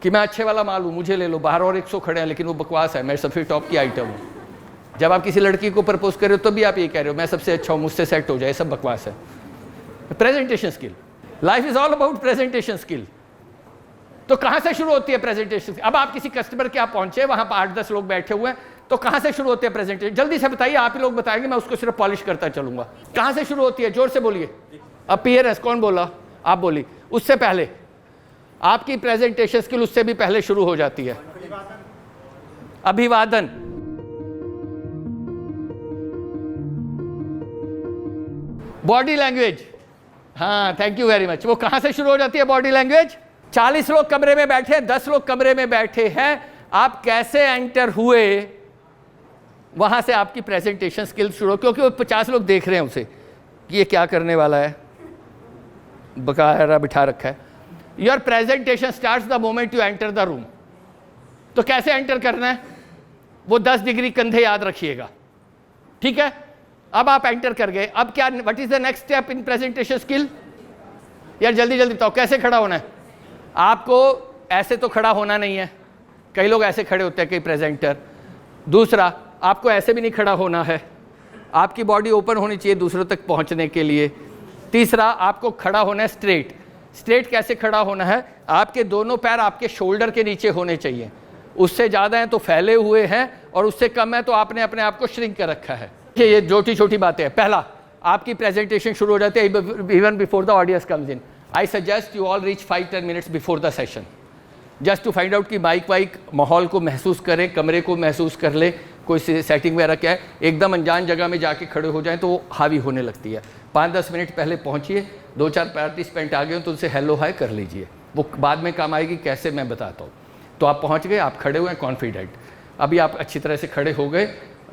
S1: कि मैं अच्छे वाला माल हूँ, मुझे ले लो, बाहर और 100 खड़े हैं लेकिन वो बकवास है, मैं सबसे टॉप की आइटम हूँ। जब आप किसी लड़की को प्रपोज कर रहे हो तो भी आप ये कह रहे हो मैं सबसे अच्छा हूँ, मुझसे सेट हो जाए, सब बकवास है। Presentation skill, life is all about presentation skill. तो कहाँ से शुरू होती है प्रेजेंटेशन? अब आप किसी कस्टमर के आप पहुंचे, वहां पर 8-10 लोग बैठे हुए हैं, तो कहाँ से शुरू होती है प्रेजेंटेशन? जल्दी से बताइए, आप ही लोग बताएंगे, मैं उसको सिर्फ पॉलिश करता चलूंगा। कहाँ से शुरू होती है? जोर से बोलिए। अपीयरेंस, कौन बोला? आप बोली। उससे पहले आपकी प्रेजेंटेशन स्किल उससे भी पहले शुरू हो जाती है। अभिवादन। बॉडी लैंग्वेज, हाँ थैंक यू वेरी मच। वो कहाँ से शुरू हो जाती है बॉडी लैंग्वेज? 40 लोग कमरे में बैठे हैं, 10 लोग कमरे में बैठे हैं, आप कैसे एंटर हुए, वहां से आपकी प्रेजेंटेशन स्किल शुरू, क्योंकि वो 50 लोग देख रहे हैं उसे कि ये क्या करने वाला है, बकायदा बिठा रखा है। Your presentation starts the moment you enter the room. तो कैसे एंटर करना है, वो 10 डिग्री कंधे याद रखिएगा, ठीक है? अब आप एंटर कर गए, अब क्या, what is the next step in presentation skill? यार जल्दी जल्दी बताओ, कैसे खड़ा होना है? आपको ऐसे तो खड़ा होना नहीं है, कई लोग ऐसे खड़े होते हैं, कई प्रेजेंटर। दूसरा, आपको ऐसे भी नहीं खड़ा होना है, आपकी बॉडी ओपन होनी चाहिए दूसरों तक पहुंचने के लिए। तीसरा, आपको खड़ा होना है स्ट्रेट। स्ट्रेट कैसे खड़ा होना है? आपके दोनों पैर आपके शोल्डर के नीचे होने चाहिए, उससे ज़्यादा हैं तो फैले हुए हैं, और उससे कम है तो आपने अपने आप को श्रिंक कर रखा है। ये छोटी छोटी बातें हैं। पहला, आपकी प्रेजेंटेशन शुरू हो जाती है even before the audience comes in. I suggest you all reach 5-10 minutes before the session, just to find out कि माइक वाइक माहौल को महसूस करें, कमरे को महसूस कर ले, कोई सेटिंग वगैरह क्या है। एकदम अनजान जगह में जाके खड़े हो जाएं तो वो हावी होने लगती है। 5-10 मिनट पहले पहुंचिए, 2-4 पार्टिसिपेंट आ गए तो उनसे हेलो हाय कर लीजिए, वो बाद में काम आएगी, कैसे मैं बताता हूँ। तो आप पहुँच गए, आप खड़े हुए हैं कॉन्फिडेंट, अभी आप अच्छी तरह से खड़े हो गए,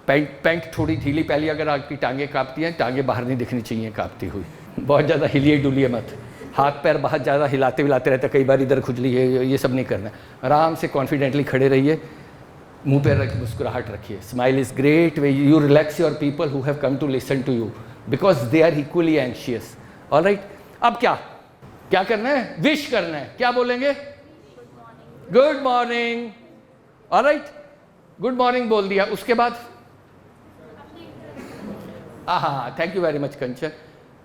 S1: पैंट थोड़ी ढीली पहली, अगर आपकी टांगे कांपती हैं, टांगे बाहर नहीं दिखनी चाहिए कांपती हुई। बहुत ज़्यादा हिलिए डुलिए मत, हाथ पैर बहुत ज़्यादा हिलाते हिलाते रहते, कई बार इधर खुजली है, ये सब नहीं करना। आराम से कॉन्फिडेंटली खड़े रहिए, मुंह पर रख मुस्कुराहट रखिए। Smile is great way you relax your people who have come to listen to you because they are equally anxious. Alright, अब क्या करना है? विश करना है। क्या बोलेंगे? Good morning. Alright, good morning बोल दिया, उसके बाद हाँ, thank you very much Kanchan.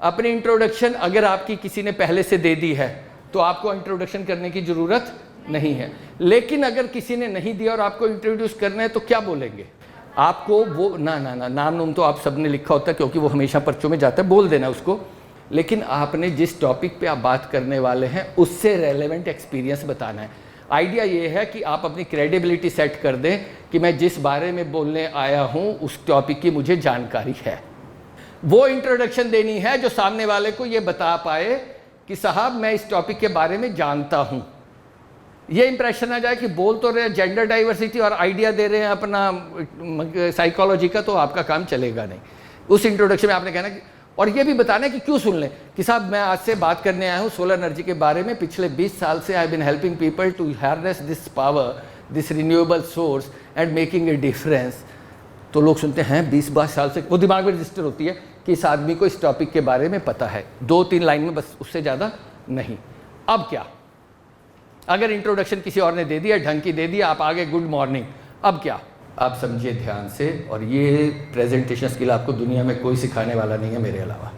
S1: अपनी इंट्रोडक्शन अगर आपकी किसी ने पहले से दे दी है तो आपको इंट्रोडक्शन करने की ज़रूरत नहीं है, लेकिन अगर किसी ने नहीं दिया और आपको इंट्रोड्यूस करना है तो क्या बोलेंगे? आपको वो नाम तो आप सबने लिखा होता है क्योंकि वो हमेशा पर्चों में जाता है, बोल देना उसको, लेकिन आपने जिस टॉपिक पे आप बात करने वाले हैं उससे रेलेवेंट एक्सपीरियंस बताना है। आइडिया ये है कि आप अपनी क्रेडिबिलिटी सेट कर दें कि मैं जिस बारे में बोलने आया हूँ उस टॉपिक की मुझे जानकारी है। वो इंट्रोडक्शन देनी है जो सामने वाले को ये बता पाए कि साहब मैं इस टॉपिक के बारे में जानता हूँ। ये इंप्रेशन आ जाए कि बोल तो रहे हैं जेंडर डाइवर्सिटी और आइडिया दे रहे हैं अपना साइकोलॉजी का, तो आपका काम चलेगा नहीं। उस इंट्रोडक्शन में आपने कहना कि, और ये भी बताना कि क्यों सुन लें कि साहब मैं आज से बात करने आया हूँ सोलर एनर्जी के बारे में। पिछले 20 साल से I been helping people to harness this power, this renewable source and making a difference. तो लोग सुनते हैं 20-22 साल से, वो दिमाग में रजिस्टर होती है कि इस आदमी को इस टॉपिक के बारे में पता है। 2-3 लाइन में बस, उससे ज़्यादा नहीं। अब क्या, अगर इंट्रोडक्शन किसी और ने दे दिया, ढंग की दे दिया, आप आगे गुड मॉर्निंग, अब क्या? आप समझिए ध्यान से, और ये प्रेजेंटेशन स्किल आपको दुनिया में कोई सिखाने वाला नहीं है मेरे अलावा।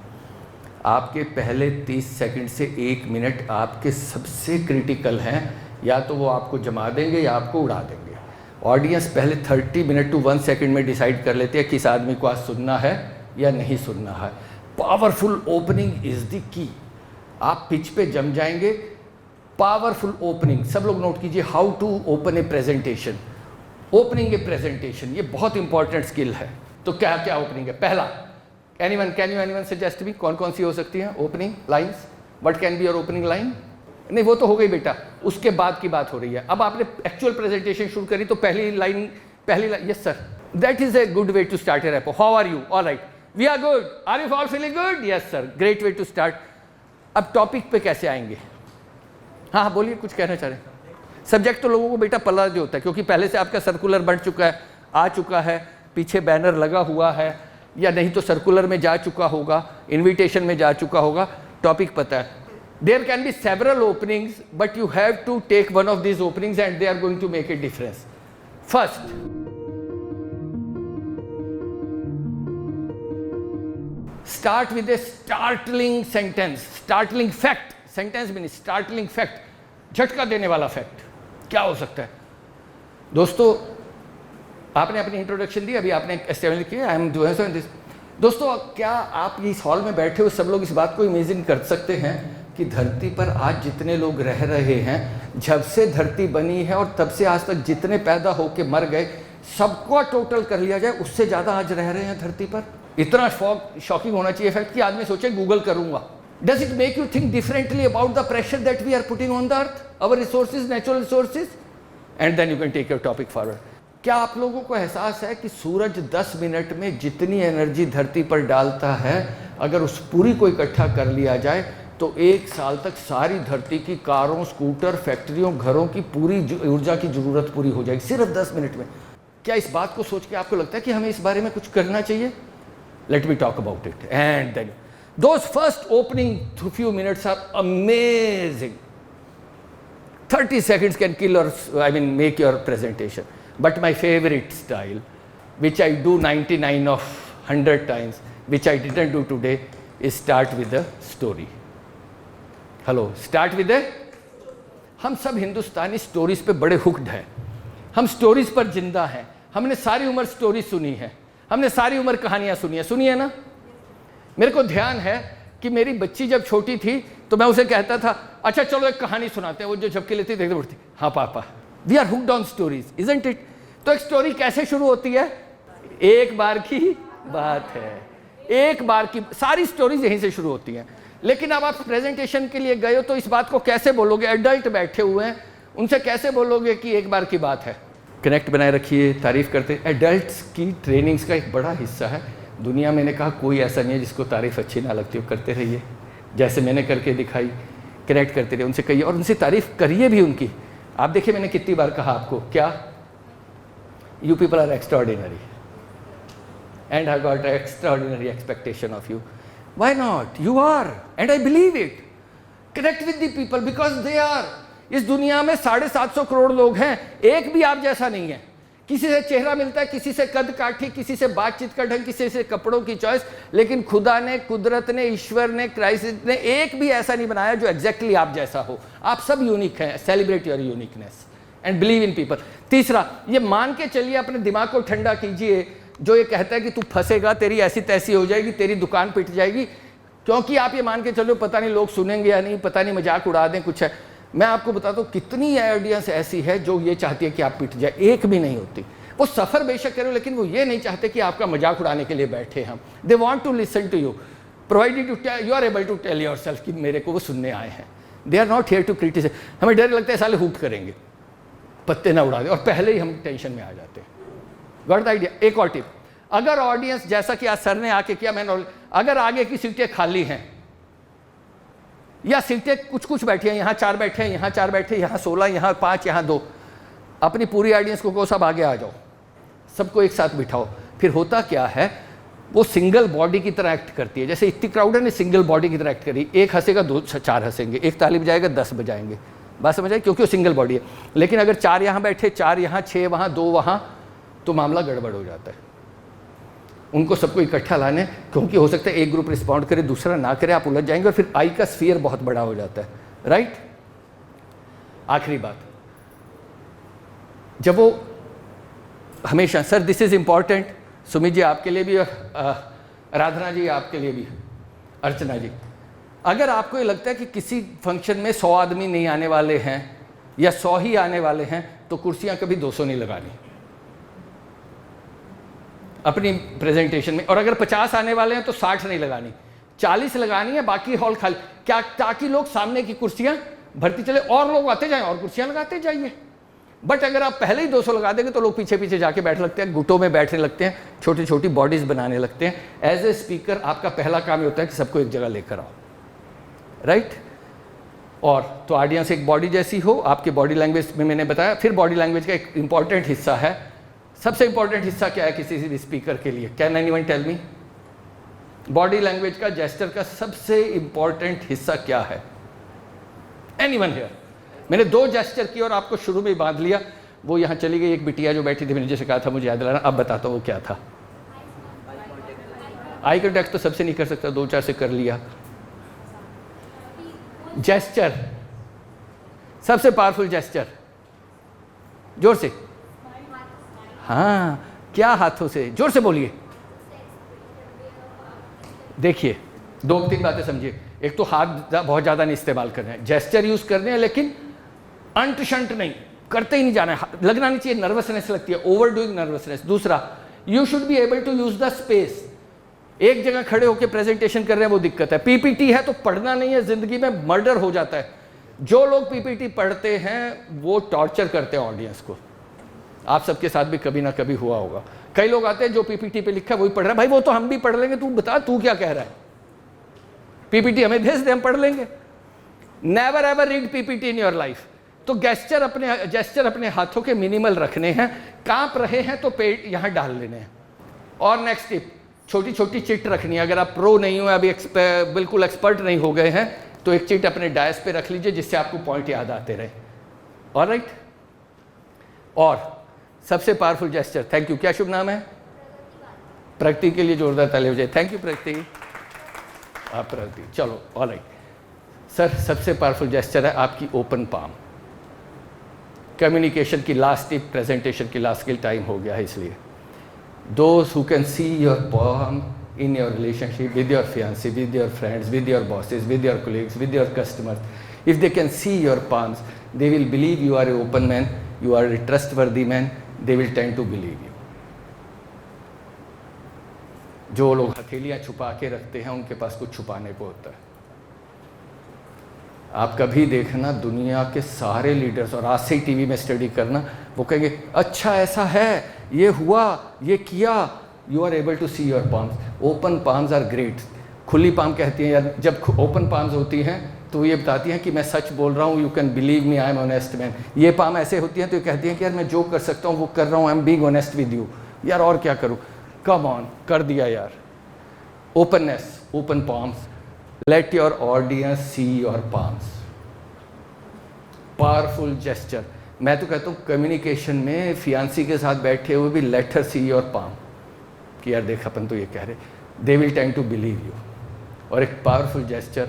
S1: आपके पहले 30 सेकंड से 1 मिनट आपके सबसे क्रिटिकल हैं, या तो वो आपको जमा देंगे या आपको उड़ा देंगे। ऑडियंस पहले 30 मिनट टू 1 सेकंड में डिसाइड कर लेते हैं किस आदमी को आज सुनना है या नहीं सुनना है। Powerful opening is the key. आप पिच पे जम जाएंगे। पावरफुल ओपनिंग, सब लोग नोट कीजिए, how to open a presentation. Opening a presentation, ये बहुत इंपॉर्टेंट स्किल है। तो क्या क्या ओपनिंग है? पहला, can you anyone suggest me, कौन कौन सी हो सकती है opening lines? What can be your opening line? नहीं, वो तो हो गई बेटा, उसके बाद की बात हो रही है। अब आपने एक्चुअल प्रेजेंटेशन शुरू करी तो पहली line, yes sir, that is a good way to start a rapport. How are you? Alright, we are good. Are you all feeling good? Yes sir, great way to start. अब टॉपिक पे कैसे आएंगे? हाँ बोलिए, कुछ कहना चाह रहे हैं? सब्जेक्ट तो लोगों को बेटा पता जो होता है, क्योंकि पहले से आपका सर्कुलर बन चुका है, आ चुका है, पीछे बैनर लगा हुआ है, या नहीं तो सर्कुलर में जा चुका होगा, इन्विटेशन में जा चुका होगा, टॉपिक पता है। There can be several openings but you have to take one of these openings and they are going to make a difference. First, start with a startling sentence, startling fact, sentence means startling fact, झटका देने वाला फैक्ट। क्या हो सकता है? दोस्तों, आपने अपनी इंट्रोडक्शन दी, अभी आपने एस्टेब्लिश किया, आई एम डूइंग दिस। दोस्तों, क्या आप इस हॉल में बैठे हुए सब लोग इस बात को इमेजिन कर सकते हैं कि धरती पर आज जितने लोग रह रहे हैं, जब से धरती बनी है और तब से आज तक जितने पैदा होके मर गए, सबको टोटल कर लिया जाए, उससे ज़्यादा आज रह रहे हैं धरती पर? इतना शॉकिंग होना चाहिए फैक्ट कि आदमी सोचे गूगल करूंगा। Does it make you think differently about the pressure that we are putting on the earth, our resources, natural resources, and then you can take your topic forward. क्या आप लोगों को एहसास है कि सूरज 10 मिनट में जितनी एनर्जी धरती पर डालता है, अगर उस पूरी को इकट्ठा कर लिया जाए तो 1 साल तक सारी धरती की कारों, स्कूटर, फैक्ट्रियों, घरों की पूरी ऊर्जा की जरूरत पूरी हो जाएगी सिर्फ 10 मिनट में। क्या इस बात को सोच के आपको लगता है कि हमें इस बारे में कुछ करना चाहिए? Let me talk about it. And then those first opening few minutes are amazing. 30 seconds can kill or make your presentation. But my favorite style, which I do 99 of 100 times, which I didn't do today, is start with a story. Hello, start with a, हम सब हिंदुस्तानी स्टोरीज पे बड़े हुक्ड हैं। हम स्टोरीज पर जिंदा हैं। हमने सारी उम्र स्टोरी सुनी है, हमने सारी उम्र कहानियां सुनी है ना। मेरे को ध्यान है कि मेरी बच्ची जब छोटी थी तो मैं उसे कहता था, अच्छा चलो एक कहानी सुनाते हैं। वो जो झपकी लेती देखते उठती, हाँ पापा। We are hooked on stories, isn't it? तो एक स्टोरी कैसे शुरू होती है? एक बार की बात है, एक बार की, सारी स्टोरीज यहीं से शुरू होती हैं। लेकिन अब आप प्रेजेंटेशन के लिए गए हो तो इस बात को कैसे बोलोगे? एडल्ट बैठे हुए हैं, उनसे कैसे बोलोगे कि एक बार की बात है? कनेक्ट बनाए रखिए, तारीफ़ करते। एडल्ट्स की ट्रेनिंग्स का एक बड़ा हिस्सा है। दुनिया मैंने कहा कोई ऐसा नहीं है जिसको तारीफ़ अच्छी ना लगती हो, करते रहिए जैसे मैंने करके दिखाई, कनेक्ट करते रहिए, उनसे कहिए और उनसे तारीफ़ करिए भी उनकी। आप देखिए मैंने कितनी बार कहा आपको, क्या you people are extraordinary and I got extraordinary expectation of you. Why not, you are and I believe it. Connect with the people because they are. इस दुनिया में 750 करोड़ लोग हैं, एक भी आप जैसा नहीं है। किसी से चेहरा मिलता है, किसी से कद काठी, किसी से बातचीत का ढंग, किसी से कपड़ों की चॉइस, लेकिन खुदा ने, कुदरत ने, ईश्वर ने, क्राइस्ट ने एक भी ऐसा नहीं बनाया जो एग्जैक्टली आप जैसा हो। आप सब यूनिक हैं। Celebrate your uniqueness and believe in people. तीसरा, ये मान के चलिए, अपने दिमाग को ठंडा कीजिए जो ये कहता है कि तू फंसेगा, तेरी ऐसी तैसी हो जाएगी, तेरी दुकान पिट जाएगी, क्योंकि आप ये मान के चलो पता नहीं लोग सुनेंगे या नहीं, पता नहीं मजाक उड़ा दें, कुछ है। मैं आपको बताता हूँ कितनी ऑडियंस ऐसी है जो ये चाहती है कि आप पिट जाए, एक भी नहीं होती। वो सफ़र बेशक करो, लेकिन वो ये नहीं चाहते कि आपका मजाक उड़ाने के लिए बैठे हम। They want to listen to you, provided you are able to tell yourself कि मेरे को वो सुनने आए हैं। They are not here to criticise. हमें डर लगता है साले हुट करेंगे, पत्ते ना उड़ा दे, और पहले ही हम टेंशन में आ जाते हैं। Got the idea. एक और टिप, अगर ऑडियंस, जैसा कि आज सर ने आके किया, मैंने, अगर आगे की सीटें खाली हैं या सीटें कुछ कुछ बैठी हैं, यहाँ 4 बैठे हैं, यहाँ 4 बैठे, यहाँ 16, यहाँ 5, यहाँ 2, अपनी पूरी ऑडियंस को सब आगे आ जाओ, सबको एक साथ बिठाओ। फिर होता क्या है, वो सिंगल बॉडी की तरह एक्ट करती है। जैसे इतनी क्राउड है ने सिंगल बॉडी की तरह एक्ट करी, एक हंसेगा 4 हंसेंगे, एक ताली बजाएगा 10 बजाएंगे, बात समझ आए, क्योंकि वो सिंगल बॉडी है। लेकिन अगर 4 यहाँ बैठे, 4 यहाँ, 6 वहाँ, 2 वहाँ, तो मामला गड़बड़ हो जाता है। उनको सबको इकट्ठा लाने, क्योंकि हो सकता है एक ग्रुप रिस्पॉन्ड करे, दूसरा ना करे, आप उलझ जाएंगे और फिर आई का स्फीयर बहुत बड़ा हो जाता है। राइट। आखिरी बात, जब वो हमेशा, sir this is important, Sumit ji आपके लिए भी, आराधना जी आपके लिए भी, अर्चना जी, अगर आपको ये लगता है कि किसी फंक्शन में 100 आदमी नहीं आने वाले हैं या 100 ही आने वाले हैं, तो कुर्सियां कभी 200 नहीं लगानी अपनी प्रेजेंटेशन में। और अगर 50 आने वाले हैं तो 60 नहीं लगानी, 40 लगानी है, बाकी हॉल खाली, क्या, ताकि लोग सामने की कुर्सियां भरती चले और लोग आते जाएं और कुर्सियां लगाते जाइए। बट अगर आप पहले ही 200 लगा देंगे तो लोग पीछे पीछे जाके बैठ लगते हैं, गुटों में बैठने लगते हैं, छोटी छोटी बॉडीज बनाने लगते हैं। एज ए स्पीकर आपका पहला काम ये होता है कि सबको एक जगह लेकर आओ। राइट। और तो ऑडियंस एक बॉडी जैसी हो, आपके बॉडी लैंग्वेज में मैंने बताया। फिर बॉडी लैंग्वेज का एक इंपॉर्टेंट हिस्सा है, सबसे इंपॉर्टेंट हिस्सा क्या है किसी भी स्पीकर के लिए, can anyone tell me? Body language का, जेस्चर का सबसे इंपॉर्टेंट हिस्सा क्या है? Anyone here? मैंने 2 जेस्चर किए और आपको शुरू में बांध लिया। वो यहाँ चली गई एक बिटिया जो बैठी थी, मैंने जैसे कहा था मुझे याद दिलाना, अब बताता हूँ वो क्या था। आई कॉन्टैक्ट तो सबसे नहीं कर सकता, 2-4 से कर लिया। जेस्चर, सबसे पावरफुल जेस्चर, जोर से, हाँ, क्या हाथों से, जोर से बोलिए। देखिए 2-3 बातें समझिए। एक तो हाथ बहुत ज़्यादा नहीं इस्तेमाल करना है, जेस्चर यूज करने हैं, लेकिन अंट शंट नहीं, करते ही नहीं जाना है, लगना नहीं चाहिए, नर्वसनेस लगती है, ओवर डूइंग नर्वसनेस। दूसरा, you should be able to use the space. एक जगह खड़े होकर प्रेजेंटेशन कर रहे हैं वो दिक्कत है। पीपीटी है तो पढ़ना नहीं है, जिंदगी में मर्डर हो जाता है। जो लोग पीपीटी पढ़ते हैं वो टॉर्चर करते हैं ऑडियंस को। आप सबके साथ भी कभी ना कभी हुआ होगा। कई लोग आते हैं जो पीपीटी पे लिखा है वही पढ़ रहा है, भाई वो तो हम भी पढ़ लेंगे, तू बता तू क्या कह रहा है, पीपीटी हमें भेज दे हम पढ़ लेंगे। Never ever read PPT in your life. तो जेस्चर अपने हाथों के मिनिमल रखने हैं, कांप रहे हैं तो पेट यहाँ डाल लेने हैं। और नेक्स्ट टिप, छोटी छोटी चिट रखनी है। अगर आप प्रो नहीं हो, अभी बिल्कुल एक्सपर्ट नहीं हो गए हैं, तो एक चिट अपने डायस पे रख लीजिए जिससे आपको पॉइंट याद आते रहे। ऑलराइट। और सबसे पावरफुल जेस्चर, थैंक यू, क्या शुभ नाम है? प्रगति के लिए जोरदार ताली बजाइए। थैंक यू प्रगति, आप प्रगति। चलो ऑलराइट सर, सबसे पावरफुल जेस्चर है आपकी ओपन पाम। कम्युनिकेशन की लास्ट टिप, प्रेजेंटेशन की लास्ट स्किल, टाइम हो गया है इसलिए। Those who can see your palm in your relationship with your fiancé, with your friends, with your bosses, with your colleagues, with your customers, if they can see your palms, they will believe you are an open man, you are a trustworthy man, they will tend to believe you. जो लोग हथेलियाँ छुपा के रखते हैं उनके पास कुछ छुपाने को होता है। आप कभी देखना दुनिया के सारे लीडर्स, और आज से ही टीवी में स्टडी करना, वो कहेंगे अच्छा ऐसा है, ये हुआ, ये किया। You are able to see your palms. Open palms are great. खुली पाम कहती हैं यार, जब ओपन पाम्स होती हैं तो ये बताती हैं कि मैं सच बोल रहा हूँ, you can believe me, I am honest man. ये पाम ऐसे होती हैं तो ये कहती हैं कि यार मैं जो कर सकता हूँ वो कर रहा हूँ, I am being honest with you. यार और क्या करूँ, कम ऑन, कर दिया यार। Openness, open palms, let your audience C your palms. Powerful gesture. मैं तो कहता हूँ कम्युनिकेशन में फियांसी के साथ बैठे हुए भी let her see your palm, कि यार देख अपन तो ये कह रहे, they will tend to believe you. और एक पावरफुल जेस्चर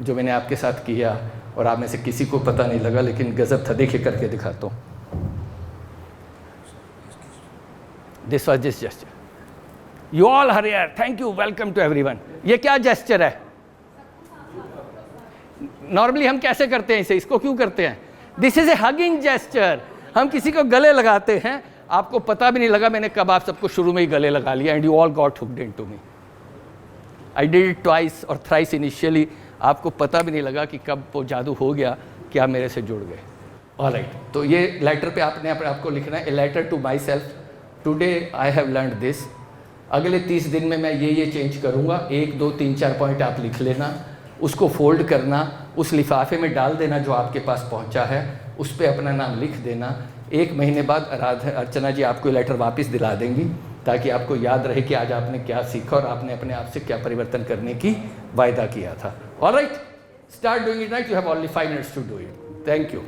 S1: जो मैंने आपके साथ किया और आप में से किसी को पता नहीं लगा, लेकिन गजब था, देखिए करके दिखाता हूँ। This was this gesture, you all are here, thank you, welcome to everyone. ये क्या जेस्चर है? नॉर्मली हम कैसे करते हैं इसे, इसको क्यों करते हैं? This is a hugging gesture. हम किसी को गले लगाते हैं, आपको पता भी नहीं लगा मैंने कब आप सबको शुरू में ही गले लगा लिया, and you all got hooked into me. I did it twice और थ्राइस इनिशियली, आपको पता भी नहीं लगा कि कब वो जादू हो गया कि आप मेरे से जुड़ गए। ऑलराइट, तो ये लेटर पे आपने अपने आप को लिखना है, a letter to myself, today I have learned this. अगले 30 दिन में मैं ये चेंज करूँगा। 1 2 3 4 पॉइंट आप लिख लेना, उसको फोल्ड करना, उस लिफाफे में डाल देना जो आपके पास पहुंचा है, उस पर अपना नाम लिख देना। 1 महीने बाद अर्चना जी आपको लेटर वापस दिला देंगी, ताकि आपको याद रहे कि आज आपने क्या सीखा और आपने अपने आप से क्या परिवर्तन करने की वायदा किया था। Alright, start doing it now, you have only 5 minutes to do it. Thank you.